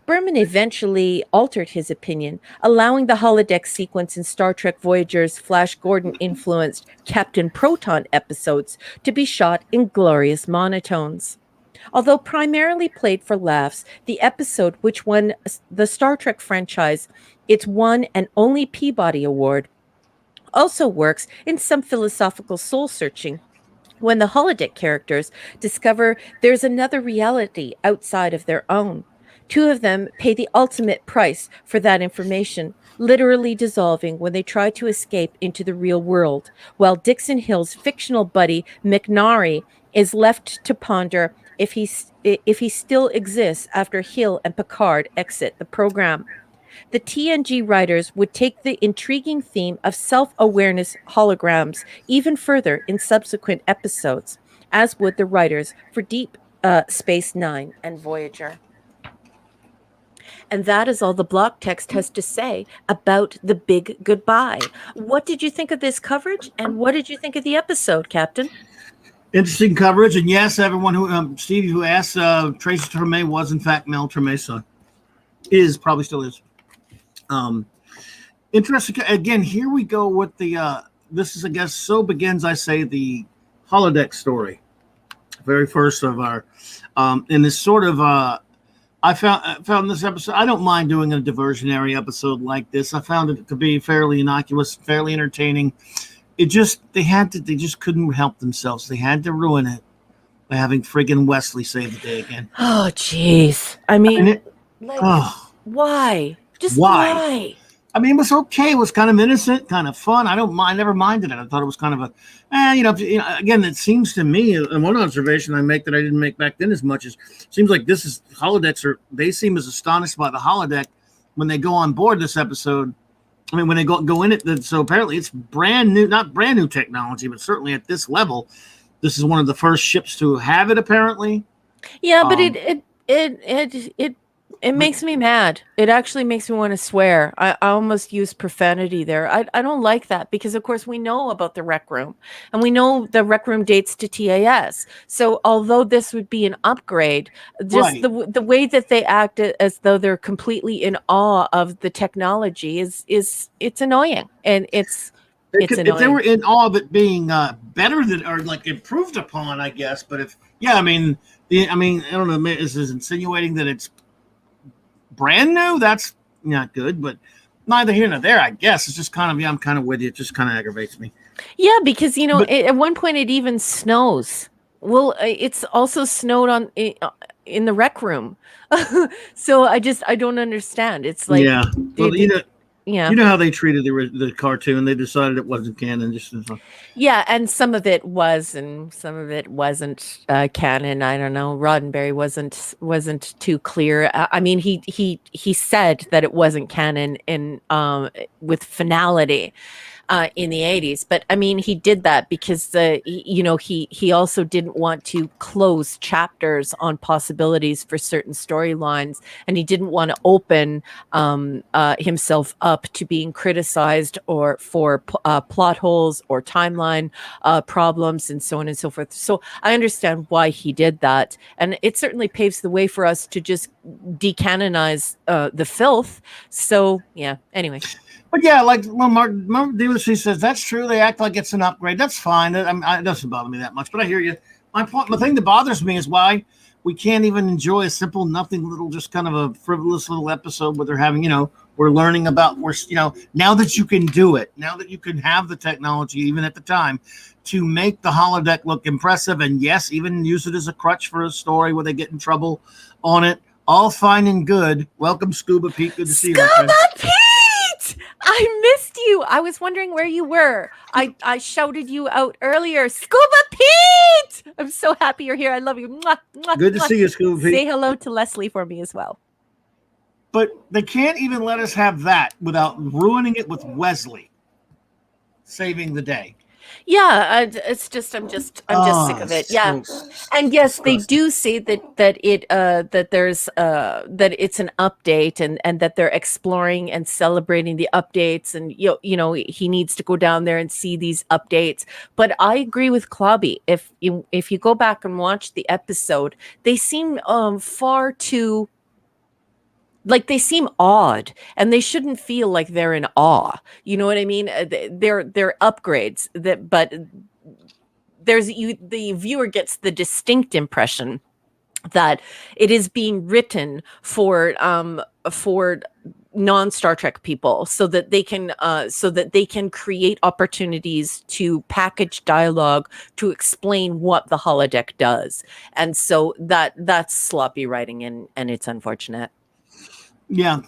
Berman eventually altered his opinion, allowing the holodeck sequence in Star Trek Voyager's Flash Gordon-influenced Captain Proton episodes to be shot in glorious monotones. Although primarily played for laughs, the episode, which won the Star Trek franchise its one and only Peabody Award, also works in some philosophical soul-searching when the holodeck characters discover there's another reality outside of their own. Two of them pay the ultimate price for that information, literally dissolving when they try to escape into the real world, while Dixon Hill's fictional buddy McNary is left to ponder if he still exists after Hill and Picard exit the program. The TNG writers would take the intriguing theme of self-awareness holograms even further in subsequent episodes, as would the writers for Deep Space Nine and Voyager. And that is all the block text has to say about The Big Goodbye. What did you think of this coverage, and what did you think of the episode, Captain? Interesting coverage, and yes, everyone who Stevie who asked, Tracy Torme was in fact Mel Torme's son. Probably still is. Interesting. Again, here we go with the. This is, I guess, so begins, I say, the holodeck story. Very first of our, in this sort of. I found this episode. I don't mind doing a diversionary episode like this. I found it to be fairly innocuous, fairly entertaining. They just couldn't help themselves. They had to ruin it by having friggin' Wesley save the day again. Oh, jeez. I mean, why? Just why? I mean, it was okay. It was kind of innocent, kind of fun. I never minded it. I thought it was kind of again, it seems to me, and one observation I make that I didn't make back then as much is, seems like they seem as astonished by the holodeck when they go on board this episode. I mean, when they go in it, so apparently it's brand new, not brand new technology, but certainly at this level, this is one of the first ships to have it, apparently. Yeah, but it makes me mad. It actually makes me want to swear. I almost used profanity there. I don't like that because, of course, we know about the rec room, and we know the rec room dates to TAS. So although this would be an upgrade, just the way that they act as though they're completely in awe of the technology is it's annoying, and it's annoying. If they were in awe of it being better than, or like improved upon, I guess. But I don't know. This is insinuating that it's brand new. That's not good, but neither here nor there, I guess. It's just kind of, I'm kind of with you. It just kind of aggravates me. Yeah, because at one point it even snows. Well, it's also snowed in the rec room. So I don't understand. It's like, yeah, well, yeah, you know how they treated the cartoon. They decided it wasn't canon. Yeah, and some of it was, and some of it wasn't canon. I don't know. Roddenberry wasn't too clear. I mean, he said that it wasn't canon with finality. In the 80s, but I mean, he did that because he also didn't want to close chapters on possibilities for certain storylines, and he didn't want to open himself up to being criticized or for plot holes or timeline problems and so on and so forth. So I understand why he did that, and it certainly paves the way for us to just decanonize the filth. So yeah. Anyway. But yeah, like Mark DeLucia says, that's true. They act like it's an upgrade. That's fine. It doesn't bother me that much. But I hear you. My thing that bothers me is why we can't even enjoy a simple, nothing little, just kind of a frivolous little episode where they're having, we're learning about, now that you can do it, now that you can have the technology, even at the time, to make the holodeck look impressive, and yes, even use it as a crutch for a story where they get in trouble on it. All fine and good. Welcome, Scuba Pete. Good to see you, my friend. Pete! I missed you. I was wondering where you were. I shouted you out earlier. Scuba Pete! I'm so happy you're here. I love you. Mwah, mwah, good to see you, Scuba Pete. Say hello to Leslie for me as well. But they can't even let us have that without ruining it with Wesley saving the day. Yeah, it's just I'm just sick of it. Yeah, and yes, they do say that there's that it's an update and that they're exploring and celebrating the updates, and he needs to go down there and see these updates. But I agree with Clobby. If you go back and watch the episode, they seem far too. Like, they seem odd, and they shouldn't feel like they're in awe. You know what I mean? They're upgrades but the viewer gets the distinct impression that it is being written for non-Star Trek people so that they can create opportunities to package dialogue to explain what the holodeck does. And so that's sloppy writing, and it's unfortunate. Yeah.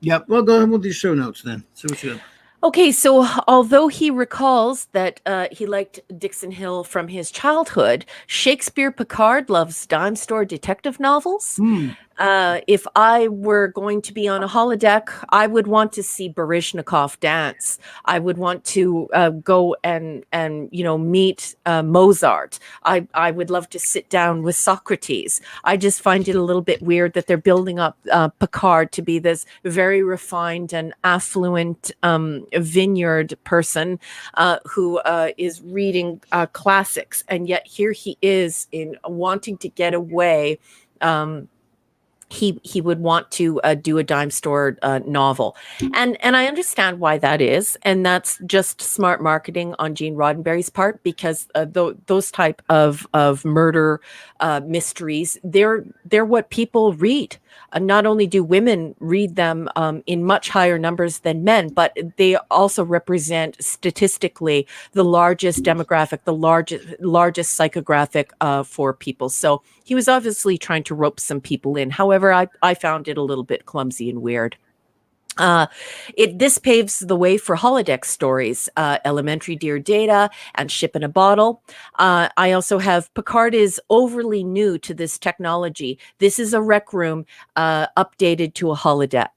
Yep. Well, go ahead with these show notes then. See what you got. Okay, so although he recalls that he liked Dixon Hill from his childhood, Shakespeare Picard loves dime store detective novels. If I were going to be on a holodeck, I would want to see Baryshnikov dance. I would want to go and meet Mozart. I would love to sit down with Socrates. I just find it a little bit weird that they're building up Picard to be this very refined and affluent vineyard person who is reading classics, and yet here he is in wanting to get away. He would want to do a dime store novel, and I understand why that is, and that's just smart marketing on Gene Roddenberry's part, because those type of murder mysteries, they're what people read. Not only do women read them in much higher numbers than men, but they also represent statistically the largest demographic, the largest psychographic for people. So he was obviously trying to rope some people in. However, I found it a little bit clumsy and weird. This paves the way for holodeck stories, elementary dear data, and ship in a bottle. I also have Picard is overly new to this technology. This is a rec room updated to a holodeck.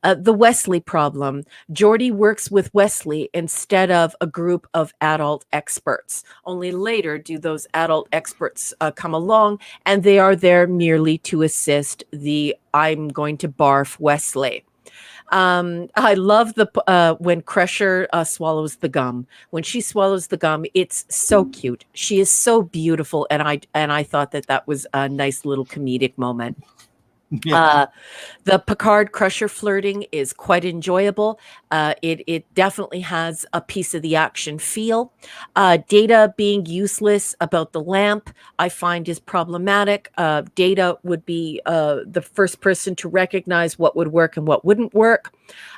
The Wesley problem. Geordi works with Wesley instead of a group of adult experts. Only later do those adult experts come along, and they are there merely to assist the I'm going to barf Wesley. I love the when Crusher swallows the gum. When she swallows the gum, it's so cute. She is so beautiful, and I thought that was a nice little comedic moment. Yeah. The Picard Crusher flirting is quite enjoyable. It definitely has a piece of the action feel. Data being useless about the lamp, I find is problematic. Data would be the first person to recognize what would work and what wouldn't work.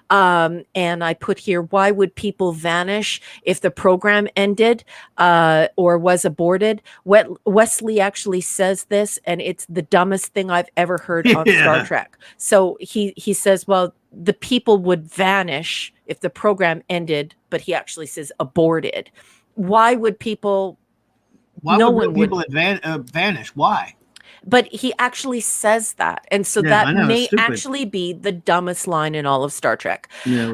And I put here, why would people vanish if the program ended or was aborted? Wesley actually says this, and it's the dumbest thing I've ever heard on Star Trek. So he says, well, the people would vanish if the program ended, but he actually says aborted. Why would people? Why would people vanish? Why? But he actually says that. And so that may actually be the dumbest line in all of Star Trek. Yeah,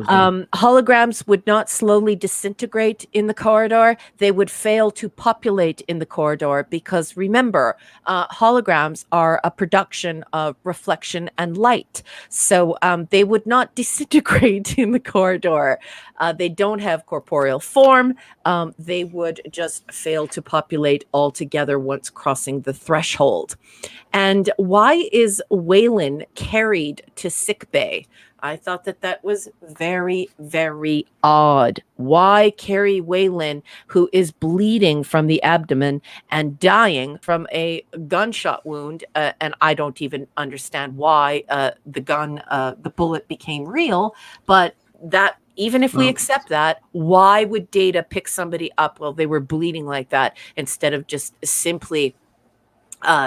holograms would not slowly disintegrate in the corridor. They would fail to populate in the corridor because remember, holograms are a production of reflection and light. So they would not disintegrate in the corridor. They don't have corporeal form. They would just fail to populate altogether once crossing the threshold. And why is Waylon carried to sickbay? I thought that was very, very odd. Why carry Waylon, who is bleeding from the abdomen and dying from a gunshot wound? And I don't even understand why the bullet became real. But that, even if we accept that, why would Data pick somebody up while they were bleeding like that instead of just simply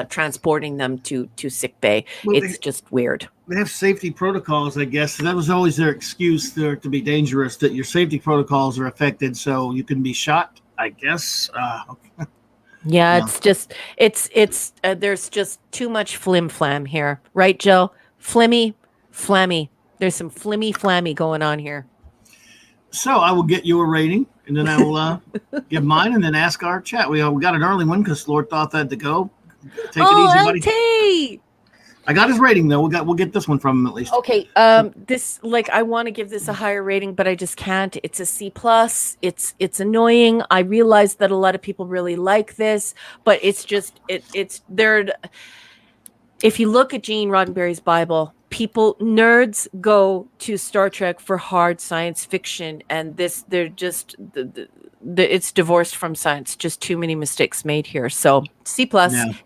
transporting them to sick bay? Well, it's just weird. They have safety protocols, I guess. That was always their excuse there to be dangerous, that your safety protocols are affected so you can be shot, I guess. Yeah, it's just there's just too much flim flam here, right, Joe? Flimmy flammy. There's some flimmy flammy going on here. So I will get you a rating, and then I will give mine, and then ask our chat. We got an early one because Lord thought that had to go. Take it easy, buddy. I got his rating though. We'll get this one from him at least. Okay. This, like, I want to give this a higher rating, but I just can't. It's a C+. It's annoying. I realize that a lot of people really like this, but it's just it's there. If you look at Gene Roddenberry's Bible, nerds go to Star Trek for hard science fiction, and they're just it's divorced from science. Just too many mistakes made here. So C+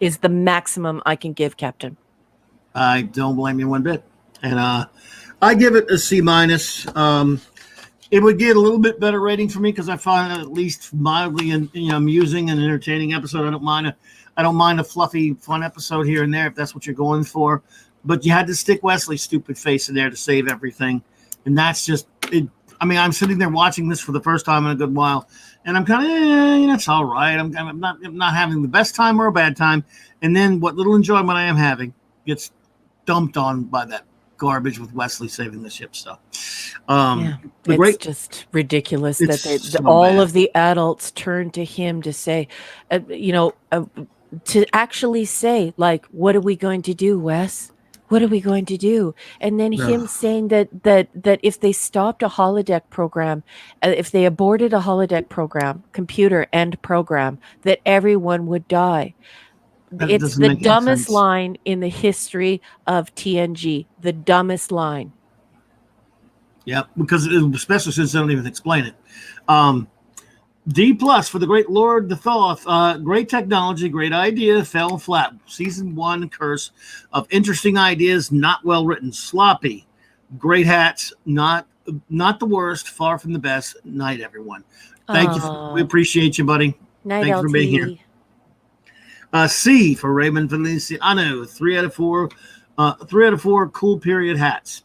is the maximum I can give, Captain. I don't blame you one bit, and I give it a C-. It would get a little bit better rating for me because I find it at least mildly amusing and entertaining episode. I don't mind a fluffy, fun episode here and there if that's what you're going for. But you had to stick Wesley's stupid face in there to save everything, and that's just it. I mean, I'm sitting there watching this for the first time in a good while, and I'm kind of, it's all right. I'm not having the best time or a bad time, and then what little enjoyment I am having gets dumped on by that garbage with Wesley saving the ship stuff. It's just ridiculous that all of the adults turn to him to say, to actually say, like, what are we going to do, Wes? What are we going to do? And then him saying that if they stopped a holodeck program, if they aborted a holodeck program, computer end program, that everyone would die. It's the dumbest line in the history of TNG. The dumbest line. Yeah, because especially since they don't even explain it. D+ for the great Lord the Thoth. Great technology, great idea, fell flat. Season 1 curse of interesting ideas, not well written, sloppy. Great hats, not the worst, far from the best. Night, everyone. Thank you. We appreciate you, buddy. Night, Thanks for being here. C for Raymond Feliciano. 3 out of 4. 3 out of 4 cool period hats.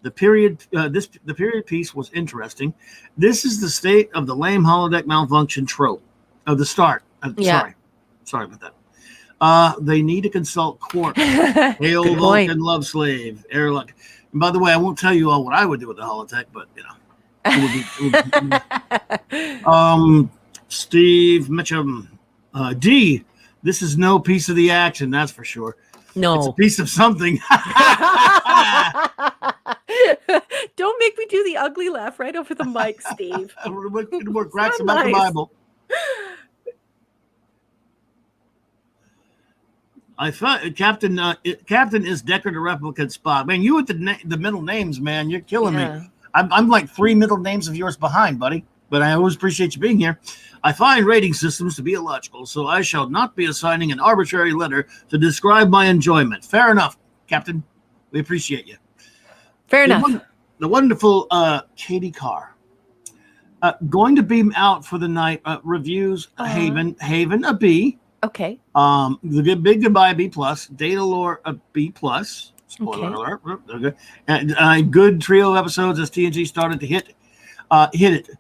The period piece was interesting. This is the state of the lame holodeck malfunction trope of the start. Sorry about that. They need to consult Quark. Hail Vulcan love slave. Airlock. And by the way, I won't tell you all what I would do with the holodeck, but Steve Mitchum. D. This is no piece of the action, that's for sure. No. It's a piece of something. Don't make me do the ugly laugh right over the mic, Steve. More cracks about the Bible. I thought Captain is Deckard, a replicant Spock. Man, you with the middle names, man, you're killing me. I'm like 3 middle names of yours behind, buddy. But I always appreciate you being here. I find rating systems to be illogical, so I shall not be assigning an arbitrary letter to describe my enjoyment. Fair enough, Captain. We appreciate you. Fair enough. The wonderful Katie Carr. Going to beam out for the night. Reviews Haven a B. Okay. The big goodbye B plus. Data lore a B plus. Spoiler alert. Okay. And good trio episodes as TNG started to hit it.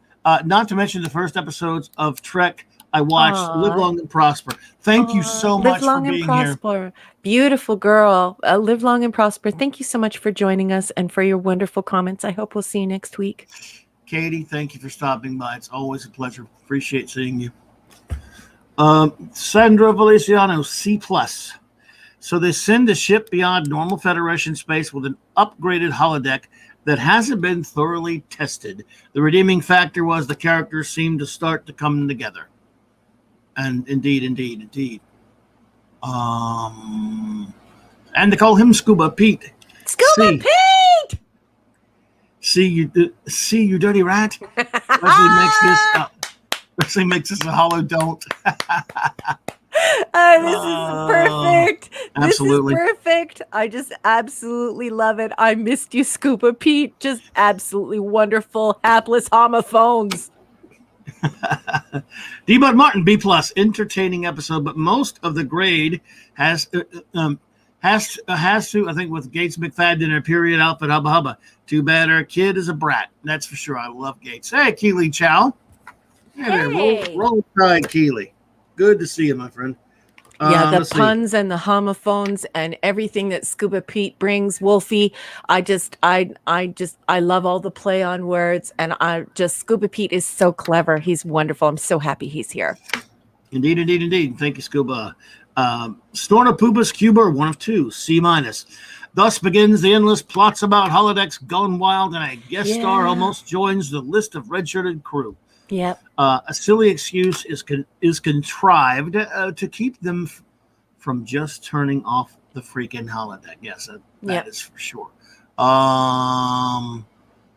Not to mention the first episodes of Trek I watched. Live long and prosper. Thank you so much for being here. Beautiful girl. Live long and prosper. Thank you so much for joining us and for your wonderful comments. I hope we'll see you next week. Katie, thank you for stopping by. It's always a pleasure. Appreciate seeing you. Sandra Valesiano, C+. So they send a ship beyond normal Federation space with an upgraded holodeck that hasn't been thoroughly tested. The redeeming factor was the characters seemed to start to come together. And indeed. And they call him Scuba Pete. Scuba Pete! See you dirty rat. Wesley makes this a hollow don't. This is perfect. Absolutely. This is perfect. I just absolutely love it. I missed you, Scuba Pete. Just absolutely wonderful. Hapless homophones. D-Bud Martin, B+. Entertaining episode, but most of the grade has to, I think, with Gates McFadden in her period outfit, hubba hubba. Too bad our kid is a brat. That's for sure. I love Gates. Hey, Keely Chow. Hey. Roll Tide, Keely. Good to see you, my friend. The puns and the homophones and everything that Scuba Pete brings, Wolfie. I love all the play on words, and Scuba Pete is so clever. He's wonderful. I'm so happy he's here. Indeed. Thank you, Scuba. Snornopubus Cuba, 1 of 2, C-. Thus begins the endless plots about holodecks gone wild, and a guest star almost joins the list of red-shirted crew. Yep. A silly excuse is contrived to keep them from just turning off the freaking holodeck. Yes, that is for sure. Wow,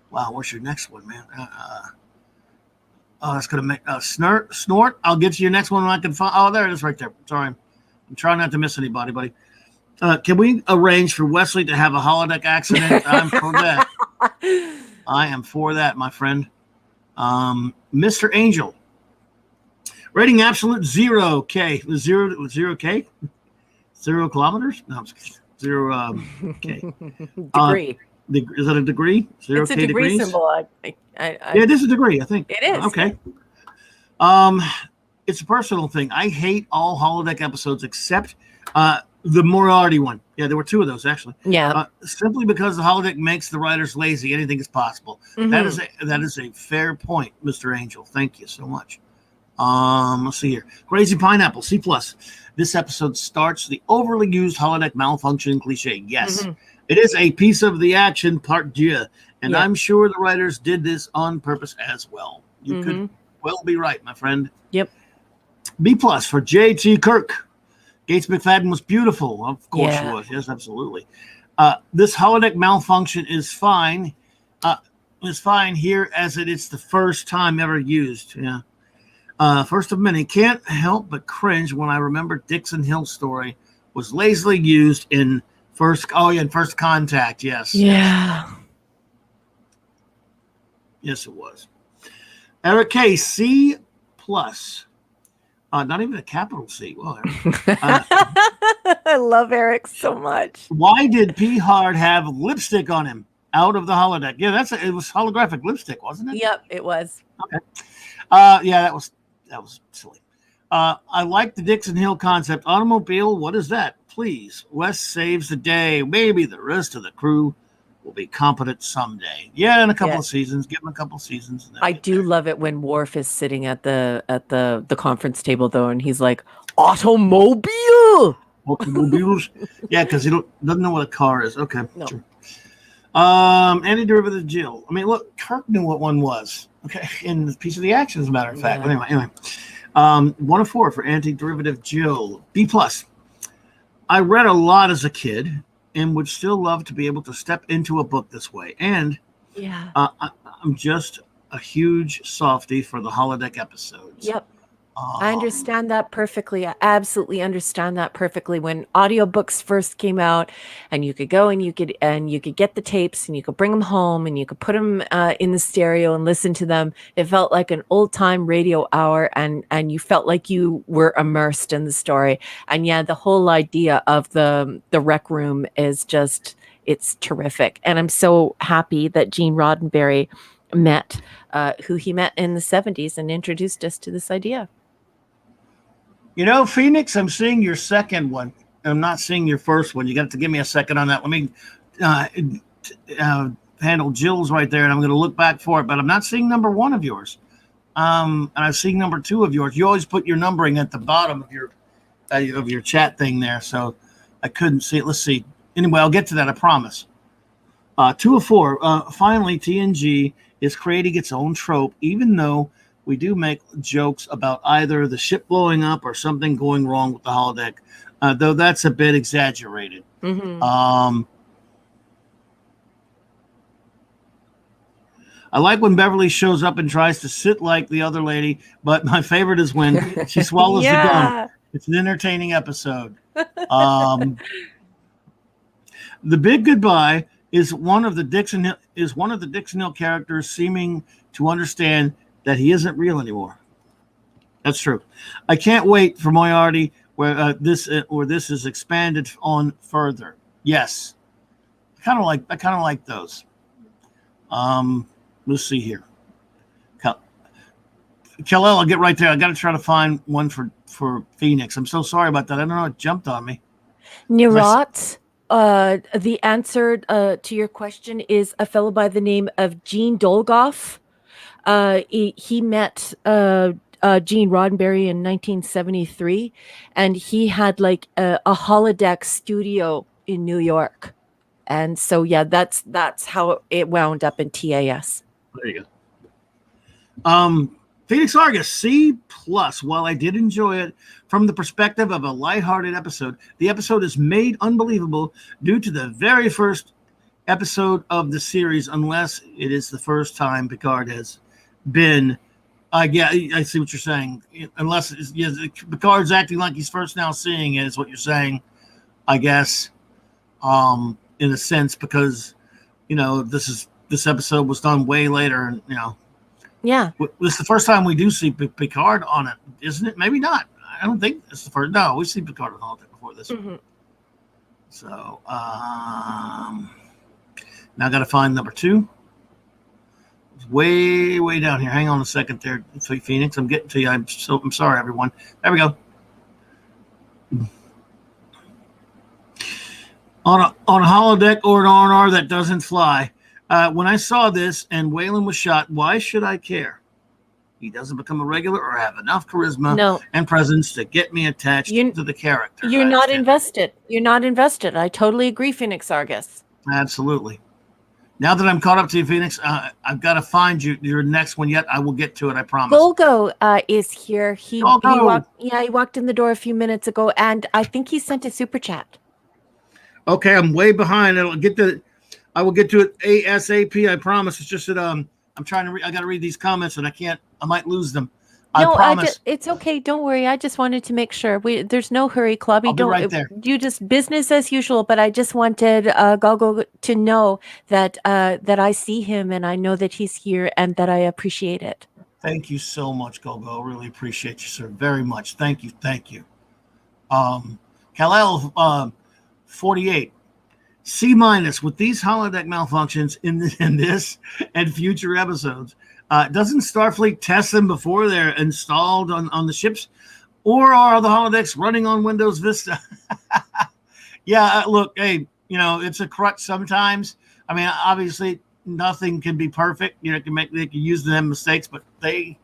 what's your next one, man? It's gonna make snort. I'll get to your next one when I can find. Oh, there it is, right there. Sorry, I'm trying not to miss anybody, buddy. Can we arrange for Wesley to have a holodeck accident? I'm for that. I am for that, my friend. Mr. Angel, rating absolute 0K. 0K? 0 kilometers? No, 0 K. Degree. Is that a degree? 0 it's a K degree degrees? Symbol. It is a degree, I think. It is. Okay. It's a personal thing. I hate all holodeck episodes except the Moriarty one. Yeah, there were 2 of those actually. Yeah. Simply because the holodeck makes the writers lazy. Anything is possible. Mm-hmm. That is a fair point, Mr. Angel. Thank you so much. Let's see here. Crazy Pineapple, C+. This episode starts the overly used holodeck malfunction cliche. Yes, It is a piece of the action part deux, and I'm sure the writers did this on purpose as well. You could well be right, my friend. Yep. B+ for J.T. Kirk. Gates McFadden was beautiful. Of course she was. Yes, absolutely. This holodeck malfunction is fine. Here as it's the first time ever used. Yeah. First of many. Can't help but cringe when I remember Dixon Hill's story was lazily used in First Contact. Yes. Yeah. Yes, it was. Eric K. C+. Not even a capital C. Well, I love Eric so much. Why did P. Hard have lipstick on him? out of the holodeck. Yeah, it was holographic lipstick, wasn't it? Yep, it was. Okay. Yeah, that was silly. I like the Dixon Hill concept. Automobile, what is that? Please, Wes saves the day. Maybe the rest of the crew will be competent someday. Yeah, in a couple of seasons. Give them a couple of seasons. I do love it when Worf is sitting at the conference table though, and he's like, automobile. Automobiles. Yeah, because he doesn't know what a car is. Okay. No. Sure. Anti-derivative Jill. I mean, look, Kirk knew what one was. Okay, in the piece of the action, as a matter of fact. Yeah. But anyway. 1 of 4 for anti-derivative Jill. B+. I read a lot as a kid and would still love to be able to step into a book this way. And yeah, I'm just a huge softie for the holodeck episodes. Yep. I understand that perfectly. I absolutely understand that perfectly. When audiobooks first came out, and you could go and you could get the tapes and you could bring them home and you could put them in the stereo and listen to them. It felt like an old time radio hour, and you felt like you were immersed in the story. And yeah, the whole idea of the rec room is just, it's terrific. And I'm so happy that Gene Roddenberry met who he met in the 70s and introduced us to this idea. You know, Phoenix, I'm seeing your second one. I'm not seeing your first one. You got to give me a second on that. Let me handle Jill's right there, and I'm going to look back for it. But I'm not seeing number 1 of yours. And I'm seeing number 2 of yours. You always put your numbering at the bottom of your chat thing there, so I couldn't see it. Let's see. Anyway, I'll get to that, I promise. 2 of 4. Finally, TNG is creating its own trope, even though we do make jokes about either the ship blowing up or something going wrong with the holodeck, though that's a bit exaggerated. Mm-hmm. I like when Beverly shows up and tries to sit like the other lady, but my favorite is when she swallows the gum. It's an entertaining episode. The Big Goodbye is one of the Dixon Hill characters seeming to understand that he isn't real anymore. That's true. I can't wait for Moriarty where this is expanded on further. Yes, I kind of like those. Let's see here. Kal-El, I'll get right there. I got to try to find one for Phoenix. I'm so sorry about that. I don't know. It jumped on me. Nirot, the answer to your question is a fellow by the name of Gene Dolgoff. He met Gene Roddenberry in 1973, and he had like a holodeck studio in New York. And so, yeah, that's how it wound up in TAS. There you go. Phoenix Argus, C+. While I did enjoy it from the perspective of a lighthearted episode, the episode is made unbelievable due to the very first episode of the series, unless it is the first time Picard has been. Yeah, I see what you're saying. Unless Picard's acting like he's first now seeing it, is what you're saying, I guess, in a sense, because this episode was done way later, and yeah, this is the first time we do see Picard on it, isn't it? Maybe not. I don't think it's the first. No, we've seen Picard on holodeck before this. Mm-hmm. So now I got to find number 2. It's way down here. Hang on a second there, Phoenix. I'm getting to you. I'm sorry, everyone. There we go. On a holodeck or an R&R that doesn't fly. When I saw this and Wayland was shot, why should I care? He doesn't become a regular or have enough charisma and presence to get me attached to the character. You're not invested. You're not invested. I totally agree, Phoenix Argus. Absolutely. Now that I'm caught up to you, Phoenix, I've got to find your next one yet. I will get to it, I promise. Golgo is here. He walked in the door a few minutes ago, and I think he sent a super chat. Okay, I'm way behind. I will get to it ASAP. I promise. It's just that I'm trying to. I got to read these comments, and I can't. I might lose them. I promise. It's okay. Don't worry. I just wanted to make sure. There's no hurry, Clubby. Don't right there. You just business as usual. But I just wanted Golgo to know that I see him, and I know that he's here, and that I appreciate it. Thank you so much, Golgo. Really appreciate you, sir. Very much. Thank you. Kal-El 48. C minus with these holodeck malfunctions in this and future episodes. Doesn't Starfleet test them before they're installed on the ships? Or are the holodecks running on Windows Vista? Yeah, look, hey, it's a crutch sometimes. I mean, obviously, nothing can be perfect. They can use them mistakes, but I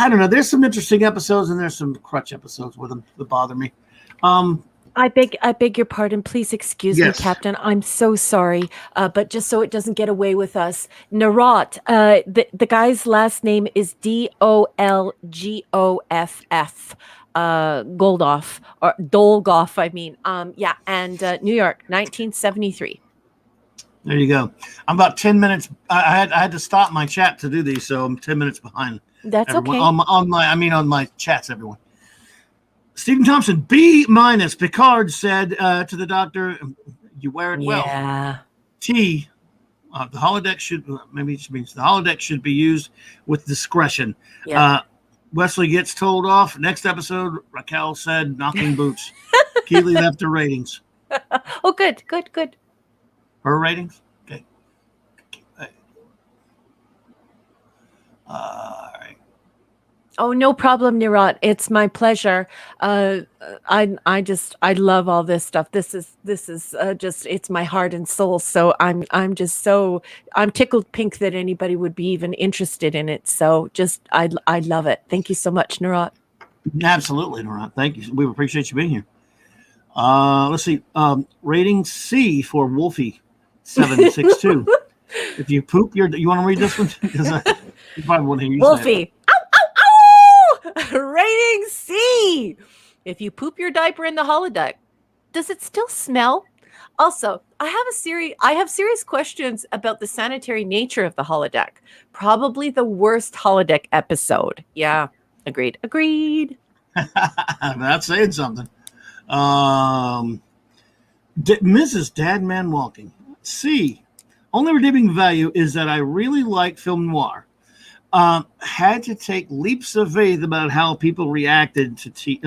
don't know. There's some interesting episodes and there's some crutch episodes with them that bother me. I beg your pardon. Please excuse me, Yes. Captain. I'm so sorry. But just so it doesn't get away with us, Narot. The guy's last name is Dolgoff. Goldoff or Dolgoff. I mean, yeah. And New York, 1973. There you go. I'm about 10 minutes. I had to stop my chat to do these, so I'm 10 minutes behind. That's everyone. okay. On my chats, everyone. Stephen Thompson, B minus. Picard said to the doctor, "You wear it well." Yeah. T. The holodeck should maybe it means the holodeck should be used with discretion. Yeah. Wesley gets told off. Next episode, Raquel said, "Knocking boots." Keeley left her ratings. Oh, good. Her ratings? Okay. All right. Oh, no problem, Nirot. It's my pleasure. I love all this stuff. This is just it's my heart and soul. So I'm tickled pink that anybody would be even interested in it. So I love it. Thank you so much, Nirot. Absolutely, Nirot. Thank you. We appreciate you being here. Let's see. Rating C for Wolfie 762. If you poop you want to read this one? Because you probably want to hear you Wolfie. Rating C. If you poop your diaper in the holodeck, does it still smell? Also, I have serious questions about the sanitary nature of the holodeck. Probably the worst holodeck episode. Yeah, agreed. That's saying something. Mrs. Dadman Walking. C. Only redeeming value is that I really like film noir. Had to take leaps of faith about how people reacted to tech.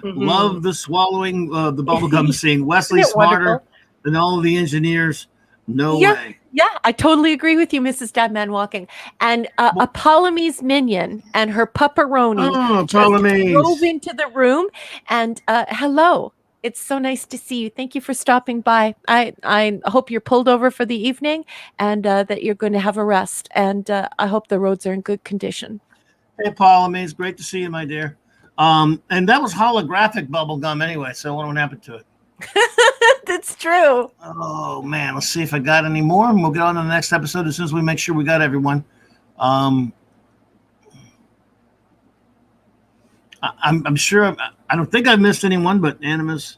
Mm-hmm. Love the swallowing the bubblegum scene. Wesley smarter wonderful? Than all of the engineers. No way. Yeah, I totally agree with you, Mrs. Dadman Walking. And a Polomise minion and her pupperoni drove into the room. And hello. It's so nice to see you. Thank you for stopping by. I hope you're pulled over for the evening and that you're going to have a rest. And I hope the roads are in good condition. Hey, Paul. It's great to see you, my dear. And that was holographic bubble gum anyway, so I wonder what happened to it. That's true. Oh, man. Let's see if I got any more, and we'll get on to the next episode as soon as we make sure we got everyone. I'm sure I don't think I missed anyone, but Animus.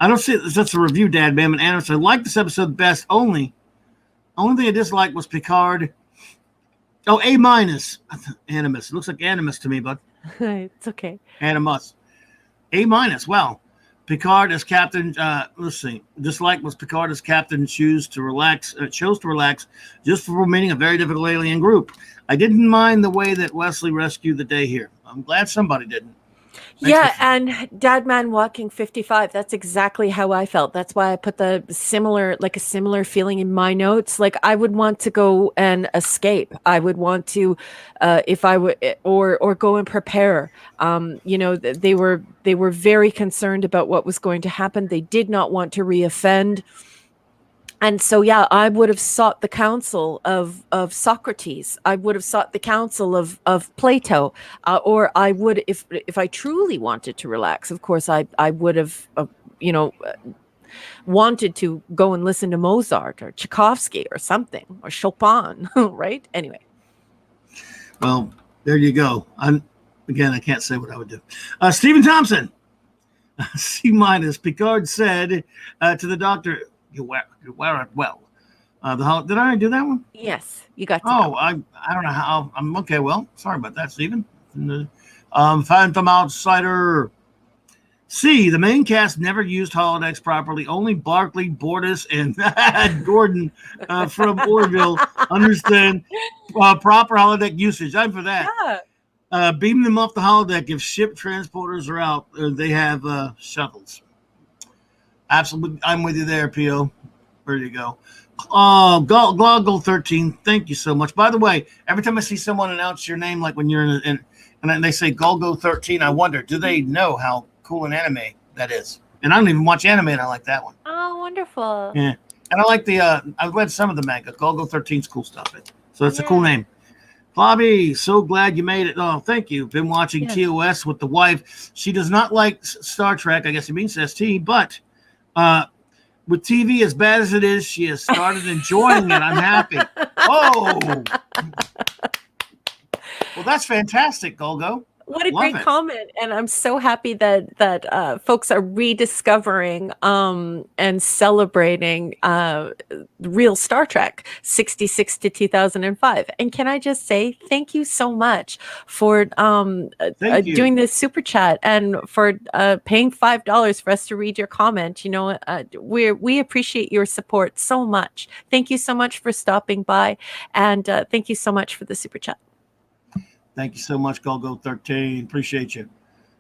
I don't see it. That's a review, Dad, Bam, and Animus. I like this episode best. Only thing I disliked was Picard. Oh, A minus. Animus. It looks like Animus to me, bud. It's okay. Animus. A minus. Well, Picard as captain. Let's see. Dislike was Picard as captain chose to relax just for remaining a very difficult alien group. I didn't mind the way that Wesley rescued the day here. I'm glad somebody didn't. Yeah, and Dadman Walking 55. That's exactly how I felt. That's why I put a similar feeling in my notes. Like I would want to go and escape. I would want to, if I would, or go and prepare. They were very concerned about what was going to happen. They did not want to reoffend. And so, yeah, I would have sought the counsel of Socrates. I would have sought the counsel of Plato, or I would, if I truly wanted to relax, of course, I would have, wanted to go and listen to Mozart or Tchaikovsky or something, or Chopin, right? Anyway. Well, there you go. I can't say what I would do. Stephen Thompson, C minus. Picard said to the doctor, You wear it well. Did I do that one? Yes, you got to. Oh, I don't know how. I'm okay. Well, sorry about that, Stephen. Phantom Outsider. C. The main cast never used holodecks properly. Only Barclay, Bordas, and Gordon from Orville understand proper holodeck usage. I'm for that. Yeah. Beam them off the holodeck if ship transporters are out. They have shuttles. Absolutely, I'm with you there, Pio. There you go. Oh, Gloggle 13. Thank you so much. By the way, every time I see someone announce your name, like when you're in and they say Golgo 13, I wonder, do they know how cool an anime that is? And I don't even watch anime, and I like that one. Oh, wonderful. Yeah. And I like the, I've read some of the manga. Golgo 13's cool stuff. So it's a cool name. Bobby, so glad you made it. Oh, thank you. Been watching TOS with the wife. She does not like Star Trek. I guess it means ST, but with TV as bad as it is, she has started enjoying it. I'm happy. Oh. Well, that's fantastic, Golgo. What a great comment. And I'm so happy that folks are rediscovering and celebrating real Star Trek 66 to 2005. And can I just say thank you so much for doing this super chat and for paying $5 for us to read your comment. You know, we appreciate your support so much. Thank you so much for stopping by, and thank you so much for the super chat. Thank you so much, Golgo 13. Appreciate you.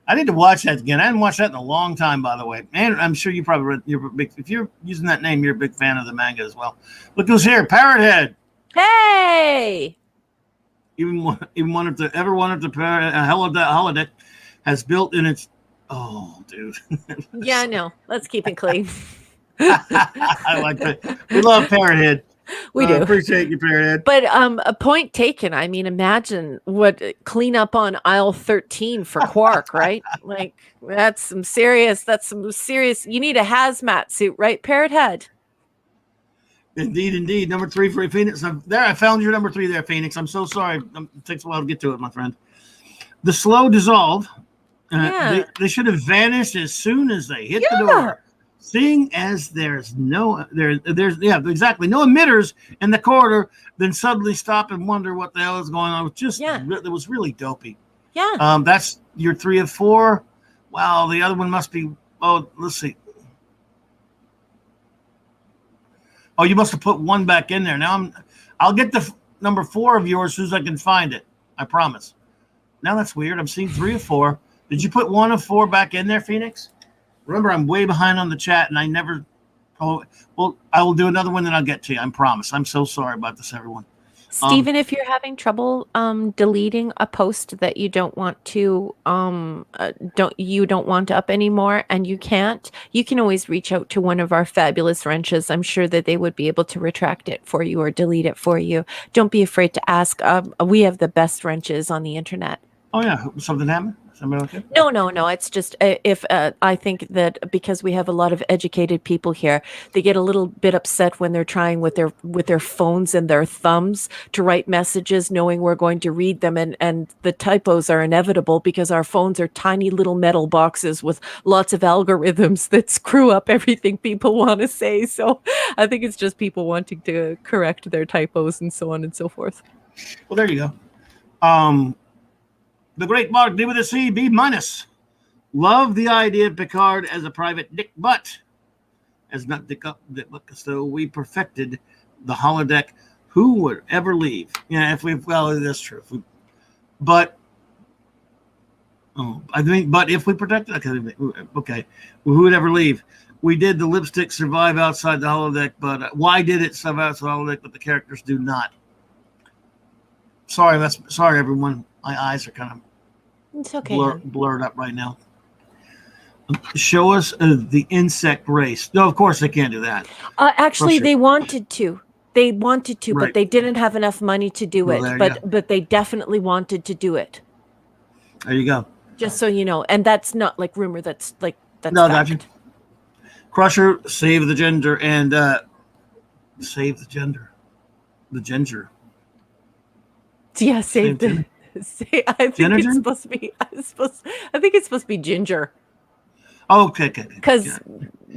I need to watch that again. I haven't watched that in a long time, by the way. And I'm sure you probably read, you're big, if you're using that name, you're a big fan of the manga as well. Look who's here, Parrot Head. Hey! Even wanted to holodeck has built in its. Oh, dude. Yeah, I know. Let's keep it clean. I like that. We love Parrot Head. We do. Appreciate you, Parrot. But a point taken. I mean, imagine what clean up on aisle 13 for Quark, right? Like that's some serious. You need a hazmat suit, right? Parrot Head. Indeed. Number 3 for Phoenix. I found your number 3 there, Phoenix. I'm so sorry. It takes a while to get to it, my friend. The slow dissolve. They should have vanished as soon as they hit the door. Seeing as there's no emitters in the corridor, then suddenly stop and wonder what the hell is going on. It was really dopey. Yeah. That's your 3 of 4. Wow, the other one must be. Oh, let's see. Oh, you must have put 1 back in there. Now I'll get the number 4 of yours as soon as I can find it. I promise. Now that's weird. I'm seeing 3 of 4. Did you put 1 of 4 back in there, Phoenix? Remember, I'm way behind on the chat, and I never. Oh, well, I will do another one, then I'll get to you. I promise. I'm so sorry about this, everyone. Stephen, if you're having trouble deleting a post that you don't want to don't want up anymore, and you can't, you can always reach out to one of our fabulous wrenches. I'm sure that they would be able to retract it for you or delete it for you. Don't be afraid to ask. We have the best wrenches on the internet. Oh yeah, something happened. Okay? No. It's just if I think that because we have a lot of educated people here, they get a little bit upset when they're trying with their phones and their thumbs to write messages, knowing we're going to read them, and the typos are inevitable because our phones are tiny little metal boxes with lots of algorithms that screw up everything people want to say. So I think it's just people wanting to correct their typos and so on and so forth. Well, there you go. The Great Mark, D with a C, B minus. Love the idea of Picard as a private Dick Butt. As not Dick up, Dick Butt. So we perfected the holodeck. Who would ever leave? Yeah, that's true. But if we protected, okay. Who would ever leave? We did the lipstick survive outside the holodeck, but why did it survive outside the holodeck, but the characters do not? Sorry, everyone. My eyes are kind of blurred up right now. Show us the insect race. No, of course they can't do that. Actually, they wanted to. Right. But they didn't have enough money to do it. But they definitely wanted to do it. There you go. Just so you know, and that's not like rumor. That's no, gotcha. Crusher, save the gender, and save the gender. The ginger. Yeah, save the. I think it's supposed to be. I think it's supposed to be Ginger. Oh, okay. Because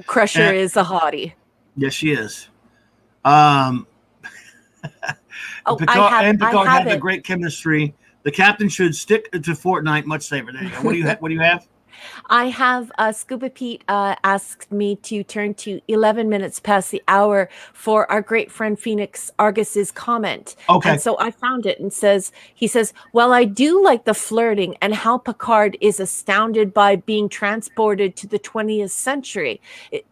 Crusher is a hottie. Yes, she is. Picard had the great chemistry. The captain should stick to Fortnite. Much safer. There you go. What do you have? I have Scuba Pete asked me to turn to 11 minutes past the hour for our great friend Phoenix Argus's comment. Okay. And so I found it and he says, well, I do like the flirting and how Picard is astounded by being transported to the 20th century.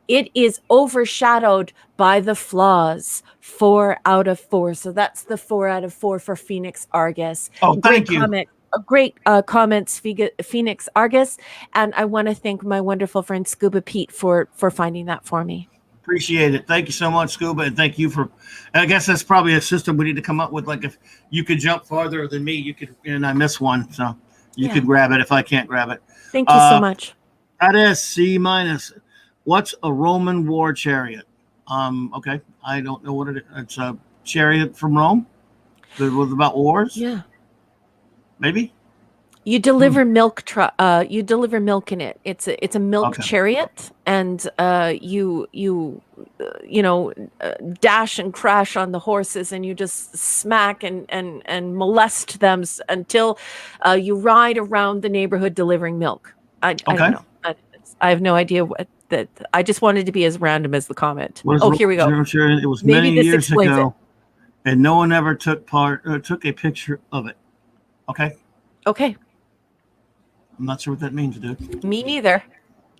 It is overshadowed by the flaws. 4 out of 4. So that's the 4 out of 4 for Phoenix Argus. Oh, thank Great you. comment. Great comments, Phoenix Argus. And I want to thank my wonderful friend Scuba Pete for finding that for me. Appreciate it. Thank you so much, Scuba, and thank you for. I guess that's probably a system we need to come up with. Like if you could jump farther than me, you could, and I miss one, so you could grab it if I can't grab it. Thank you so much. That is C-. What's a Roman war chariot? Okay, I don't know what it is. It's a chariot from Rome. That was about wars. Yeah. Maybe. You deliver milk. You deliver milk in it. It's a milk chariot, and you dash and crash on the horses, and you just smack and molest them until you ride around the neighborhood delivering milk. I don't know. I have no idea what that. I just wanted to be as random as the comment. Oh, here we go. It was many years ago, and no one ever took a picture of it. Okay. Okay. I'm not sure what that means, dude. Me neither.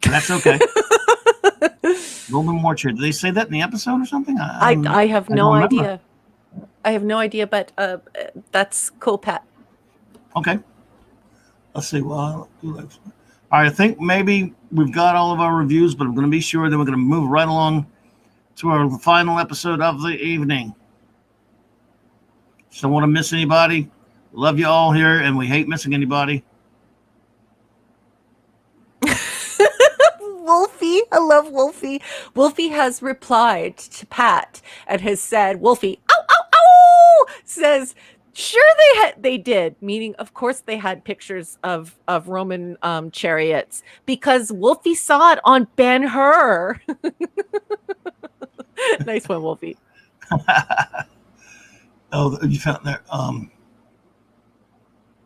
That's okay. Roman war chariot. Did they say that in the episode or something? I have no idea. I have no idea, but that's cool, Pat. Okay. Let's see. Well, all right, I think maybe we've got all of our reviews, but I'm going to be sure that we're going to move right along to our final episode of the evening. Just don't want to miss anybody. Love you all here, and we hate missing anybody. Wolfie, I love Wolfie. Wolfie has replied to Pat and has said, Wolfie, ow, ow, ow, says, sure they did, meaning of course they had pictures of Roman chariots because Wolfie saw it on Ben-Hur. Nice one, Wolfie. Oh, you found there.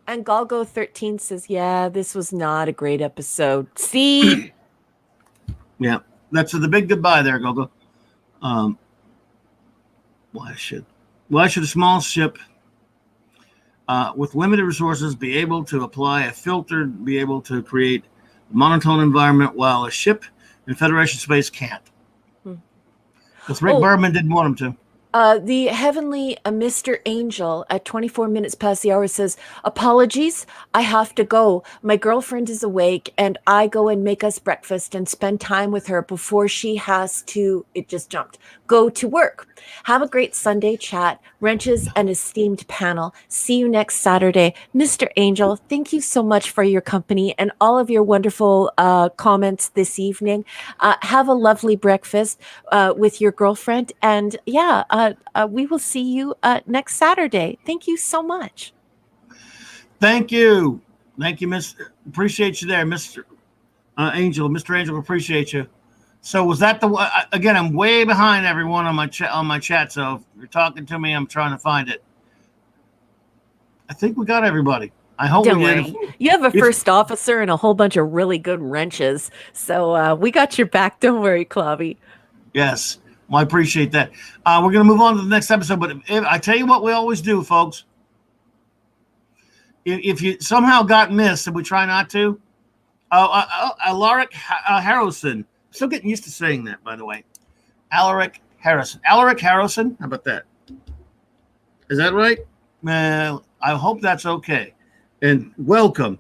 And Galgo 13 says, yeah, this was not a great episode. See? Yeah, that's the big goodbye there, Galgo. Why should a small ship with limited resources be able to apply a filter, be able to create a monotone environment while a ship in Federation space can't? Because Rick Berman didn't want him to. The heavenly Mr. Angel at 24 minutes past the hour says, apologies, I have to go. My girlfriend is awake and I go and make us breakfast and spend time with her before she has to, it just jumped, go to work. Have a great Sunday chat, wrenches and esteemed panel. See you next Saturday. Mr. Angel, thank you so much for your company and all of your wonderful comments this evening. Have a lovely breakfast with your girlfriend. And yeah, we will see you next Saturday. Thank you so much. Thank you. Thank you, Mr. Appreciate you there, Mr. Angel. Mr. Angel, appreciate you. So was that the again? I'm way behind everyone on my chat. So if you're talking to me, I'm trying to find it. I think we got everybody. I hope Don't we worry. did. You have a first officer and a whole bunch of really good wrenches. So we got your back. Don't worry, Clobby. Yes. Well, I appreciate that. We're going to move on to the next episode. But if I tell you what we always do, folks. If you somehow got missed, and we try not to, Alaric Harrison. Still getting used to saying that, by the way. Alaric Harrison. Alaric Harrison. How about that? Is that right? Well, I hope that's okay. And welcome.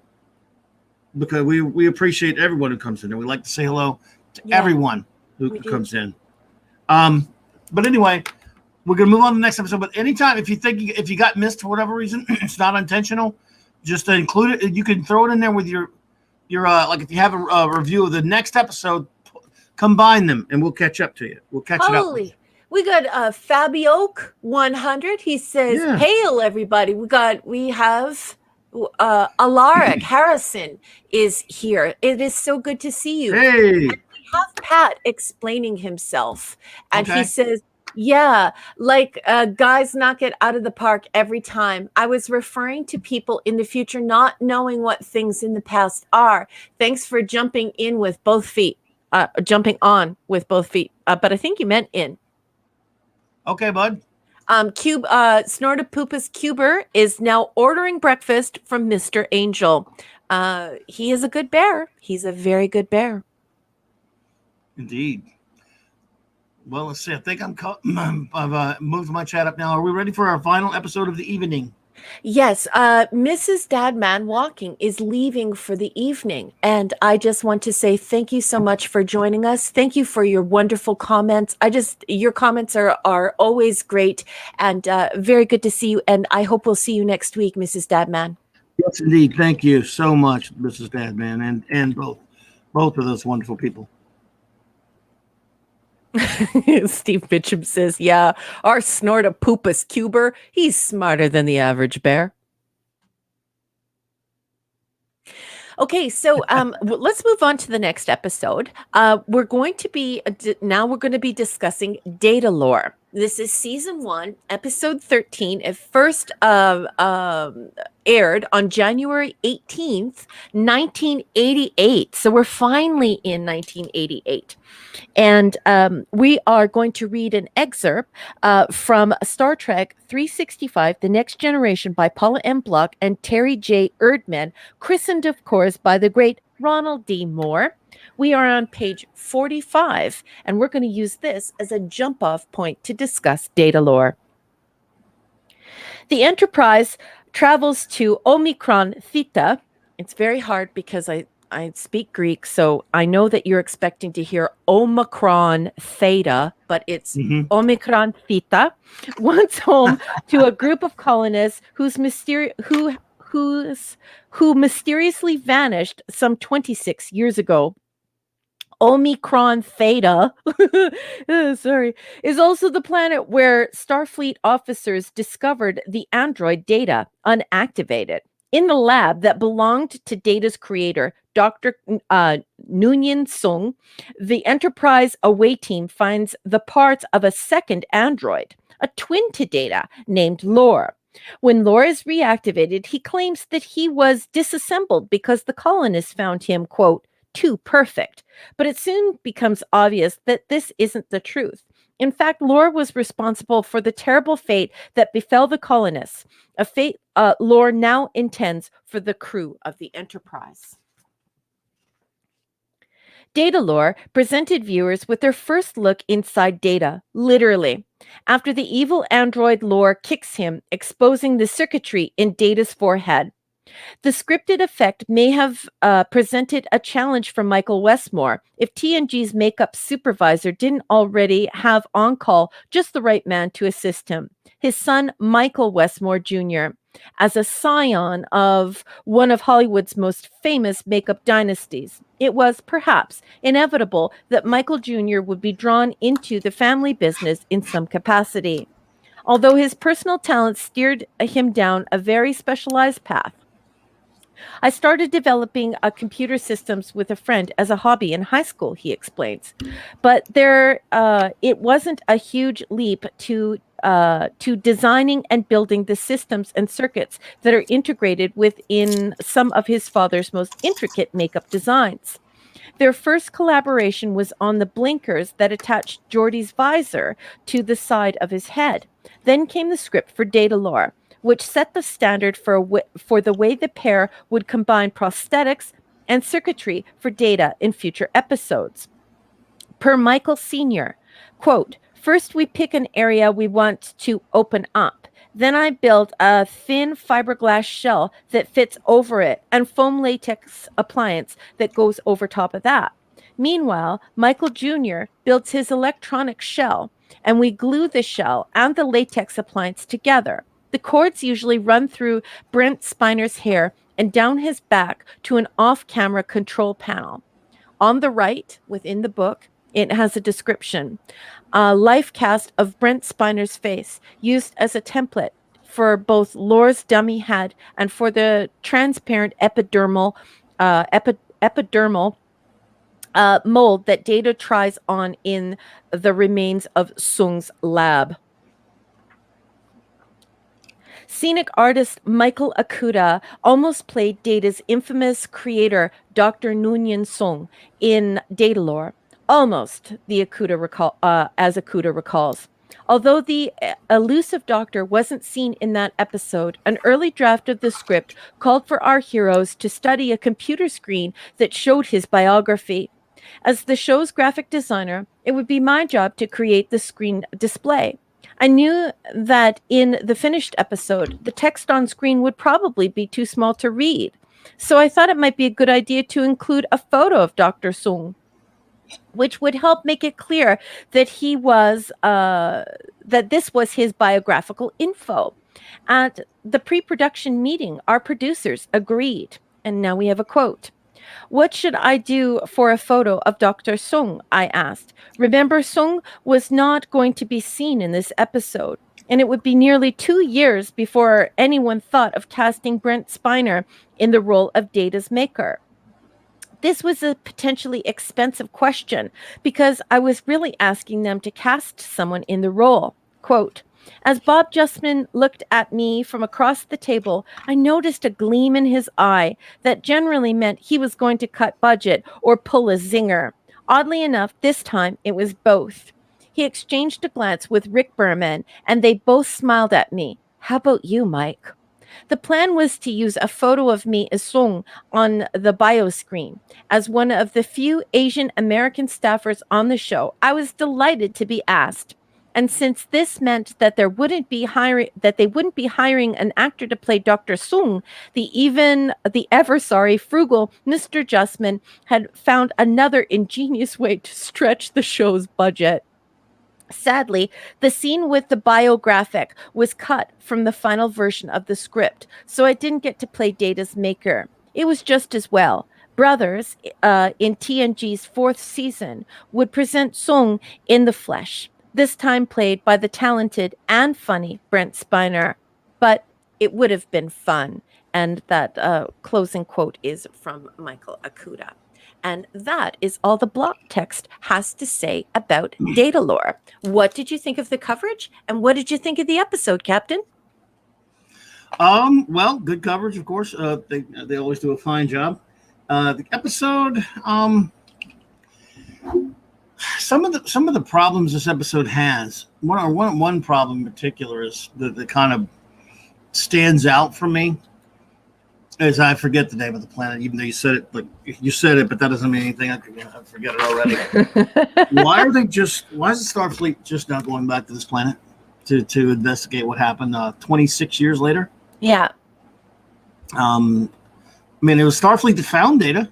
Because we appreciate everyone who comes in. And we like to say hello to everyone who comes in. But anyway, we're going to move on to the next episode. But anytime, if you got missed for whatever reason, it's not intentional, just to include it. You can throw it in there with your like if you have a review of the next episode, combine them and we'll catch up to you. We'll catch it up. We got Fabioke 100. He says, hail everybody. We have Alaric Harrison is here. It is so good to see you. Hey. And we have Pat explaining himself. And he says, Yeah, like guys knock it out of the park every time. I was referring to people in the future not knowing what things in the past are. Thanks for jumping in with both feet, jumping on with both feet. But I think you meant in. Okay, bud. Snortopoopas Cuber is now ordering breakfast from Mr. Angel. He is a good bear. He's a very good bear. Indeed. Well, let's see. I think I've moved my chat up now. Are we ready for our final episode of the evening? Yes, Mrs. Dadman Walking is leaving for the evening. And I just want to say thank you so much for joining us. Thank you for your wonderful comments. Your comments are always great and very good to see you. And I hope we'll see you next week, Mrs. Dadman. Yes, indeed. Thank you so much, Mrs. Dadman, and both of those wonderful people. Steve Mitchum says, yeah, our Snortopoopas Cuber, he's smarter than the average bear. Okay, so let's move on to the next episode. We're going to be discussing data lore. This is season 1, episode 13. It first aired on January 18th, 1988. So we're finally in 1988. And we are going to read an excerpt from Star Trek 365, The Next Generation by Paula M. Block and Terry J. Erdman, christened, of course, by the great Ronald D. Moore. We are on page 45, and we're going to use this as a jump-off point to discuss data lore. The Enterprise travels to Omicron Theta. It's very hard because I speak Greek, so I know that you're expecting to hear Omicron Theta, but it's Omicron Theta. Once home to a group of colonists who mysteriously vanished some 26 years ago. Omicron Theta, is also the planet where Starfleet officers discovered the android Data unactivated. In the lab that belonged to Data's creator, Dr. Noonien Sung, the Enterprise away team finds the parts of a second android, a twin to Data, named Lore. When Lore is reactivated, he claims that he was disassembled because the colonists found him, quote, too perfect. But it soon becomes obvious that this isn't the truth. In fact, Lore was responsible for the terrible fate that befell the colonists, a fate Lore now intends for the crew of the Enterprise. Data Lore presented viewers with their first look inside Data, literally, after the evil android Lore kicks him, exposing the circuitry in Data's forehead. The scripted effect may have presented a challenge for Michael Westmore if TNG's makeup supervisor didn't already have on call just the right man to assist him, his son Michael Westmore Jr., as a scion of one of Hollywood's most famous makeup dynasties. It was perhaps inevitable that Michael Jr. would be drawn into the family business in some capacity, although his personal talents steered him down a very specialized path. I started developing computer systems with a friend as a hobby in high school, he explains. But it wasn't a huge leap to designing and building the systems and circuits that are integrated within some of his father's most intricate makeup designs. Their first collaboration was on the blinkers that attached Geordi's visor to the side of his head. Then came the script for Data Lore, which set the standard for the way the pair would combine prosthetics and circuitry for Data in future episodes. Per Michael Sr., quote, first we pick an area we want to open up. Then I build a thin fiberglass shell that fits over it and foam latex appliance that goes over top of that. Meanwhile, Michael Jr. builds his electronic shell, and we glue the shell and the latex appliance together. The cords usually run through Brent Spiner's hair and down his back to an off-camera control panel. On the right, within the book, it has a description, a life cast of Brent Spiner's face used as a template for both Lore's dummy head and for the transparent epidermal mold that Data tries on in the remains of Sung's lab. Scenic artist Michael Akuda almost played Data's infamous creator, Dr. Nunyan Sung, in Datalore. Almost, as Akuda recalls. Although the elusive doctor wasn't seen in that episode, an early draft of the script called for our heroes to study a computer screen that showed his biography. As the show's graphic designer, it would be my job to create the screen display. I knew that in the finished episode, the text on screen would probably be too small to read. So I thought it might be a good idea to include a photo of Dr. Sung, which would help make it clear that that this was his biographical info. At the pre-production meeting, our producers agreed. And now we have a quote. "What should I do for a photo of Dr. Sung?" I asked. Remember, Sung was not going to be seen in this episode, and it would be nearly 2 years before anyone thought of casting Brent Spiner in the role of Data's maker. This was a potentially expensive question because I was really asking them to cast someone in the role. Quote, "As Bob Justman looked at me from across the table, I noticed a gleam in his eye that generally meant he was going to cut budget or pull a zinger. Oddly enough, this time it was both. He exchanged a glance with Rick Berman, and they both smiled at me. How about you, Mike?" The plan was to use a photo of me as Sung on the bio screen. As one of the few Asian American staffers on the show, I was delighted to be asked. And since this meant that they wouldn't be hiring an actor to play Dr. Sung, the ever sorry frugal Mr. Justman had found another ingenious way to stretch the show's budget. Sadly, the scene with the biographic was cut from the final version of the script, so I didn't get to play Data's maker. It was just as well. Brothers, in TNG's 4th season, would present Sung in the flesh, this time played by the talented and funny Brent Spiner. But it would have been fun. And that closing quote is from Michael Akuda. And that is all the block text has to say about Datalore. What did you think of the coverage? And what did you think of the episode, Captain? Well, good coverage, of course. They always do a fine job. The episode, some of the problems this episode has. One problem in particular is that kind of stands out for me. Is I forget the name of the planet, even though you said it. Like you said it, but that doesn't mean anything. I forget it already. Why is the Starfleet just now going back to this planet to investigate what happened 26 years later? Yeah. I mean, it was Starfleet that found Data.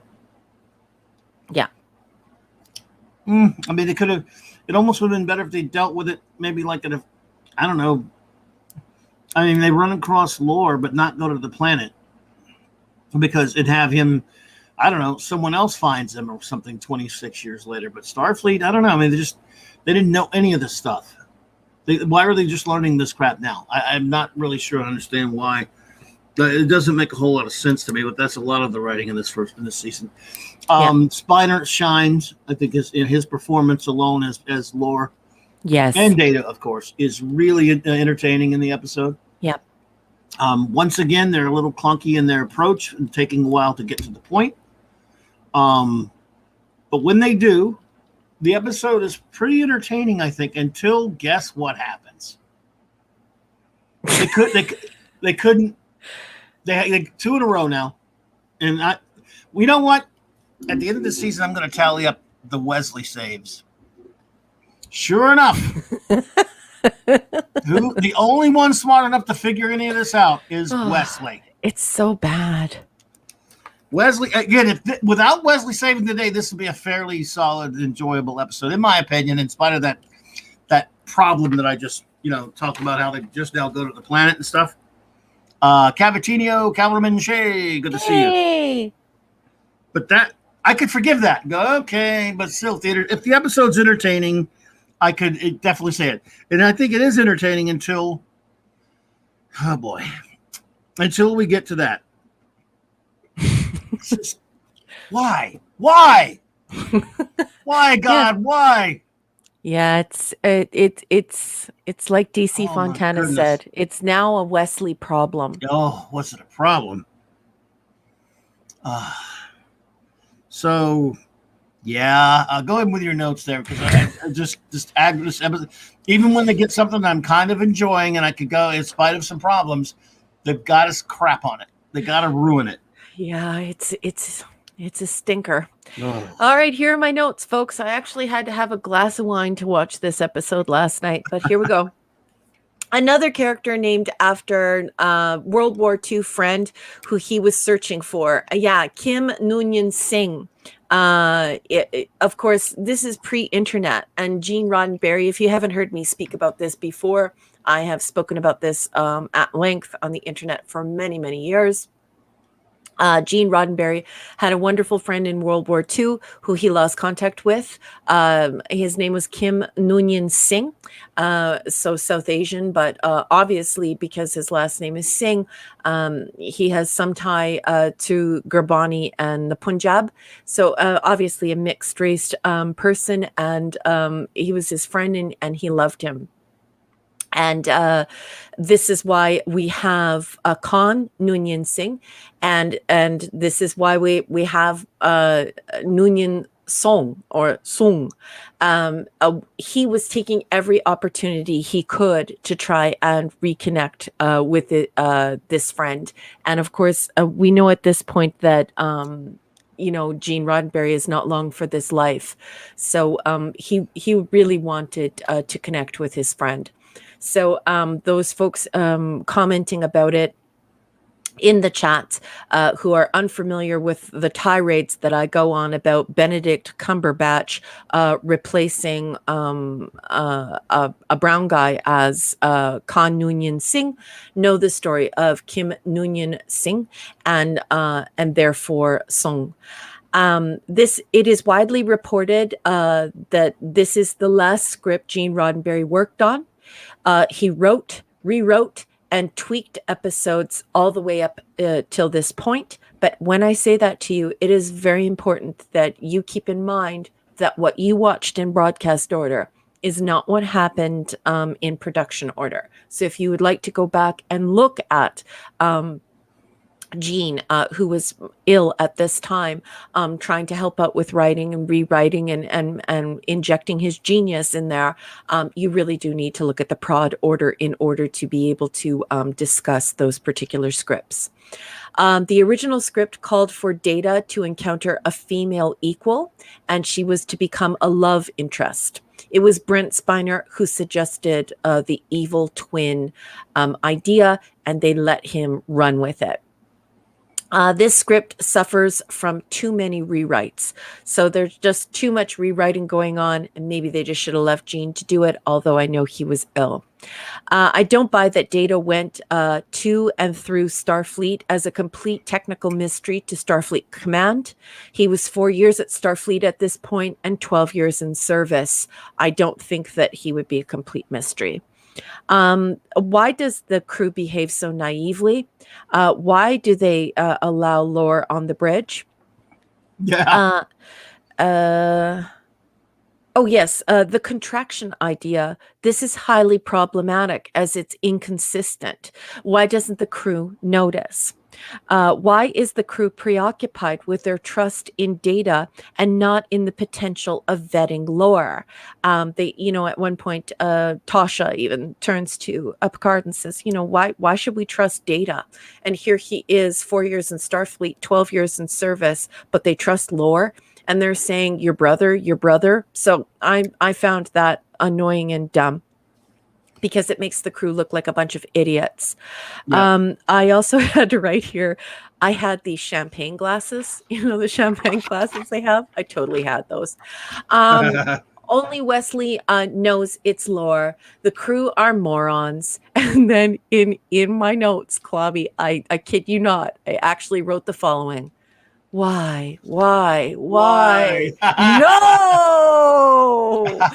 Yeah. I mean, it could have. It almost would have been better if they dealt with it. Maybe like I don't know. I mean, they run across lore, but not go to the planet. Because it'd have him, I don't know, someone else finds him or something 26 years later. But Starfleet, I don't know. I mean, they didn't know any of this stuff. Why are they just learning this crap now? I'm not really sure I understand why. It doesn't make a whole lot of sense to me, but that's a lot of the writing in this season. Spiner shines, I think, his performance alone as lore. Yes. And Data, of course, is really entertaining in the episode. Yep. Once again, they're a little clunky in their approach and taking a while to get to the point. But when they do, the episode is pretty entertaining, I think, until guess what happens? They couldn't. They 2 in a row now. And you know what? At the end of the season, I'm going to tally up the Wesley saves. Sure enough. The only one smart enough to figure any of this out is Wesley. It's so bad. Wesley, again, without Wesley saving the day, this would be a fairly solid, enjoyable episode, in my opinion, in spite of that problem that I just, talked about, how they just now go to the planet and stuff. Cavatinho, Cavalryman Shea, good to see you. But that, I could forgive that. Go, okay, but still, if the episode's entertaining, I could definitely say it. And I think it is entertaining until we get to that. Why? Why, Yeah. God? Why? Yeah, it's like DC Oh my Fontana goodness. said. It's now a Wesley problem. Oh, what's it a problem? Uh, so yeah, go ahead with your notes there because I just add this even when they get something I'm kind of enjoying and I could go in spite of some problems, they've got to crap on it. They got to ruin it. Yeah, it's a stinker. Oh. All right, here are my notes, folks. I actually had to have a glass of wine to watch this episode last night, but here we go. Another character named after World War II friend who he was searching for. Yeah, Kim Noonien Singh. Of course, this is pre-internet, and Gene Roddenberry. If you haven't heard me speak about this before, I have spoken about this at length on the internet for many, many years. Gene Roddenberry had a wonderful friend in World War II who he lost contact with. His name was Kim Noonien Singh, so South Asian, but obviously because his last name is Singh, he has some tie to Gurbani and the Punjab. So obviously a mixed race person, and he was his friend and he loved him. And this is why we have Khan Noonien Singh, and this is why we have Noonien Song or Sung. He was taking every opportunity he could to try and reconnect with this friend, and of course we know at this point that. Gene Roddenberry is not long for this life, so he really wanted to connect with his friend. So those folks commenting about it in the chat who are unfamiliar with the tirades that I go on about Benedict Cumberbatch replacing a brown guy as Khan Noonien Singh know the story of Kim Noonien Singh and therefore Song. It is widely reported that this is the last script Gene Roddenberry worked on. He wrote, rewrote, and tweaked episodes all the way up till this point. But when I say that to you, it is very important that you keep in mind that what you watched in broadcast order is not what happened in production order. So if you would like to go back and look at Gene, who was ill at this time, trying to help out with writing and rewriting and injecting his genius in there, you really do need to look at the prod order in order to be able to discuss those particular scripts. The original script called for Data to encounter a female equal, and she was to become a love interest. It was Brent Spiner who suggested the evil twin idea, and they let him run with it. This script suffers from too many rewrites. So there's just too much rewriting going on, and maybe they just should have left Gene to do it, although I know he was ill. I don't buy that Data went to and through Starfleet as a complete technical mystery to Starfleet Command. He was 4 years at Starfleet at this point and 12 years in service. I don't think that he would be a complete mystery. Why does the crew behave so naively? Why do they allow Lore on the bridge? Yeah. Oh, yes, the contraction idea. This is highly problematic as it's inconsistent. Why doesn't the crew notice? Why is the crew preoccupied with their trust in Data and not in the potential of vetting Lore? At one point, Tasha even turns to Picard and says, why should we trust Data? And here he is, 4 years in Starfleet, 12 years in service, but they trust Lore. And they're saying your brother. So I found that annoying and dumb because it makes the crew look like a bunch of idiots. Yeah. I also had to write here, I had these champagne glasses, the champagne glasses they have. I totally had those. Only Wesley knows it's Lore. The crew are morons. And then in my notes, Clobby, I kid you not, I actually wrote the following. Why? No! No.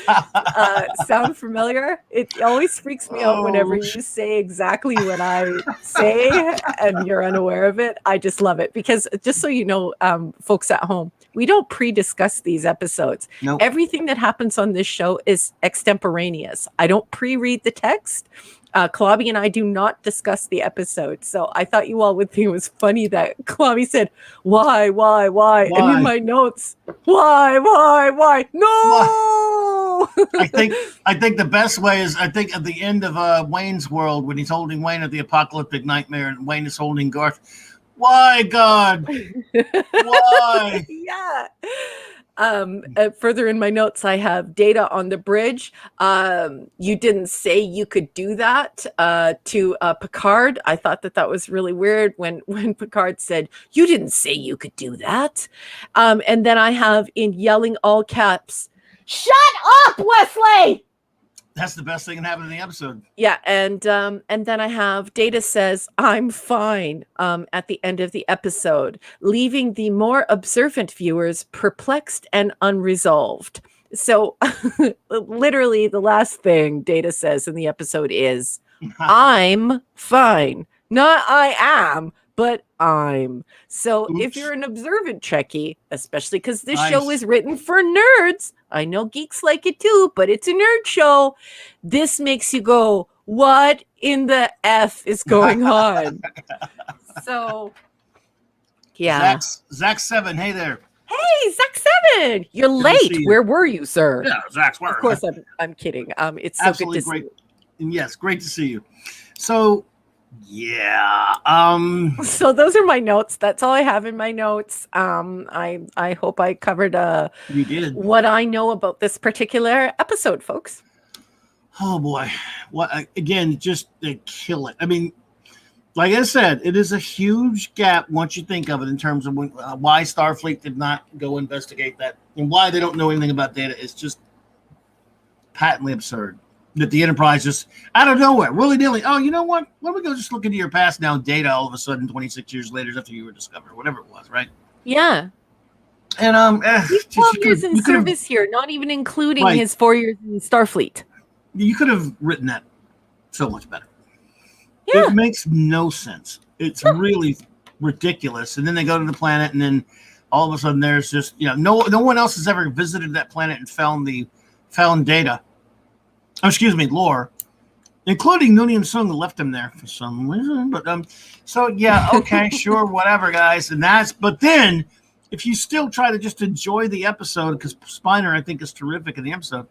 Sound familiar? It always freaks me out whenever you say exactly what I say and you're unaware of it. I just love it because just so you know, folks at home, we don't pre-discuss these episodes. Nope. Everything that happens on this show is extemporaneous. I don't pre-read the text. Klobby and I do not discuss the episode. So I thought you all would think it was funny that Klobby said, why? And in my notes, why? No! Why? I think the best way is, I think at the end of Wayne's World, when he's holding Wayne at the apocalyptic nightmare and Wayne is holding Garth. Why, God? Why? Yeah. Further in my notes, I have Data on the bridge. You didn't say you could do that to Picard. I thought that was really weird when Picard said, you didn't say you could do that. And then I have in yelling all caps, shut up, Wesley! That's the best thing that happened in the episode. Yeah, and then I have Data says, I'm fine, at the end of the episode, leaving the more observant viewers perplexed and unresolved. So literally the last thing Data says in the episode is, I'm fine. Not I am, but I'm. So Oops. if you're an observant Trekkie, especially because this show is written for nerds, I know geeks like it too, but it's a nerd show. This makes you go, what in the F is going on? So, yeah. Zach 7, hey there. Hey, Zach 7, you're late. Where were you, sir? Yeah, Zach's where? Of course, I'm kidding. It's so absolutely good to great. see you. Yes, great to see you. So, yeah. So those are my notes. That's all I have in my notes. I hope I covered you did what I know about this particular episode, folks. Oh boy. What again, just they kill it. I mean, like I said, it is a huge gap once you think of it in terms of why Starfleet did not go investigate that and why they don't know anything about Data. It's just patently absurd. That the Enterprise just out of nowhere, willy-nilly. Oh, you know what? Why don't we go just look into your past now? Data all of a sudden, 26 years later, after you were discovered, whatever it was, right? Yeah. And 12 years in service here, not even including his 4 years in Starfleet. You could have written that so much better. Yeah. It makes no sense. It's really ridiculous. And then they go to the planet, and then all of a sudden, there's just no one else has ever visited that planet and found Data. Oh, excuse me, Lore, including Noonien Sung, who left him there for some reason. But so yeah, okay, sure, whatever, guys. But then if you still try to just enjoy the episode, because Spiner I think is terrific in the episode,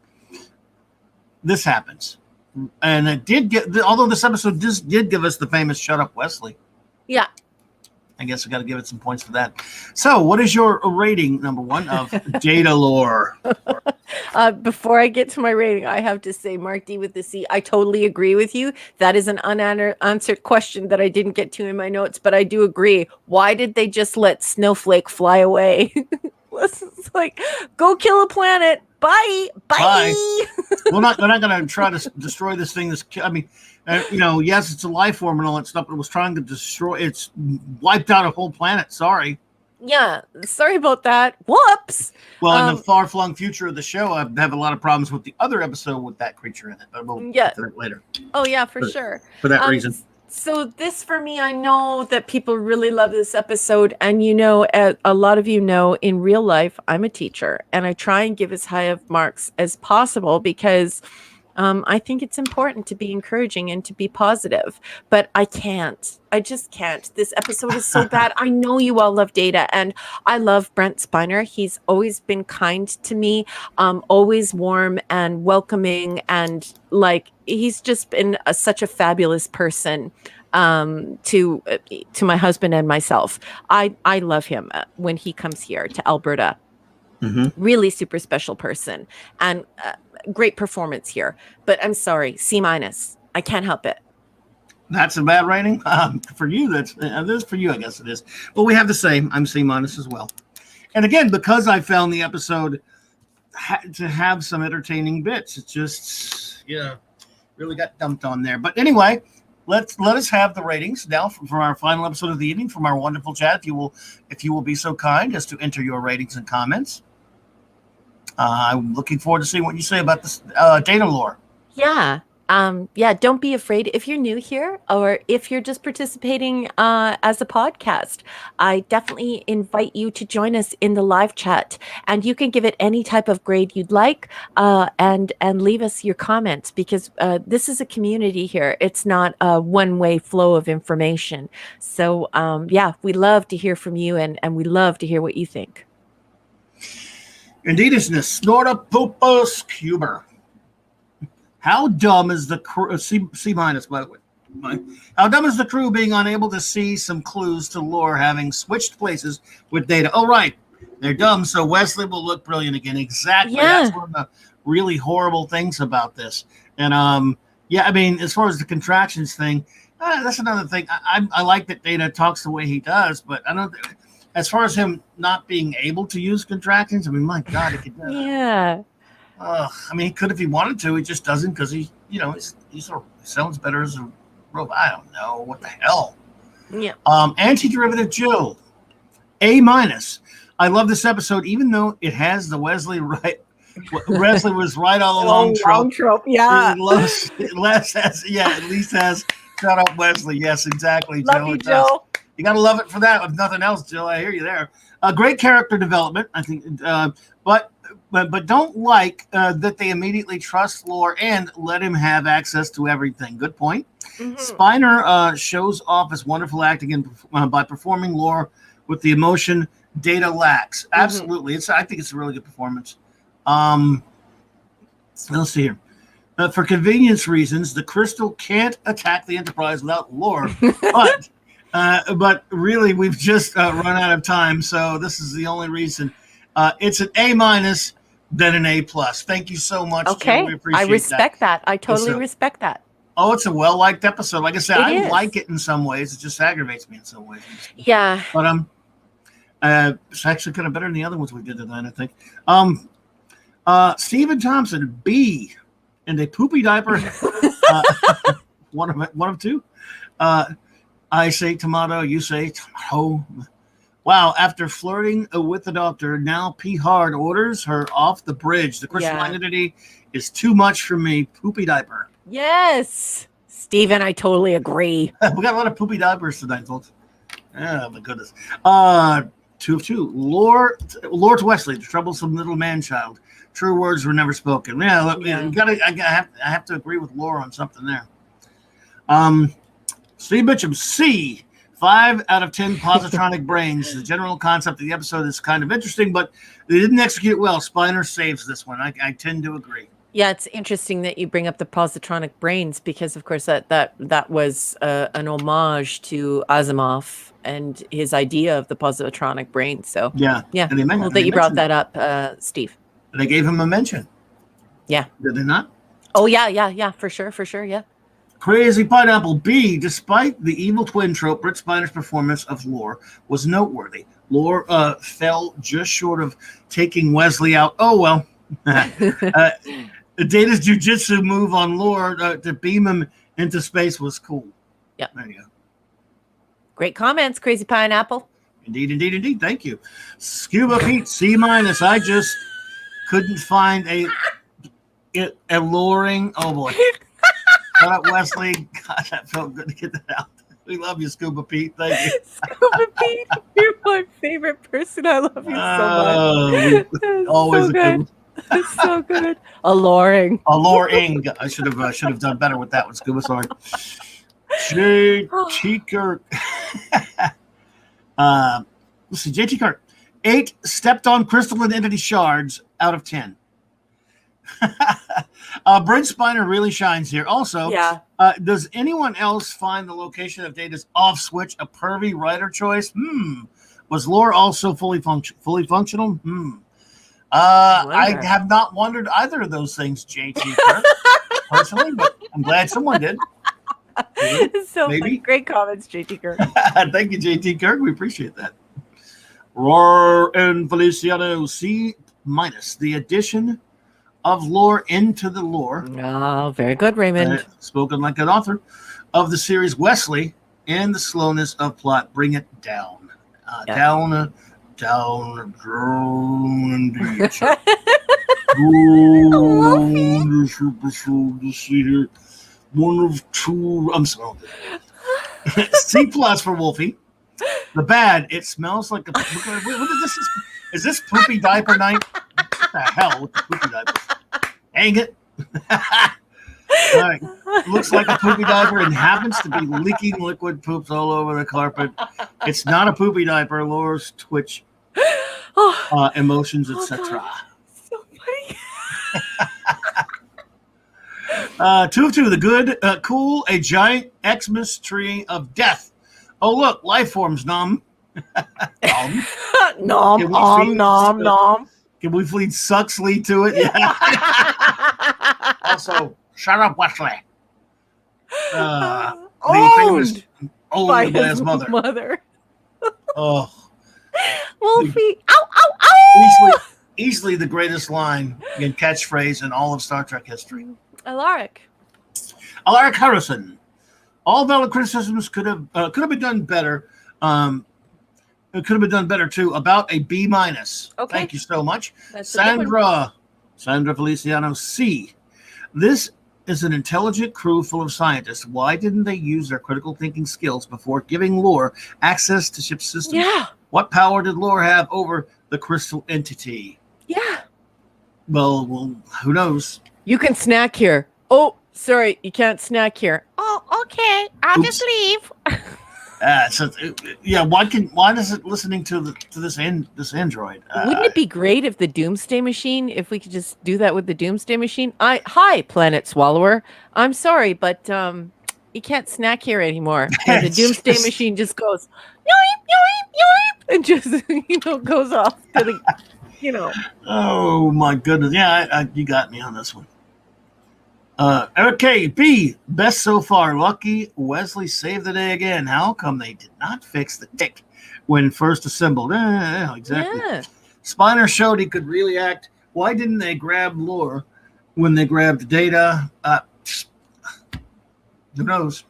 this happens, and it did get. Although this episode did give us the famous "Shut Up, Wesley." Yeah. I guess I got to give it some points for that. So, what is your rating, number one, of Data Lore? Before I get to my rating, I have to say, Mark D with the C, I totally agree with you. That is an unanswered question that I didn't get to in my notes, but I do agree. Why did they just let Snowflake fly away? It's like, go kill a planet. Bye. They're not going to try to destroy this thing. Yes, it's a life form and all that stuff, but it was trying to destroy. It's wiped out a whole planet. Sorry. Yeah, sorry about that. Whoops. Well, in the far-flung future of the show, I have a lot of problems with the other episode with that creature in it. But we'll get to that later. Oh yeah, for sure. For that reason. So this, for me, I know that people really love this episode, and a lot of you know, in real life, I'm a teacher, and I try and give as high of marks as possible because I think it's important to be encouraging and to be positive, but I can't. I just can't. This episode is so bad. I know you all love Data, and I love Brent Spiner. He's always been kind to me, always warm and welcoming, and he's just been such a fabulous person to my husband and myself. I love him when he comes here to Alberta. Mm-hmm. Really super special person, and great performance here. But I'm sorry, C-. I can't help it. That's a bad rating for you. That's for you. I guess it is. Well, we have the same. I'm C- as well. And again, because I found the episode to have some entertaining bits, it just really got dumped on there. But anyway, let us have the ratings now from our final episode of the evening from our wonderful chat. If you will be so kind as to enter your ratings and comments. I'm looking forward to seeing what you say about this data lore. Yeah. Yeah, don't be afraid if you're new here or if you're just participating as a podcast. I definitely invite you to join us in the live chat, and you can give it any type of grade you'd like, and leave us your comments, because this is a community here. It's not a one-way flow of information. So yeah, we love to hear from you, and we love to hear what you think. Indeedishness, Snortopopus Cuber. How dumb is the crew? C minus, by the way. How dumb is the crew being unable to see some clues to lore, having switched places with data? Oh, right. They're dumb, so Wesley will look brilliant again. Exactly. Yeah. That's one of the really horrible things about this. And, yeah, I mean, as far as the contractions thing, that's another thing. I like that Data talks the way he does, but I don't think, as far as him not being able to use contractions, I mean, my God, he could do that. Yeah. I mean, he could if he wanted to. He just doesn't, because he sounds better as a robot. I don't know what the hell. Yeah. Anti-derivative Jill, A minus. I love this episode, even though it has the Wesley right. Wesley was right all along trope. Yeah. At least has shout out Wesley. Yes, exactly. Love Jill. you, Jill. You gotta love it for that. If nothing else, Jill, I hear you there. Great character development, I think. But don't like that they immediately trust lore and let him have access to everything. Good point. Mm-hmm. Spiner shows off his wonderful acting by performing lore with the emotion Data lacks. Absolutely. I think it's a really good performance. Let's see here. For convenience reasons, the Crystal can't attack the Enterprise without lore, but really we've just run out of time, so this is the only reason. It's an A minus, then an A plus. Thank you so much. Okay, Jill. We appreciate I respect that. I totally respect that. Oh, it's a well-liked episode. Like I said, I like it in some ways. It just aggravates me in some ways. Yeah. But it's actually kind of better than the other ones we did tonight, I think. Stephen Thompson, B, and a poopy diaper. One of two. I say tomato, you say tomato. Wow, after flirting with the doctor, now P. Hard orders her off the bridge. The crystalline entity is too much for me. Poopy diaper. Yes. Steven, I totally agree. We got a lot of poopy diapers tonight, folks. Oh, my goodness. 2 of 2. Lore to Wesley, the troublesome little man-child. True words were never spoken. Yeah, I have to agree with Lore on something there. Steve Mitchum, C. 5 out of 10 positronic brains. The general concept of the episode is kind of interesting, but they didn't execute well. Spiner saves this one. I tend to agree. Yeah, it's interesting that you bring up the positronic brains, because, of course, that was an homage to Asimov and his idea of the positronic brain. So yeah. And cool that you brought that up, Steve. They gave him a mention. Yeah. Did they not? Oh yeah, for sure, yeah. Crazy Pineapple B, despite the evil twin trope, Britt Spiner's performance of Lore was noteworthy. Lore fell just short of taking Wesley out. Oh, well. Data's jujitsu move on Lore to beam him into space was cool. Yeah. There you go. Great comments, Crazy Pineapple. Indeed. Thank you. Scuba Pete, C minus. I just couldn't find a luring. Oh, boy. Shut up, Wesley. God, that felt good to get that out. We love you, Scuba Pete. Thank you. Scuba Pete, you're my favorite person. I love you so much. Always so good. It's so good. Alluring. I should have done better with that one, Scuba. Sorry. JT Kirk. Let's see. JT Kirk. 8 stepped on crystalline entity shards out of 10. Brent Spiner really shines here. Also, does anyone else find the location of Data's off switch a pervy writer choice? Was Lore also fully functional? I have not wondered either of those things, JT Kirk, personally, but I'm glad someone did. Maybe. Great comments, JT Kirk. Thank you, JT Kirk. We appreciate that. Roar and Feliciano, C minus. The addition of Lore into the lore. Oh, very good, Raymond. Spoken like an author of the series Wesley and the slowness of plot. Bring it down. Down down the drone deep. Super see here. One of two. I'm sorry. C plus for Wolfie. The bad. It smells like a. What is this? Is this poopy diaper night? What the hell with the poopy diapers? Hang it. All right. Looks like a poopy diaper and happens to be leaking liquid poops all over the carpet. It's not a poopy diaper. Laura's twitch, emotions, etc. So funny. 2 of 2. The good, cool, a giant Xmas tree of death. Oh, look, life forms, nom. Nom. Can we feed Suxley to it? Yeah. Also, shut up, Wesley. The famous by his mother. Oh. Wolfie. Ow, ow, ow! Easily the greatest line in catchphrase in all of Star Trek history. Alaric Harrison. All valid criticisms could have been done better. It could have been done better too. About a B-. Okay. Thank you so much. That's Sandra Feliciano C. This is an intelligent crew full of scientists. Why didn't they use their critical thinking skills before giving Lore access to ship systems? Yeah. What power did Lore have over the crystal entity? Yeah. Well, who knows? You can snack here. Oh, sorry, you can't snack here. Oh, okay. I'll just leave. Why is it listening to this android? Wouldn't it be great if the Doomsday Machine, if we could just do that with the Doomsday Machine? Hi, Planet Swallower. I'm sorry, but you can't snack here anymore. And the Doomsday Machine just goes yoip, yoip, yoip, and just goes off to the Oh my goodness! Yeah, you got me on this one. Okay, B, best so far. Lucky Wesley saved the day again. How come they did not fix the tick when first assembled? Exactly. Yeah. Spiner showed he could really act. Why didn't they grab Lore when they grabbed Data? Who knows?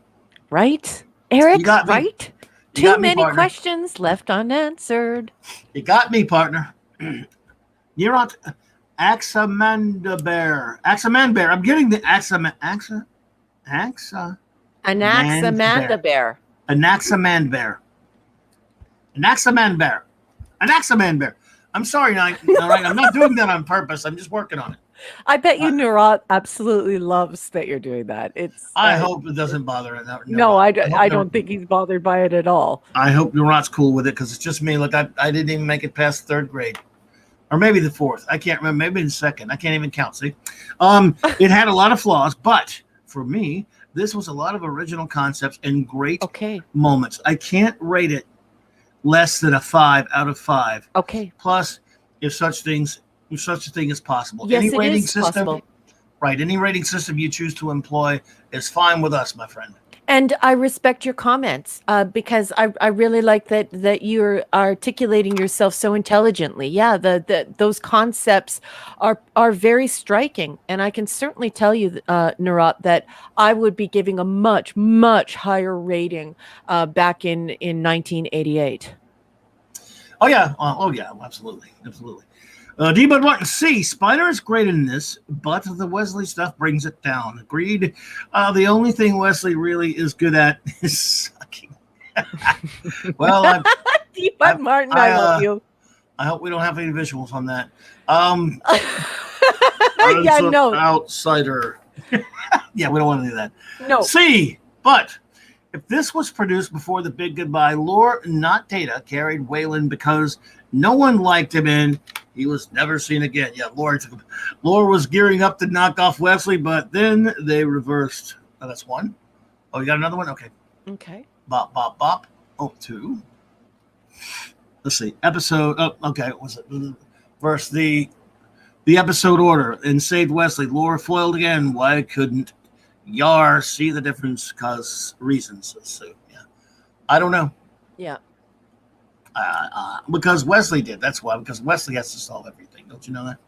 Right, Eric? You got me. Right? Too many questions left unanswered. You got me, partner. You're on. Axamandabear. I'm getting the Anaxamandabear. I'm sorry, I'm not doing that on purpose. I'm just working on it. I bet you Nurat absolutely loves that you're doing that. I hope it doesn't bother him. No, I don't think he's bothered by it at all. I hope Nurat's cool with it because it's just me. Look, I didn't even make it past 3rd grade. Or maybe the 4th. I can't remember. Maybe the 2nd. I can't even count. See, it had a lot of flaws, but for me, this was a lot of original concepts and great moments. I can't rate it less than a 5 out of 5. Okay. Plus, if such a thing is possible. Yes, it is possible. Right. Any rating system you choose to employ is fine with us, my friend. And I respect your comments because I really like that you're articulating yourself so intelligently. Yeah, those concepts are very striking, and I can certainly tell you, Nurat, that I would be giving a much, much higher rating back in 1988. Oh yeah, absolutely. D-Bud Martin C. Spiner is great in this, but the Wesley stuff brings it down. Agreed. The only thing Wesley really is good at is sucking. Well, D-Bud Martin, I love you. I hope we don't have any visuals on that. Yeah, no. Outsider. Yeah, we don't want to do that. No. C. But if this was produced before the big goodbye, Lore, not Data, carried Wayland because no one liked him and he was never seen again. Yeah, Lore was gearing up to knock off Wesley, but then they reversed. Oh, that's 1. Oh, you got another one? Okay. Bop, bop, bop. Oh, 2. Let's see. Episode. Oh, okay. What was it? Verse the episode order and saved Wesley. Lore foiled again. Why couldn't Yar see the difference? Cause reasons. So yeah, I don't know. Yeah. Because Wesley did. That's why. Because Wesley has to solve everything. Don't you know that?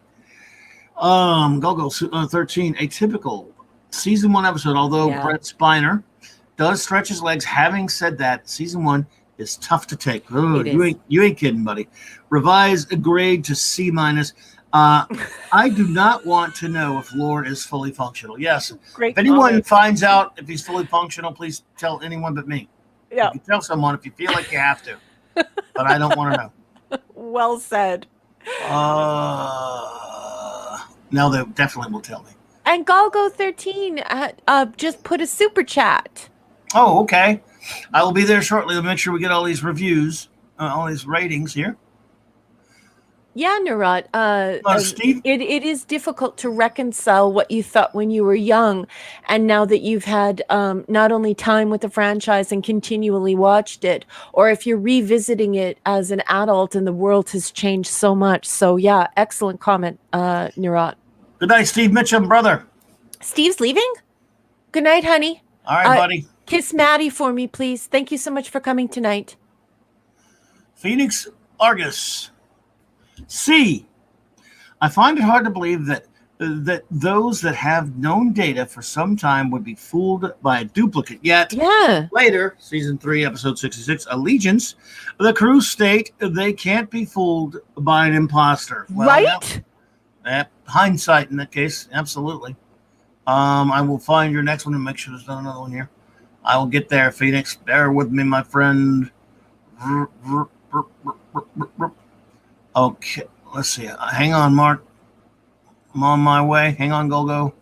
Go 13. A typical season 1 episode. Although Brett Spiner does stretch his legs. Having said that, season 1 is tough to take. Oh, It is. you ain't kidding, buddy. Revise a grade to C minus. I do not want to know if lore is fully functional. Yes. Great If anyone comment. finds out if he's fully functional, please tell anyone but me. Yeah. You can tell someone if you feel like you have to, but I don't want to know. Well said. No, they definitely will tell me. And Galgo13 just put a super chat. Oh, okay. I will be there shortly to make sure we get all these reviews, all these ratings here. Yeah, Nurat. Steve? It is difficult to reconcile what you thought when you were young, and now that you've had not only time with the franchise and continually watched it, or if you're revisiting it as an adult and the world has changed so much. So yeah, excellent comment, Nurat. Good night, Steve Mitchum, brother. Steve's leaving? Good night, honey. All right, buddy. Kiss Maddie for me, please. Thank you so much for coming tonight. Phoenix Argus. C. I find it hard to believe that those that have known data for some time would be fooled by a duplicate. Yet, later, season 3, episode 66, Allegiance, the crew state they can't be fooled by an imposter. Well, right? Hindsight in that case, absolutely. I will find your next one and make sure there's not another one here. I will get there, Phoenix. Bear with me, my friend. Okay, let's see. Hang on, Mark. I'm on my way. Hang on, Golgo.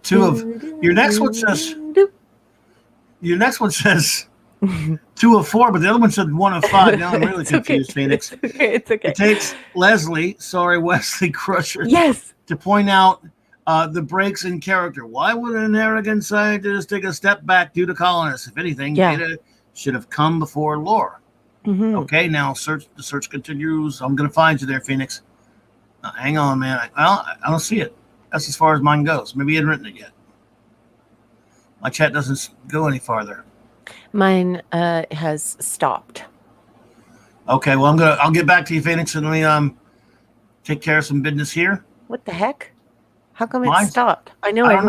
Two of your next one says. Your next one says 2 of 4, but the other one said 1 of 5. Now I'm really confused, okay. Phoenix. It's okay. It takes Wesley Crusher, yes, to point out the breaks in character. Why would an arrogant scientist take a step back due to colonists? If anything, data should have come before lore. Mm-hmm. Okay, now the search continues. I'm going to find you there, Phoenix. Hang on, man. I don't see it. That's as far as mine goes. Maybe you hadn't written it yet. My chat doesn't go any farther. Mine has stopped. Okay, well, I'll get back to you, Phoenix, and let me take care of some business here. What the heck? How come it stopped? I know I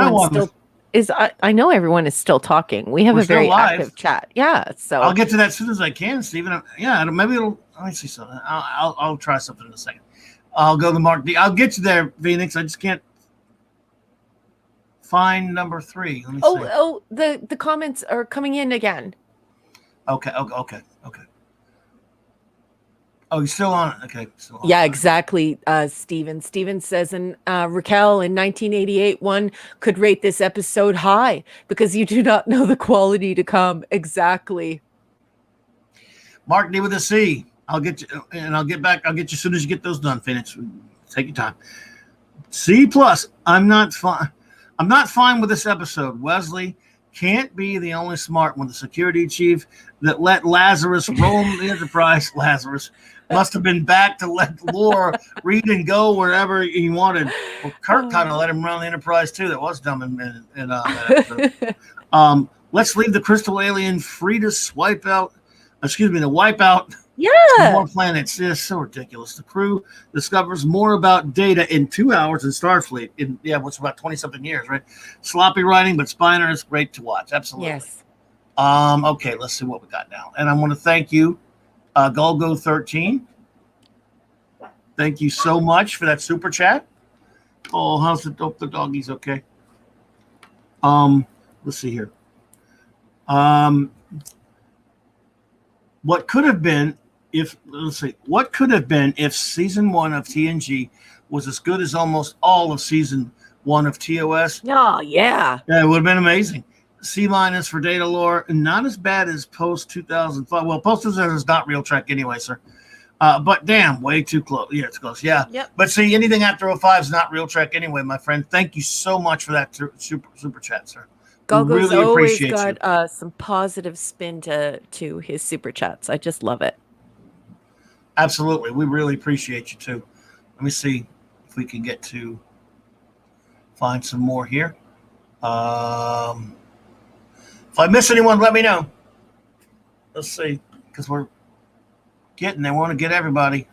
know everyone is still talking. We have a very active chat. Yeah, so I'll get to that as soon as I can, Stephen. Yeah, maybe it'll. Let me see something. I'll try something in a second. I'll go to Mark D. I'll get you there, Phoenix. I just can't find number 3. Let me see. The comments are coming in again. Okay. Oh, you're still on it. Okay. Yeah, exactly. Steven says, and Raquel in 1988, one could rate this episode high because you do not know the quality to come. Exactly. Mark D with a C. I'll get you, and I'll get back. I'll get you as soon as you get those done, Phoenix. Take your time. C+. I'm not fine with this episode. Wesley can't be the only smart one. The security chief that let Lazarus roam the Enterprise. Lazarus must have been back to let Lore read and go wherever he wanted. Well, Kirk kind of let him run the Enterprise too. That was dumb. Let's leave the crystal alien free to wipe out more planets. It's so ridiculous. The crew discovers more about data in 2 hours in Starfleet. What's about 20-something years, right? Sloppy writing, but Spiner is great to watch. Absolutely. Yes. Okay, let's see what we got now. And I want to thank you, Golgo13. Thank you so much for that super chat. Oh, how's the doggies? Okay. Let's see here. What could have been if season 1 of TNG was as good as almost all of season 1 of TOS? Oh, yeah. Yeah, it would have been amazing. C- for data lore, and not as bad as post 2005. Well, post 2005 is not real Trek anyway, sir. But damn, way too close. Yeah, it's close. Yeah. Yep. But see, anything after 05 is not real Trek anyway, my friend. Thank you so much for that super chat, sir. Gogo's really always got some positive spin to his super chats. I just love it. Absolutely. We really appreciate you too. Let me see if we can get to find some more here. If I miss anyone, let me know. Let's see, because they want to get everybody.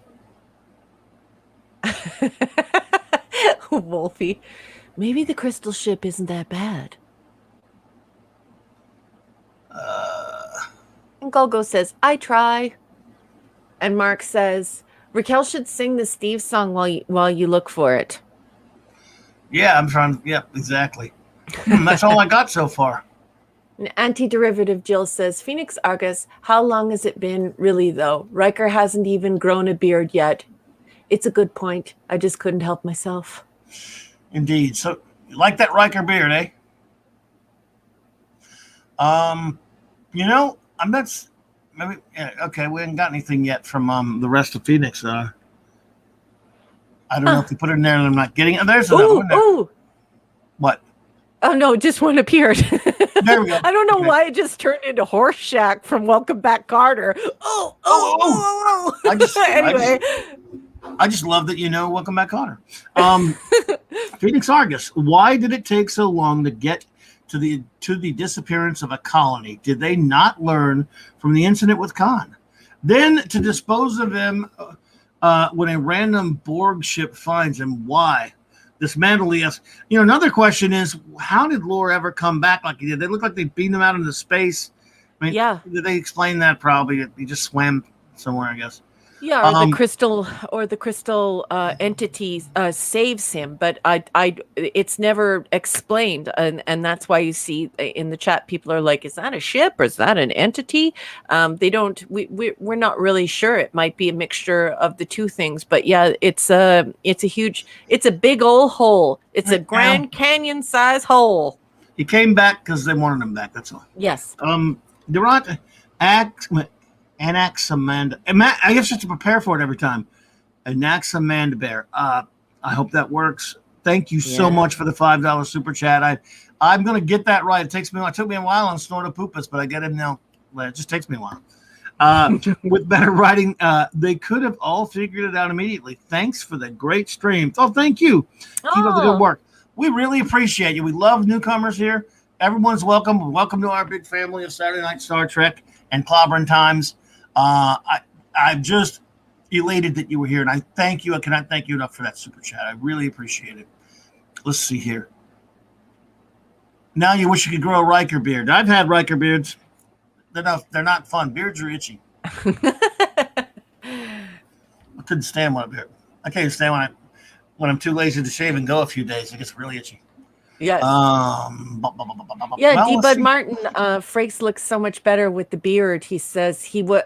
Wolfie. Maybe the crystal ship isn't that bad. And Golgo says, I try. And Mark says, Raquel should sing the Steve song while you look for it. Yeah, I'm trying. Yeah, exactly. That's all I got so far. An anti-derivative Jill says, Phoenix Argus, how long has it been really though? Riker hasn't even grown a beard yet. It's a good point. I just couldn't help myself. Indeed. So you like that Riker beard, eh? You know, I'm not. Maybe okay. We haven't got anything yet from the rest of Phoenix. I don't know if they put it in there and I'm not getting it. There's another one there. Ooh. What? Oh no, just one appeared. There we go. I don't know why it just turned into Horseshack from Welcome Back, Carter. Oh. Anyway. I just love that Welcome Back, Carter. Phoenix Argus. Why did it take so long to get to the disappearance of a colony? Did they not learn from the incident with Khan? Then to dispose of him when a random Borg ship finds him. Why? Dismantle the another question is, how did Lore ever come back like he did? They look like they beamed him out into space. I mean, yeah. Did they explain that? Probably he just swam somewhere, I guess. Yeah, or the crystal entity saves him, but it's never explained, and that's why you see in the chat people are like, "Is that a ship or is that an entity?" They don't. We're not really sure. It might be a mixture of the two things, but yeah, it's a big old hole. It's a Grand Canyon size hole. He came back because they wanted him back. That's all. Yes. Durant Anaximanda. I have to prepare for it every time. Anaximanda Bear. I hope that works. Thank you so much for the $5 super chat. I'm gonna get that right. It took me a while on Snortopoopas, but I get him now. It just takes me a while. With better writing, they could have all figured it out immediately. Thanks for the great stream. Oh, thank you. Keep up the good work. We really appreciate you. We love newcomers here. Everyone's welcome. Welcome to our big family of Saturday Night Star Trek and Clobbering Times. I'm just elated that you were here, and I thank you. I cannot thank you enough for that super chat. I really appreciate it. Let's see here. Now you wish you could grow a Riker beard. I've had Riker beards. They're not fun. Beards are itchy. I couldn't stand one beard. I can't stand when I'm too lazy to shave and go a few days. It gets really itchy. Yes. Well, D-Bud Martin, Frakes looks so much better with the beard. He says he was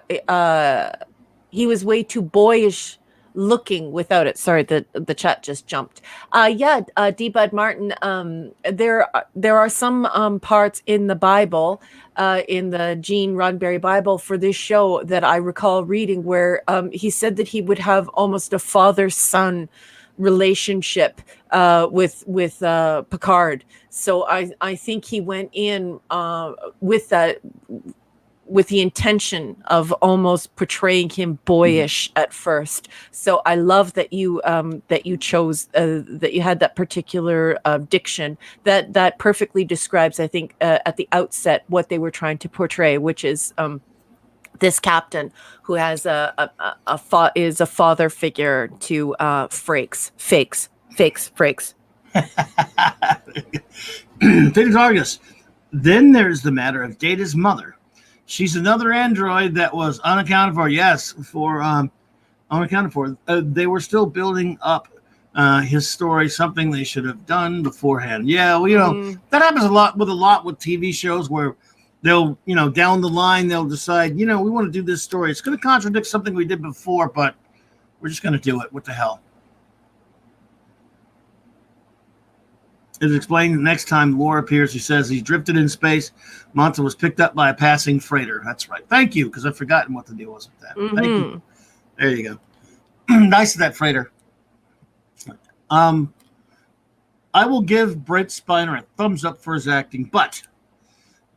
way too boyish looking without it. Sorry, the chat just jumped. D-Bud Martin, there are some parts in the Bible, in the Gene Roddenberry Bible for this show that I recall reading where he said that he would have almost a father-son relationship with Picard. So I think he went in with that, with the intention of almost portraying him boyish at first. So I love that you chose that you had that particular diction that perfectly describes, I think, at the outset what they were trying to portray, which is this captain who has is a father figure to Frakes. Phoenix Argus. Then there's the matter of Data's mother. She's another android that was unaccounted for. Yes, unaccounted for. They were still building up his story, something they should have done beforehand. Yeah, well, that happens a lot with TV shows where they'll, down the line, they'll decide, we want to do this story. It's going to contradict something we did before, but we're just going to do it. What the hell? It's explained the next time Lore appears, he says he's drifted in space. Manta was picked up by a passing freighter. That's right. Thank you, because I've forgotten what the deal was with that. Thank you. There you go. Nice of that freighter. I will give Brent Spiner a thumbs up for his acting, but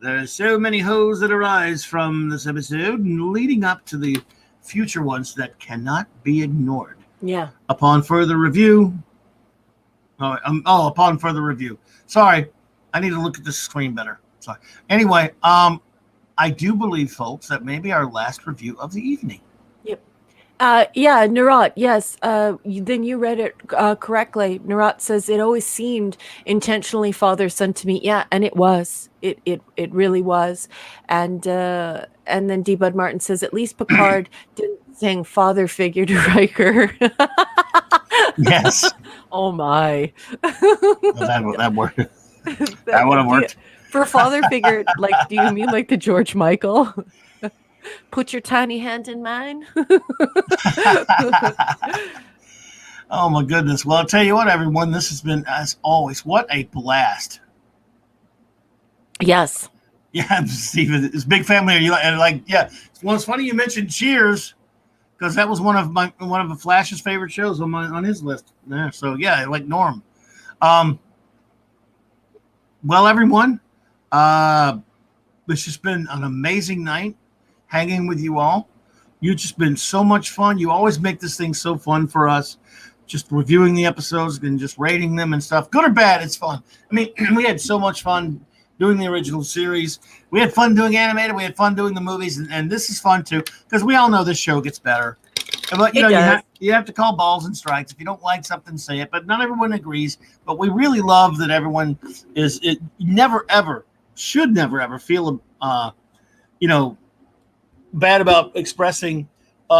there are so many holes that arise from this episode leading up to the future ones that cannot be ignored. Yeah. Upon further review. Upon further review. Sorry, I need to look at the screen better. Sorry. Anyway, I do believe, folks, that may be our last review of the evening. Yep. Yeah, Narat, yes. Then you read it correctly. Narat says it always seemed intentionally father son to me. Yeah, and it was. It really was. And then D. Bud Martin says at least Picard didn't sing father figure to Riker. Yes. Oh my. That worked. That would have worked. For father figure, like, do you mean like the George Michael? Put your tiny hand in mine. Oh my goodness. Well, I'll tell you what, everyone, this has been, as always, what a blast. Yes. Yeah, Stephen, it's big family. Yeah. Well, it's funny you mentioned Cheers, because that was one of Flash's favorite shows on his list. Yeah. So yeah, like Norm. Well, everyone, it's just been an amazing night hanging with you all. You've just been so much fun. You always make this thing so fun for us, just reviewing the episodes and just rating them and stuff. Good or bad, it's fun. I mean, we had so much fun doing the original series. We had fun doing animated. We had fun doing the movies. And this is fun, too, because we all know this show gets better. But, you have to call balls and strikes. If you don't like something, say it. But not everyone agrees. But we really love that everyone should never, ever feel, bad about expressing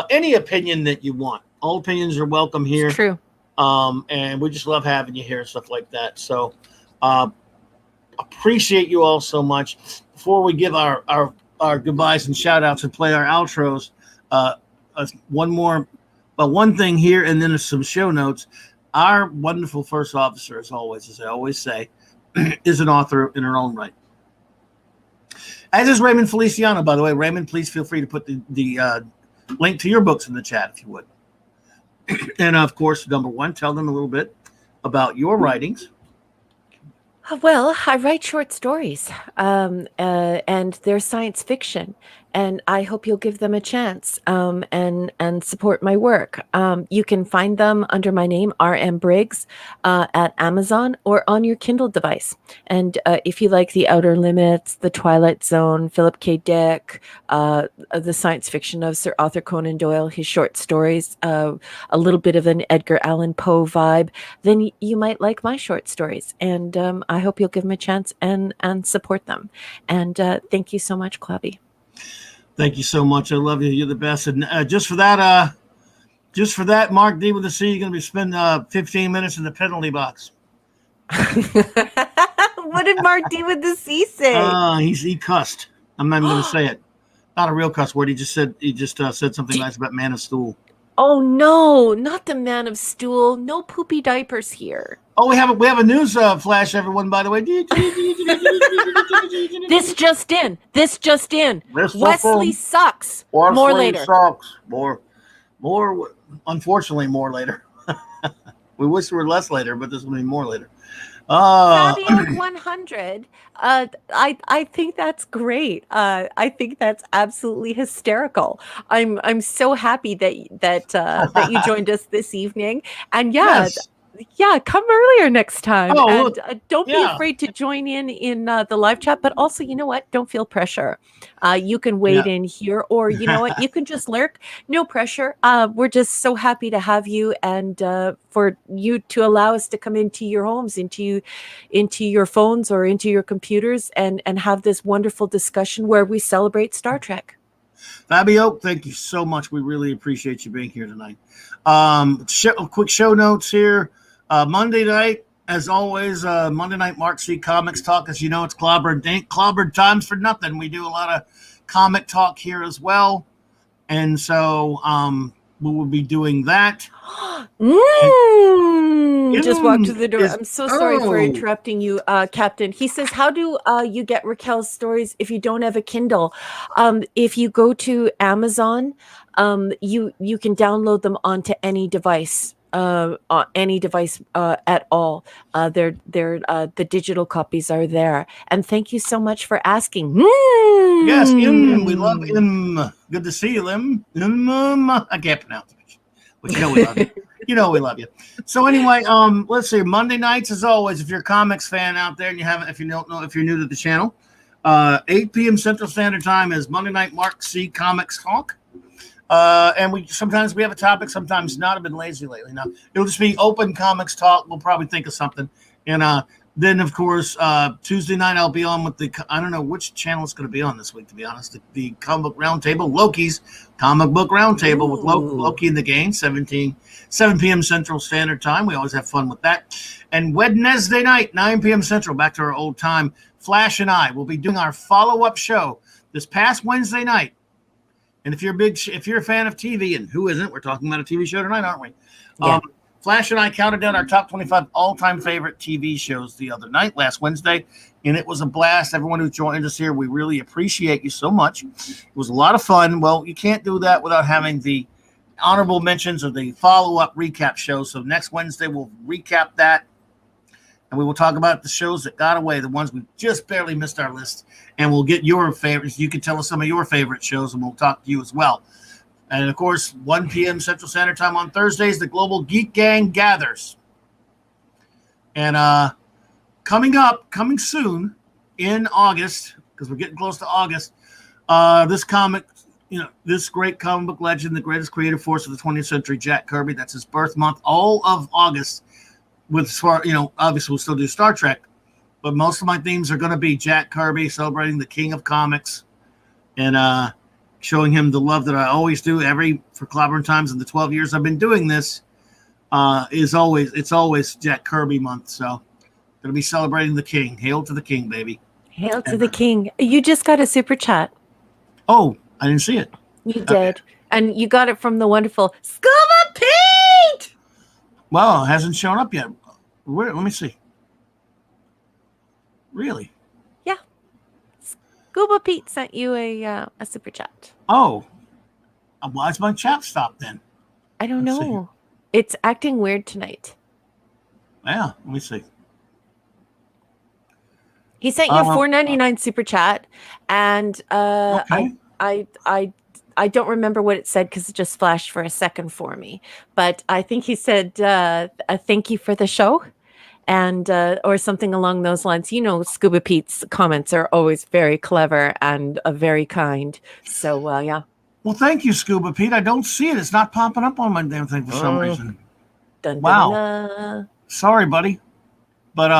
any opinion that you want. All opinions are welcome here. It's true. And we just love having you here and stuff like that. So appreciate you all so much. Before we give our goodbyes and shout outs and play our outros, one thing here and then some show notes. Our wonderful first officer, as always, as I always say, is an author in her own right. As is Raymond Feliciano, by the way. Raymond, please feel free to put the link to your books in the chat if you would. And, of course, number one, tell them a little bit about your writings. Well, I write short stories, and they're science fiction, and I hope you'll give them a chance and support my work. You can find them under my name, R.M. Briggs, at Amazon or on your Kindle device. And if you like The Outer Limits, The Twilight Zone, Philip K. Dick, the science fiction of Sir Arthur Conan Doyle, his short stories, a little bit of an Edgar Allan Poe vibe, then you might like my short stories. And I hope you'll give them a chance and support them. And thank you so much, Clobby. Thank you so much. I love you. You're the best. And just for that, Mark D with the C, you're going to be spending 15 minutes in the penalty box. What did Mark D with the C say? He cussed. I'm not even going to say it. Not a real cuss word. He just said something nice about Man of Stool. Oh no, not the Man of Stool. No poopy diapers here. Oh, we have a news flash, everyone. By the way, This just in. Wesley sucks. More later. Sucks. More. Unfortunately, more later. We wish there were less later, but this will be more later. Fabio 100. I think that's great. I think that's absolutely hysterical. I'm so happy that you joined us this evening. And yes. Yeah, come earlier next time. And don't be afraid to join in the live chat. But also, you know what? Don't feel pressure. You can wait in here, or you know what? You can just lurk. No pressure. We're just so happy to have you, and for you to allow us to come into your homes, into your phones, or into your computers, and have this wonderful discussion where we celebrate Star Trek. Fabio, thank you so much. We really appreciate you being here tonight. Quick show notes here. Monday night, as always, Monday night Mark C Comics Talk. As you know, it's clobbered times for nothing. We do a lot of comic talk here as well. And so we will be doing that. Just walked to the door. I'm so sorry for interrupting you, Captain. He says, how do you get Raquel's stories if you don't have a Kindle? If you go to Amazon, you can download them onto any device. At all. The digital copies are there. And thank you so much for asking. Yes, we love him. Good to see you, Lim. I can't pronounce it, but you know we love you. You know we love you. So anyway, let's see. Monday nights, as always, if you're a comics fan out there and if you're new to the channel, 8 p.m. Central Standard Time is Monday Night Mark C Comics Talk. And sometimes we have a topic, sometimes not. I've been lazy lately. Now it'll just be open comics talk. We'll probably think of something. And then of course Tuesday night I'll be on with I don't know which channel it's going to be on this week, to be honest. The comic book roundtable, Loki's comic book roundtable with Loki in the game, 7 p.m. Central Standard Time. We always have fun with that. And Wednesday night, 9 p.m. Central, back to our old time. Flash and I will be doing our follow-up show this past Wednesday night. And if you're a fan of TV, and who isn't, we're talking about a TV show tonight, aren't we? Yeah. Flash and I counted down our top 25 all-time favorite TV shows the other night, last Wednesday, and it was a blast. Everyone who joined us here, we really appreciate you so much. It was a lot of fun. Well, you can't do that without having the honorable mentions of the follow-up recap show. So next Wednesday, we'll recap that, and we will talk about the shows that got away, the ones we just barely missed our list, and we'll get your favorites. You can tell us some of your favorite shows, and we'll talk to you as well. And, of course, 1 p.m. Central Standard Time on Thursdays, the Global Geek Gang gathers. And coming soon in August, because we're getting close to August, this great comic book legend, the greatest creative force of the 20th century, Jack Kirby, that's his birth month, all of August. Obviously we'll still do Star Trek, but most of my themes are going to be Jack Kirby, celebrating the king of comics, and showing him the love that I always do for Clobbering Times in the 12 years I've been doing this. It's always Jack Kirby month, so going to be celebrating the king. Hail to the king, baby. Hail to the king. You just got a super chat. Oh, I didn't see it. You did. And you got it from the wonderful Scuba Pete! Well, it hasn't shown up yet. Let me see. Really? Yeah. Scuba Pete sent you a super chat. Oh. Why is my chat stopped then? I don't know. It's acting weird tonight. Yeah, let me see. He sent you a $4.99 super chat, and okay. I don't remember what it said because it just flashed for a second for me. But I think he said a thank you for the show, and or something along those lines. You know, Scuba Pete's comments are always very clever and very kind. So yeah. Well, thank you, Scuba Pete. I don't see it. It's not popping up on my damn thing for some reason. Wow. Sorry, buddy. But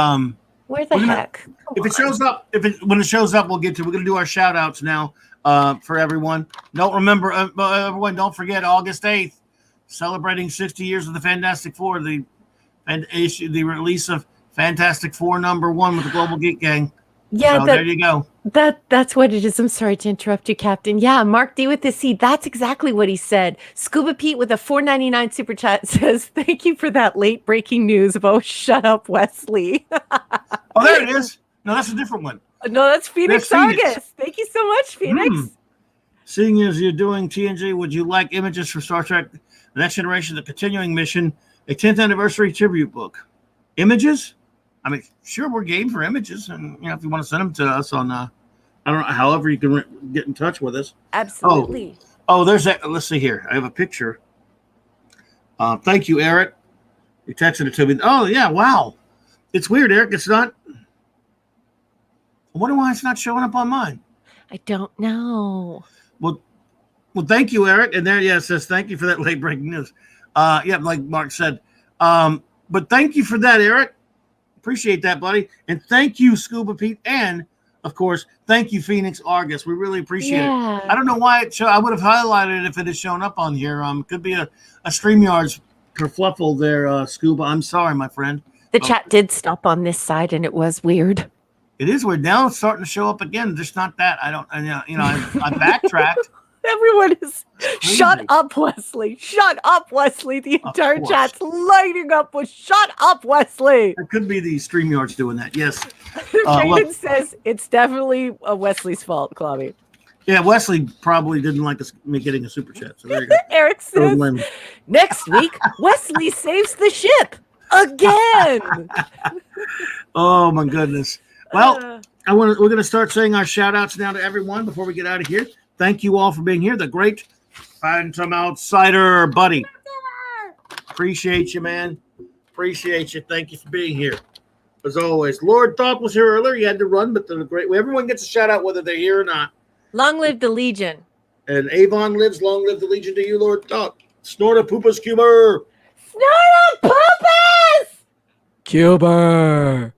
where the heck? If it shows up, when it shows up, we're going to do our shout outs now for everyone. Everyone, don't forget August 8th, celebrating 60 years of the Fantastic Four, the release of Fantastic Four #1 with the Global Geek Gang. Yeah, so there you go. That's what it is. I'm sorry to interrupt you, Captain. Yeah, Mark D with the C. That's exactly what he said. Scuba Pete with a $4.99 super chat says, "Thank you for that late breaking news about Shut Up, Wesley." Oh, there it is. No, that's a different one. No, that's Phoenix August. Thank you so much, Phoenix. Seeing as you're doing TNG, would you like images for Star Trek: The Next Generation, the continuing mission, a 10th anniversary tribute book? Images? I mean, sure, we're game for images, and if you want to send them to us on, I don't know, however you can get in touch with us. Absolutely. Oh, there's that. Let's see here. I have a picture. Thank you, Eric. You texted it to me. Oh yeah, wow. It's weird, Eric. It's not. I wonder why it's not showing up on mine. I don't know. Well, thank you, Eric. And there, it says thank you for that late breaking news. Yeah, like Mark said. But thank you for that, Eric. Appreciate that, buddy. And thank you, Scuba Pete. And, of course, thank you, Phoenix Argus. We really appreciate it. I don't know why I would have highlighted it if it had shown up on here. Could be a StreamYard's kerfluffle there, Scuba. I'm sorry, my friend. The chat did stop on this side, and it was weird. It is weird. Now it's starting to show up again. Just not that. I backtracked. Everyone is shut up, Wesley. Shut up, Wesley. The entire chat's lighting up with shut up, Wesley. It could be the StreamYards doing that. Yes. Brayden says it's definitely Wesley's fault, Clobby. Yeah, Wesley probably didn't like me getting a super chat. So there you go. Eric says next week Wesley saves the ship again. Oh my goodness. Well, we're going to start saying our shout outs now to everyone before we get out of here. Thank you all for being here. The great Phantom Outsider, buddy. Appreciate you, man. Appreciate you. Thank you for being here. As always, Lord Thought was here earlier. You had to run, but everyone gets a shout out whether they're here or not. Long live the Legion. And Avon lives. Long live the Legion to you, Lord. Snorta Poopas Cuber. Snorta Poopas! Cuber.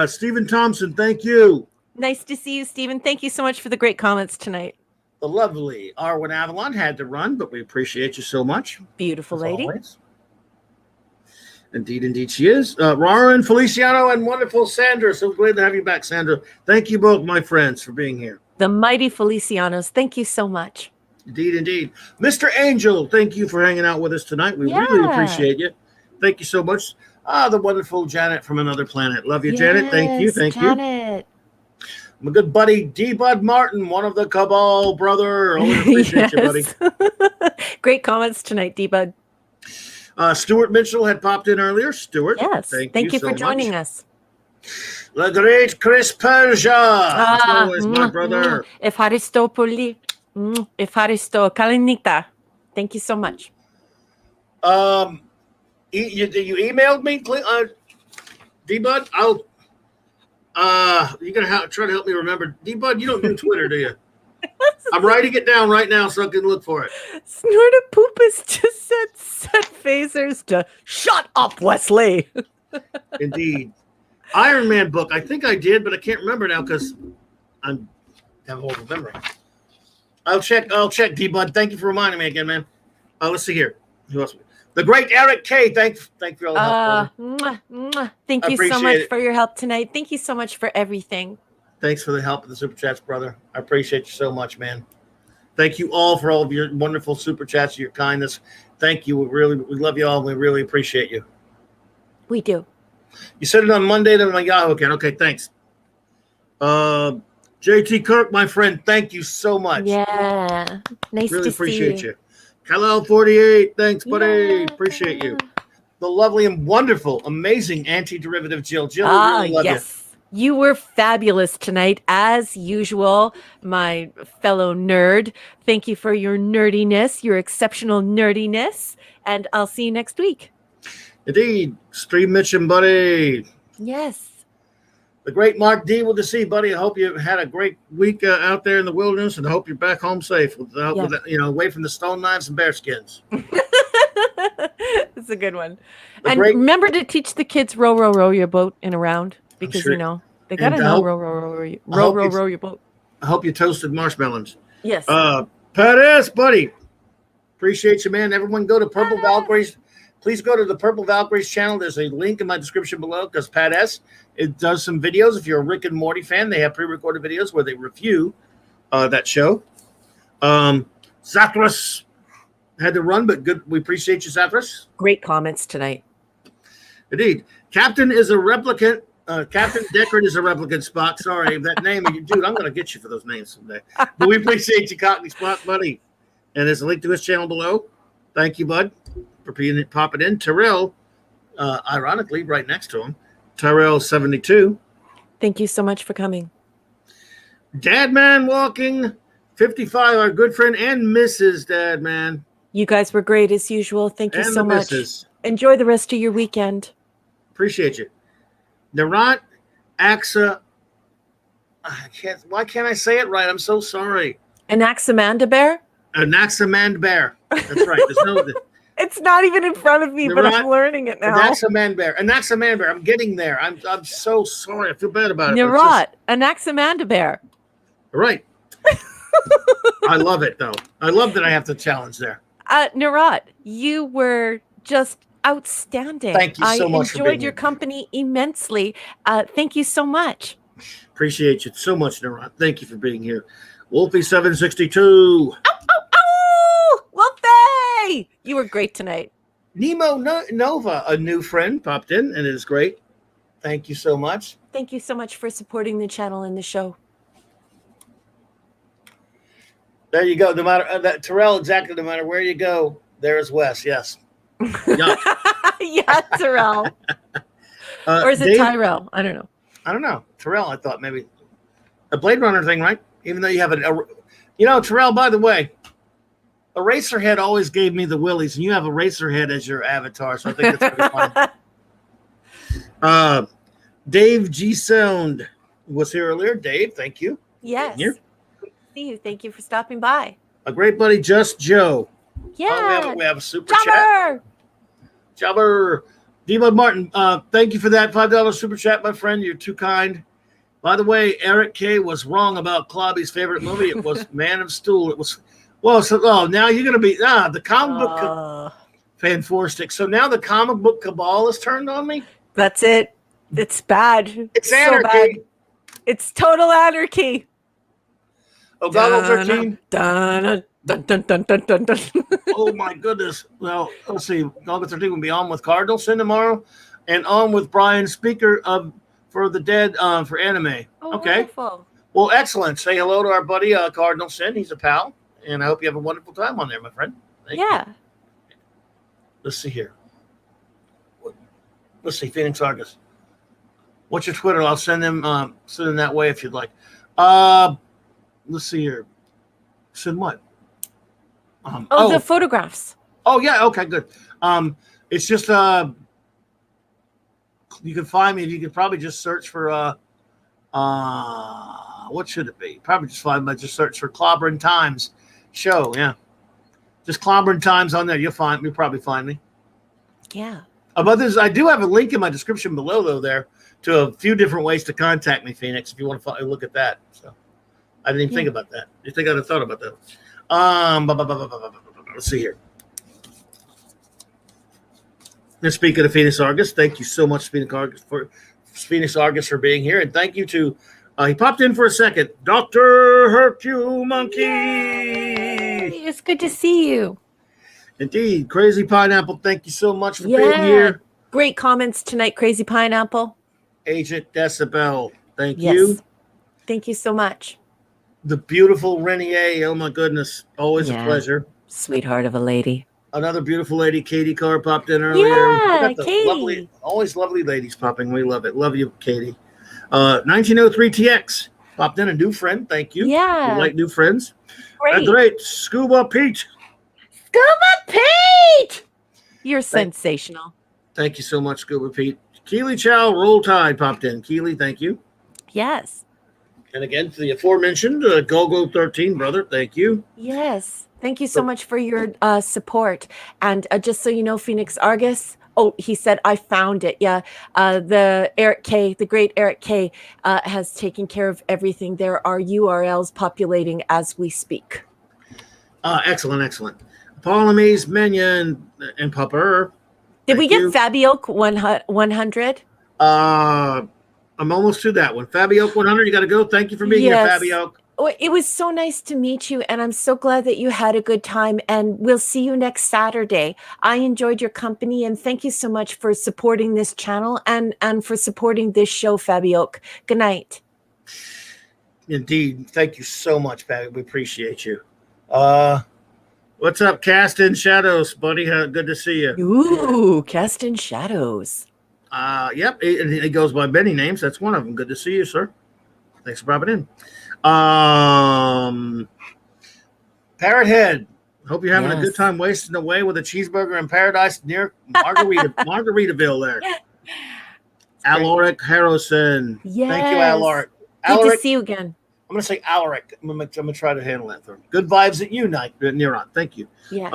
Stephen Thompson, thank you. Nice to see you, Stephen. Thank you so much for the great comments tonight. The lovely Arwen Avalon had to run, but we appreciate you so much. Beautiful lady. Always. Indeed she is. Rara Feliciano and wonderful Sandra. So glad to have you back, Sandra. Thank you both, my friends, for being here. The mighty Felicianos. Thank you so much. Indeed. Mr. Angel, thank you for hanging out with us tonight. We really appreciate you. Thank you so much. The wonderful Janet from another planet. Love you, Janet. Thank you. Janet. My good buddy D. Bud Martin, one of the Cabal brother. Always appreciate you, buddy. Great comments tonight, D. Bud. Stuart Mitchell had popped in earlier. Stuart, yes. Thank you for joining us. The great Chris Persia. As always, my brother. Efaristopoli. Efaristo Kalinita. Thank you so much. You emailed me, D-Bud? You're gonna try to help me remember. D-Bud, you don't do Twitter, do you? I'm writing it down right now so I can look for it. Snorta Poopas just said set phasers to shut up, Wesley. Indeed. Iron Man book. I think I did, but I can't remember now because I have a horrible memory. I'll check, D-Bud. Thank you for reminding me again, man. Let's see here. Who else? The great Eric K. Thank you for all the help. Thank you so much for your help tonight. Thank you so much for everything. Thanks for the help of the super chats, brother. I appreciate you so much, man. Thank you all for all of your wonderful super chats, your kindness. Thank you. We love you all. We really appreciate you. We do. You said it on Monday to my Yahoo account. Okay, thanks. JT Kirk, my friend, thank you so much. Yeah. Nice really to appreciate see you. Kal-El 48, thanks, buddy. Appreciate you. The lovely and wonderful, amazing anti-derivative Jill. Jill, really love yes. You were fabulous tonight, as usual, my fellow nerd. Thank you for your nerdiness, your exceptional nerdiness, and I'll see you next week. Indeed. Stream Mitchum, buddy. Yes. The great Mark D. Good to see, buddy. I hope you had a great week out there in the wilderness, and I hope you're back home safe, away from the stone knives and bear skins. That's a good one. Remember to teach the kids row your boat in a round, because they got to know row your boat. I hope you toasted marshmallows. Yes. Pat S, buddy. Appreciate you, man. Everyone go to Purple Valkyries. Please go to the Purple Valkyries channel. There's a link in my description below because Pat S. It does some videos. If you're a Rick and Morty fan, they have pre-recorded videos where they review that show. Zathras had to run, but good. We appreciate you, Zathras. Great comments tonight. Indeed. Captain is a replicant. Captain Deckard is a replicant, Spock. Sorry, that name. Dude, I'm going to get you for those names someday. But we appreciate you, Cockney Spock, buddy. And there's a link to his channel below. Thank you, bud, for popping in. Terrell, ironically, right next to him. Terrell 72. Thank you so much for coming. Dadman Walking 55, our good friend, and Mrs. Dadman. You guys were great as usual. Thank you so much. Missus. Enjoy the rest of your weekend. Appreciate you. Narant Axa. Why can't I say it right? I'm so sorry. Anaximanda bear? Anaximand bear. That's right. There's no. It's not even in front of me, but I'm learning it now. Anaximand bear. Anaximand bear. I'm getting there. I'm so sorry. I feel bad about it. Narot. Anaximanda bear. Right. I love it, though. I love that I have to challenge there. Narot, you were just outstanding. Thank you so much. I enjoyed your company immensely. Thank you so much. Appreciate you so much, Narot. Thank you for being here. Wolfie 762. Wolfie! You were great tonight. Nemo Nova, a new friend, popped in, and it is great. Thank you so much. Thank you so much for supporting the channel and the show. There you go. No matter that Terrell, exactly. No matter where you go, there is Wes. Yes. Yeah, Terrell. Or is it Tyrell? I don't know. I don't know. Terrell, I thought maybe a Blade Runner thing, right? Even though you have Terrell, by the way, Eraserhead always gave me the willies, and you have Eraserhead as your avatar, so I think that's pretty fun. Dave G. Sound was here earlier. Dave, thank you. Yes. see you. Thank you for stopping by. A great buddy, Just Joe. Yeah. We have a super chat. Jobber! Jobber. D-Bud Martin, thank you for that $5 super chat, my friend. You're too kind. By the way, Eric K was wrong about Clobby's favorite movie. It was Man of Steel. It was, well, so now you're going to be, the comic book fan four stick. So now the comic book cabal is turned on me? That's it. It's bad. It's so anarchy. bad. It's total anarchy. Oh, Goggle 13. Dun, dun, dun, dun, dun, dun, dun. Oh, my goodness. Well, let's see. Goggle 13 will be on with Cardinal Sin tomorrow and on with Brian Speaker for the Dead for anime. Oh, okay. Wonderful. Well, excellent. Say hello to our buddy Cardinal Sin. He's a pal. And I hope you have a wonderful time on there, my friend. Thank you. Let's see here. Let's see. Phoenix Argus. What's your Twitter? I'll send them that way if you'd like. Let's see here. Send what? The photographs. Oh yeah. Okay. Good. It's just you can find me. You could probably just search for what should it be? Probably just search for Clobbering Times show. Yeah. Just Clobbering Times on there. You'll probably find me. Yeah. Others, I do have a link in my description below though there to a few different ways to contact me, Phoenix, if you want to look at that. So I didn't even think about that. You think I'd have thought about that? Let's see here. And speaking of Phoenix Argus, thank you so much, Phoenix Argus, for being here, and thank you to he popped in for a second, Dr. Hercule Monkey. Yay! It's good to see you. Indeed, Crazy Pineapple. Thank you so much for being here. Great comments tonight, Crazy Pineapple. Agent Decibel, thank you. Thank you so much. The beautiful Renier, oh my goodness, always a pleasure. Sweetheart of a lady. Another beautiful lady, Katie Carr, popped in earlier. Yeah, Katie. Always lovely ladies popping. We love it. Love you, Katie. 1903 TX popped in, a new friend. Thank you. Yeah. We like new friends. Great. Great. Scuba Pete. Scuba Pete! You're sensational. Thank you so much, Scuba Pete. Keely Chow, Roll Tide popped in. Keely, thank you. Yes. And again, to the aforementioned Gogo 13, brother, thank you. Yes. Thank you so much for your support. And just so you know, Phoenix Argus, he said, I found it. Yeah. The great Eric K has taken care of everything. There are URLs populating as we speak. Excellent. Ptolemy's Minion and Pupper. Did we get Fabio 100? I'm almost to that one. Fabio 100, you got to go. Thank you for being here, Fabio. It was so nice to meet you, and I'm so glad that you had a good time, and we'll see you next Saturday. I enjoyed your company, and thank you so much for supporting this channel and for supporting this show, Fabio. Good night. Indeed. Thank you so much, Fabio. We appreciate you. What's up, Cast in Shadows, buddy? Good to see you. Ooh, Cast in Shadows. Yep, it goes by many names. That's one of them. Good to see you, sir. Thanks for popping in. Parrothead. Hope you're having a good time wasting away with a cheeseburger in paradise near Margaritaville there. Alaric Harrison. Yes. Thank you, Alaric. Good to see you again. I'm going to say Alaric. I'm going to try to handle that for him. Good vibes at you, Neuron. Thank you. Yes.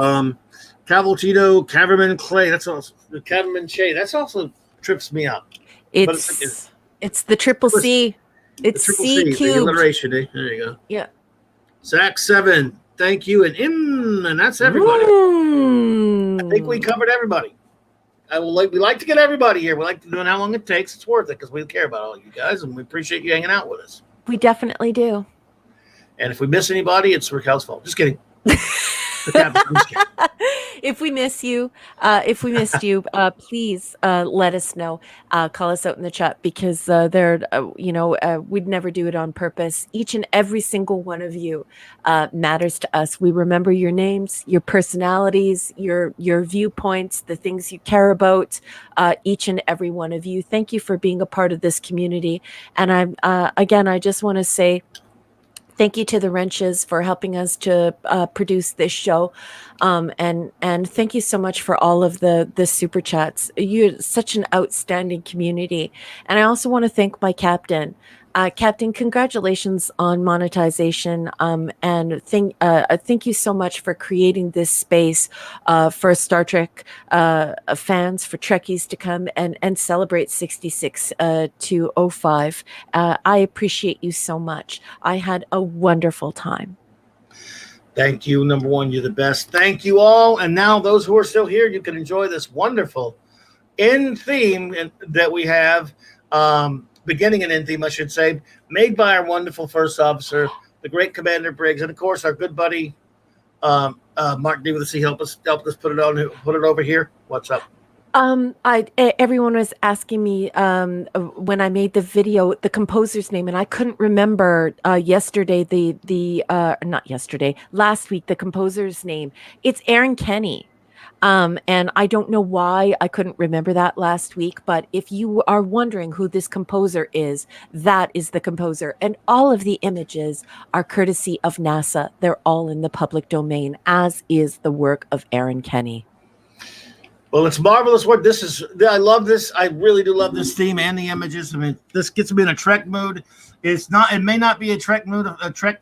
Cavaltito, Caverman Clay. That's also the Caverman Che. That's also trips me up. It's the triple C. It's C cubed. Alliteration, eh? There you go. Yeah. Zach 7. Thank you. And that's everybody. I think we covered everybody. We like to get everybody here. We like to know how long it takes. It's worth it because we care about all you guys and we appreciate you hanging out with us. We definitely do. And if we miss anybody, it's Raquel's fault. Just kidding. If we missed you, please let us know. Call us out in the chat because we'd never do it on purpose. Each and every single one of you matters to us. We remember your names, your personalities, your viewpoints, the things you care about. Each and every one of you. Thank you for being a part of this community. And I just want to say thank you to the Wrenches for helping us to produce this show. And thank you so much for all of the super chats. You're such an outstanding community. And I also want to thank my captain. Captain, congratulations on monetization. And thank you so much for creating this space for Star Trek fans, for Trekkies to come and celebrate 66 to '05. I appreciate you so much. I had a wonderful time. Thank you. Number one, you're the best. Thank you all. And now those who are still here, you can enjoy this wonderful end theme that we have. Beginning and end theme, I should say, made by our wonderful first officer, the great Commander Briggs, and of course our good buddy Mark D with the C help us put it over here. What's up? Everyone was asking me when I made the video the composer's name, and I couldn't remember last week the composer's name. It's Aaron Kenny. And I don't know why I couldn't remember that last week, but if you are wondering who this composer is, that is the composer. And all of the images are courtesy of NASA. They're all in the public domain, as is the work of Aaron Kenny. Well, it's marvelous work. I love this. I really do love this theme and the images. I mean, this gets me in a Trek mood. It may not be a Trek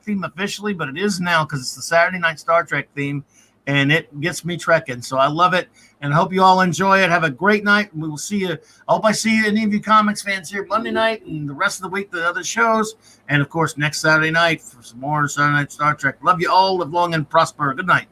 theme officially, but it is now because it's the Saturday Night Star Trek theme. And it gets me trekking. So I love it. And I hope you all enjoy it. Have a great night. We will see you. I hope I see any of you comics fans here Monday night and the rest of the week, the other shows. And, of course, next Saturday night for some more Saturday Night Star Trek. Love you all. Live long and prosper. Good night.